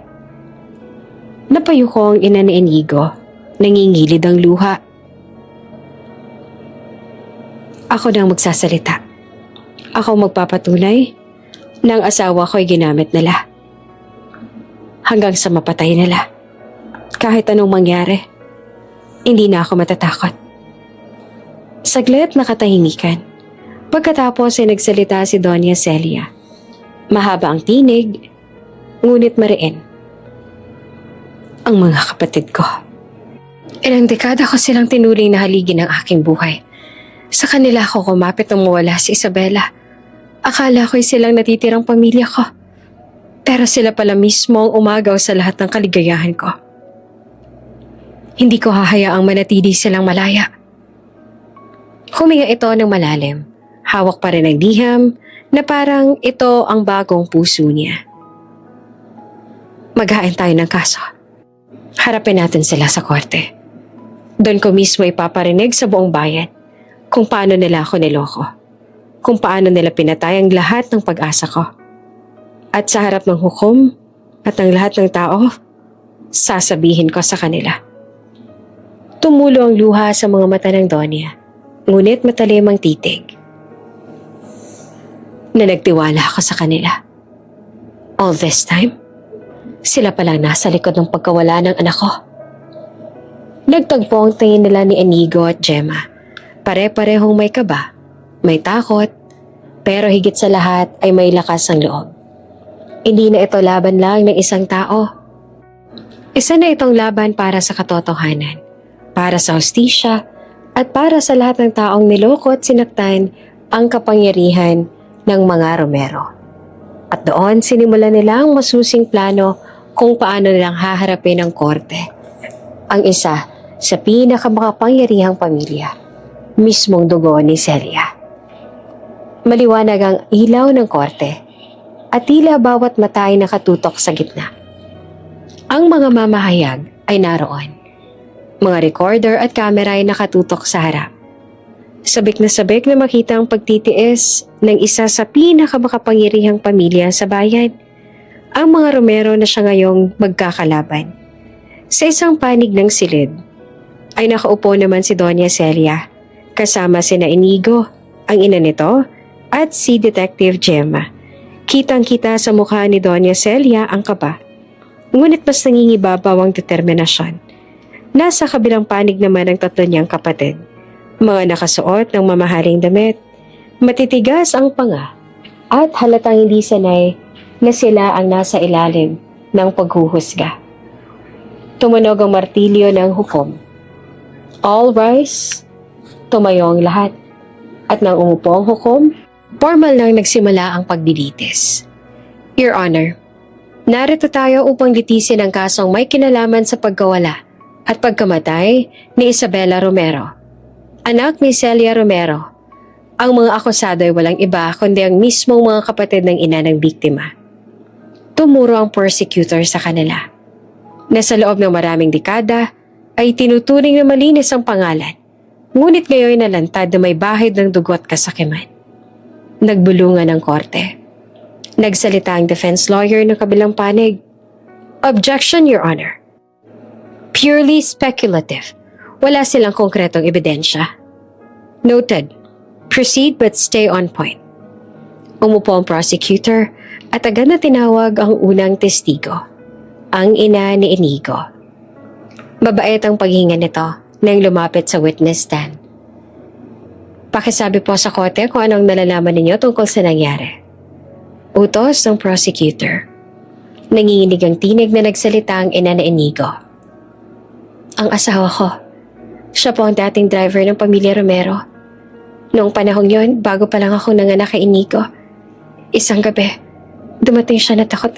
Napayuko ang ina ni Inigo, nangingilid ang luha. Ako na ang magsasalita. Ako magpapatunay na ang asawa ko ay ginamit nila. Hanggang sa mapatay nila. Kahit anong mangyari, hindi na ako matatakot. Saglit nakatahimikan. Pagkatapos ay nagsalita si Doña Celia. Mahaba ang tinig, ngunit mariin. Ang mga kapatid ko. Ilang dekada ko silang tinuring na haligi ng aking buhay. Sa kanila ako kumapit nang mawala si Isabela. Akala ko'y silang natitirang pamilya ko. Pero sila pala mismo ang umagaw sa lahat ng kaligayahan ko. Hindi ko hahayaang manatili silang malaya. Huminga ito ng malalim. Hawak pa rin ang liham na parang ito ang bagong puso niya. Maghain tayo ng kaso. Harapin natin sila sa korte. Doon ko mismo ipaparinig sa buong bayan kung paano nila ako niloko. Kung paano nila pinatay ang lahat ng pag-asa ko. At sa harap ng hukom at ng lahat ng tao, sasabihin ko sa kanila. Tumulo ang luha sa mga mata ng Donya, ngunit matalim ang titig. Na nagtiwala ako sa kanila. All this time, sila palang nasa likod ng pagkawala ng anak ko. Nagtagpo ang tingin nila ni Inigo at Gemma. Pare-parehong may kaba, may takot, pero higit sa lahat ay may lakas ang loob. Hindi na ito laban lang ng isang tao. Isa na itong laban para sa katotohanan, para sa hustisya, at para sa lahat ng taong niloko at sinaktan ang kapangyarihan ng mga Romero. At doon sinimulan nila ang masusing plano kung paano nilang haharapin ang korte. Ang isa sa pinakamakapangyarihang pamilya, mismong dugo ni Celia. Maliwanag ang ilaw ng korte at tila bawat mata ay nakatutok sa gitna. Ang mga mamahayag ay naroon. Mga recorder at camera ay nakatutok sa harap. Sabik na makita ang pagtitiis ng isa sa pinakamakapangyarihang pamilya sa bayan. Ang mga Romero na siya ngayong magkakalaban. Sa isang panig ng silid, ay nakaupo naman si Doña Celia, kasama sina Inigo, ang ina nito, at si Detective Gemma. Kitang-kita sa mukha ni Doña Celia ang kaba. Ngunit mas nangingibabaw ang determinasyon. Nasa kabilang panig naman ang tatlo niyang kapatid. Mga nakasuot ng mamahaling damit, matitigas ang panga, at halatang hindi sanay na sila ang nasa ilalim ng paghuhusga. Tumunog ang martilyo ng hukom. All rise, tumayo ang lahat. At nang umupo ang hukom, formal nang nagsimula ang pagdilitis. Your Honor, narito tayo upang litisin ang kasong may kinalaman sa pagkawala at pagkamatay ni Isabela Romero, anak ni Celia Romero. Ang mga akusado ay walang iba kundi ang mismong mga kapatid ng ina ng biktima. Tumuro ang prosecutor sa kanila na sa loob ng maraming dekada ay tinuturing na malinis ang pangalan, ngunit ngayon nalantad na may bahid ng dugo at kasakiman. Nagbulungan ang korte. Nagsalita ang defense lawyer ng kabilang panig. Objection, Your Honor. Purely speculative. Wala silang konkretong ebidensya. Noted. Proceed but stay on point. Umupo ang prosecutor at agad na tinawag ang unang testigo, ang ina ni Inigo. Mabait ang paghinga nito nang lumapit sa witness stand. Pakisabi po sa korte kung anong nalalaman ninyo tungkol sa nangyari. Utos ng prosecutor. Nanginginig ang tinig na nagsalita ang ina ni Inigo. Ang asawa ko. Siya po ang dating driver ng pamilya Romero. Noong panahong yon, bago pa lang ako nanganak kay Inigo, isang gabi, dumating siya na takot.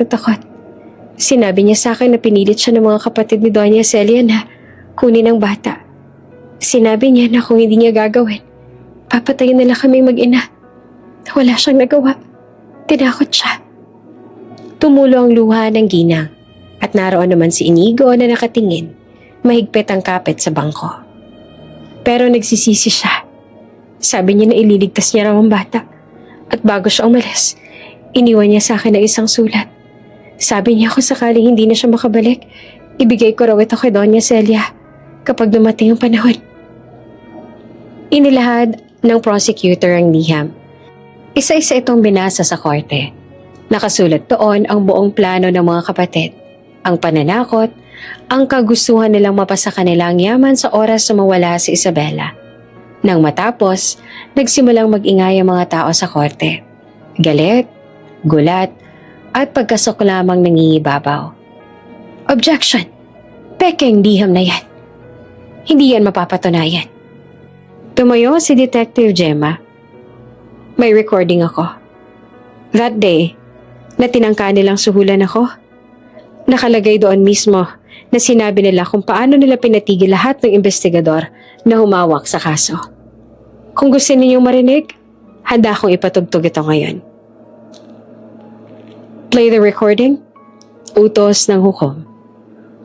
Sinabi niya sa akin na pinilit siya ng mga kapatid ni Doña Celia na kunin ang bata. Sinabi niya na kung hindi niya gagawin, papatayin nila kaming mag-ina. Wala siyang nagawa. Tinakot siya. Tumulo ang luha ng ginang at naroon naman si Inigo na nakatingin, mahigpit ang kapit sa bangko. Pero nagsisisi siya. Sabi niya na ililigtas niya raw ang bata. At bago siya umalis, iniwan niya sa akin ng isang sulat. Sabi niya kung sakaling hindi na siya makabalik, ibigay ko raw ito kay Doña Celia kapag dumating ang panahon. Inilahad ng prosecutor ang liham. Isa-isa itong binasa sa korte. Nakasulat doon ang buong plano ng mga kapatid, ang pananakot, ang kagustuhan nilang mapasa kanilang yaman sa oras na mawala si Isabela. Nang matapos, nagsimulang mag-ingay ang mga tao sa korte. Galit, gulat, at pagkasok lamang nangingibabaw. Objection! Pekeng liham na yan. Hindi yan mapapatunayan. Tumayo si Detective Gemma. May recording ako. That day, na tinangka nilang suhulan ako, nakalagay doon mismo na sinabi nila kung paano nila pinatigil lahat ng investigador na humawak sa kaso. Kung gusto ninyong marinig, handa akong ipatugtog ito ngayon. Play the recording, utos ng hukom.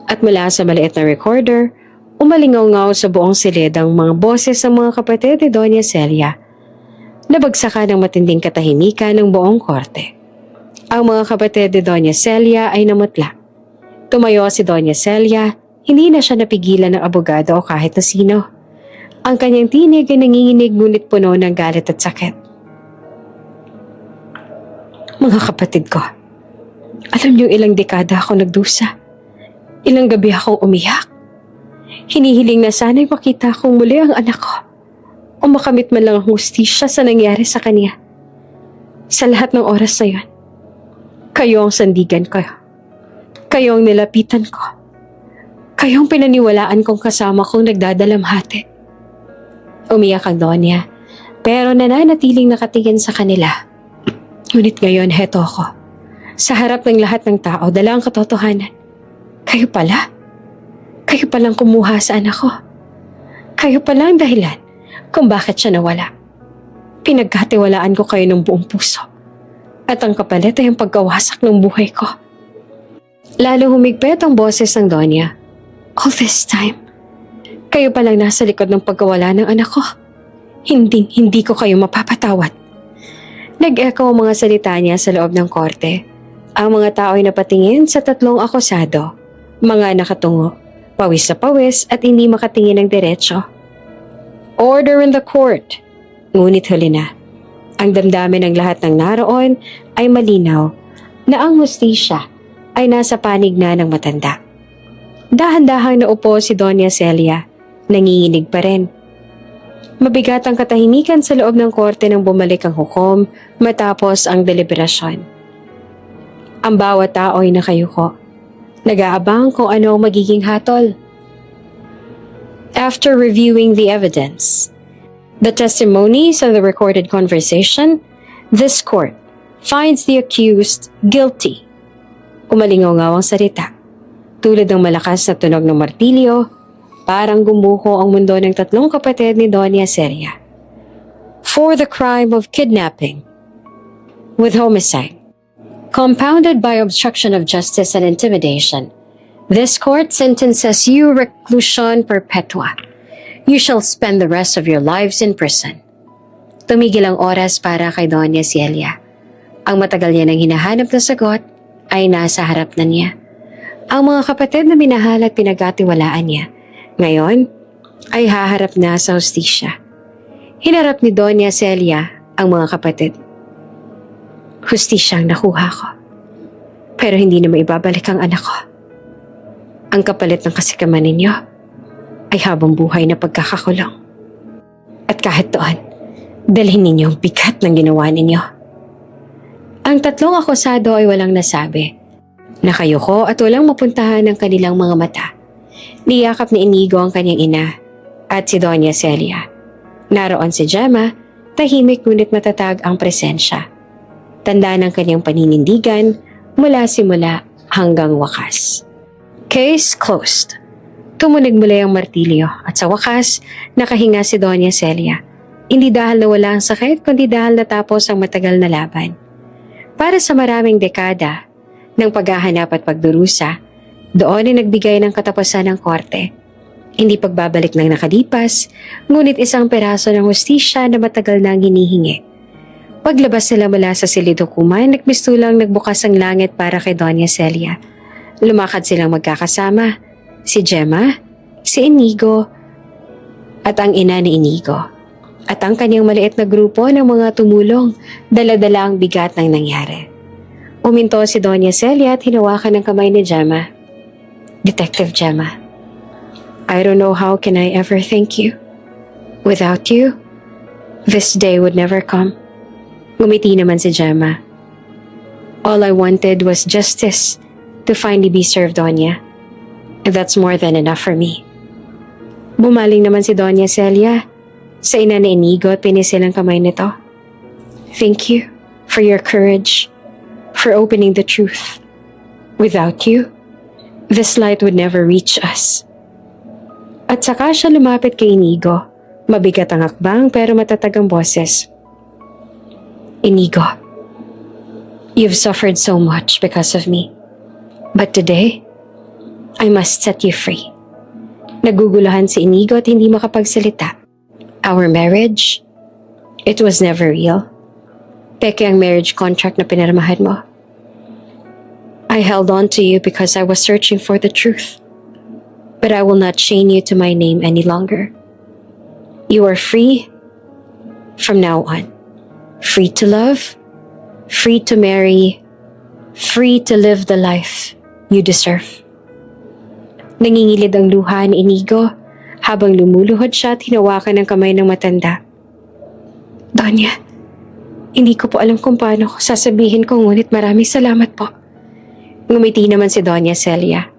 At mula sa maliit na recorder, umalingaw-ngaw sa buong silid ang mga boses ng mga kapatid ni Doña Celia. Nabagsakan ng matinding katahimikan ng buong korte. Ang mga kapatid ni Doña Celia ay namutla. Tumayo si Doña Celia, hindi na siya napigilan ng abogado o kahit na sino. Ang kanyang tinig ay nanginginig ngunit puno ng galit at sakit. Mga kapatid ko, alam niyo ilang dekada ako nagdusa. Ilang gabi akong umiyak. Hinihiling na sana'y makita kong muli ang anak ko o makamit man lang ang hustisya sa nangyari sa kanya. Sa lahat ng oras na yun, kayo ang sandigan ko. Kayo ang nilapitan ko. Kayo ang pinaniwalaan kong kasama kong nagdadalamhati. Umiyak ang Donya, pero nananatiling nakatingin sa kanila. Ngunit ngayon, heto ako. Sa harap ng lahat ng tao, dala ang katotohanan. Kayo pala? Kayo palang kumuha sa anak ko. Kayo pala ang dahilan kung bakit siya nawala. Pinagkatiwalaan ko kayo ng buong puso. At ang kapalit ay ang pagkawasak ng buhay ko. Lalo humigpit ang boses ng Donya. All this time, kayo palang nasa likod ng pagkawala ng anak ko. Hindi ko kayo mapapatawad. Nag-echo ang mga salita niya sa loob ng korte. Ang mga tao ay napatingin sa tatlong akusado. Mga nakatungo, pawis sa pawis at hindi makatingin ng diretsyo. Order in the court. Ngunit huli na. Ang damdamin ng lahat ng naroon ay malinaw na ang hustisya ay nasa panig na ng matanda. Dahan-dahang naupo si Doña Celia. Nanginginig pa rin. Mabigat ang katahimikan sa loob ng korte nang bumalik ang hukom matapos ang deliberasyon. Ang bawat tao ay nakayuko. Nag-aabang kung ano ang magiging hatol. After reviewing the evidence, the testimonies and the recorded conversation, this court finds the accused guilty. Umalingaw-ngaw ang salita. Tulad ng malakas na tunog ng martilyo, parang gumuho ang mundo ng tatlong kapatid ni Doña Celia. For the crime of kidnapping with homicide Compounded by obstruction of justice and intimidation, this court sentences you reclusion perpetua. You shall spend the rest of your lives in prison. Tumigil ang oras para kay Doña Celia. Ang matagal niya nang hinahanap na sagot ay nasa harap na niya. Ang mga kapatid na minahal at pinagkatiwalaan niya, ngayon ay haharap na sa hustisya. Hinarap ni Doña Celia ang mga kapatid. Hustisyang nakuha ko. Pero hindi na maibabalik ang anak ko. Ang kapalit ng kasikaman ninyo ay habang buhay na pagkakakulong. At kahit doon, dalhin ninyo ang bigat ng ginawa ninyo. Ang tatlong akusado ay walang nasabi. Nakayuko at walang mapuntahan ng kanilang mga mata. Niyakap ni Inigo ang kanyang ina at si Doña Celia. Naroon si Gemma, tahimik ngunit matatag ang presensya. Tanda ng kanyang paninindigan mula simula hanggang wakas. Case closed. Tumunog muli ang martilyo at sa wakas, nakahinga si Doña Celia. Hindi dahil nawala ang sakit, kundi dahil natapos ang matagal na laban. Para sa maraming dekada ng paghahanap at pagdurusa, doon ay nagbigay ng katapusan ng korte. Hindi pagbabalik ng nakalipas, ngunit isang peraso ng hustisya na matagal na ang hinihingi. Paglabas nila mula sa silid-hukuman, nagmistulang nagbukas ang langit para kay Doña Celia. Lumakad silang magkakasama, si Gemma, si Inigo, at ang ina ni Inigo. At ang kanyang maliit na grupo ng mga tumulong, dala-dala ang bigat ng nangyari. Uminto si Doña Celia at hinawakan ng kamay ni Gemma. Detective Gemma, I don't know how can I ever thank you. Without you, this day would never come. Ngumiti naman si Gemma. All I wanted was justice to finally be served, Doña. And that's more than enough for me. Bumaling naman si Doña Celia sa ina ni Inigo at pinisil ang kamay nito. Thank you for your courage, for opening the truth. Without you, this light would never reach us. At saka siya lumapit kay Inigo. Mabigat ang hakbang pero matatag ang boses. Inigo, you've suffered so much because of me. But today, I must set you free. Naguguluhan si Inigo at hindi makapagsalita. Our marriage, it was never real. Peke ang marriage contract na pinirmahan mo. I held on to you because I was searching for the truth. But I will not chain you to my name any longer. You are free from now on. Free to love, free to marry, free to live the life you deserve. Nangingilid ang luha ni Inigo habang lumuluhod siya at hinawakan ng kamay ng matanda. Doña, hindi ko po alam kung paano ko sasabihin ko ngunit maraming salamat po. Ngumiti naman si Doña Celia.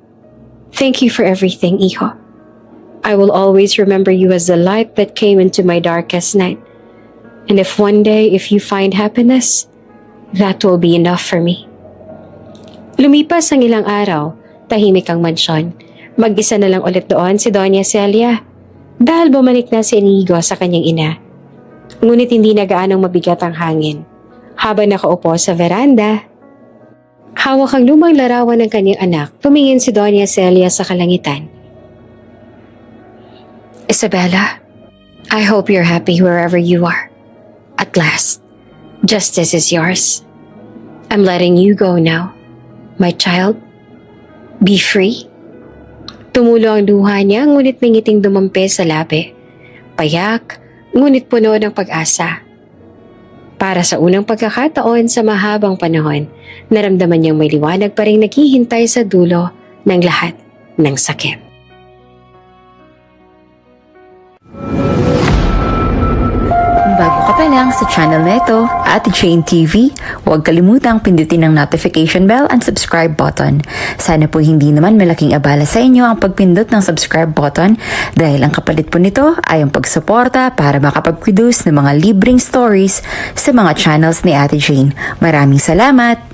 Thank you for everything, Iho. I will always remember you as the light that came into my darkest night. And if one day, if you find happiness, that will be enough for me. Lumipas ang ilang araw, tahimik ang mansyon. Mag-isa na lang ulit doon si Doña Celia dahil bumalik na si Inigo sa kanyang ina. Ngunit hindi na gaanong mabigat ang hangin. Habang nakaupo sa veranda, hawak ang lumang larawan ng kanyang anak, tumingin si Doña Celia sa kalangitan. Isabella, I hope you're happy wherever you are. At last, justice is yours. I'm letting you go now, my child. Be free. Tumulo ang luha niya, ngunit may ngiting dumampi sa labi. Payak, ngunit puno ng pag-asa. Para sa unang pagkakataon sa mahabang panahon, naramdaman niyang may liwanag pa rin naghihintay sa dulo ng lahat ng sakit. Bago ka pa lang sa channel na ito, Ate Jane TV, huwag kalimutang pindutin ang notification bell and subscribe button. Sana po hindi naman malaking abala sa inyo ang pagpindot ng subscribe button dahil ang kapalit po nito ay ang pagsuporta para makapag-produce ng mga libreng stories sa mga channels ni Ate Jane. Maraming salamat!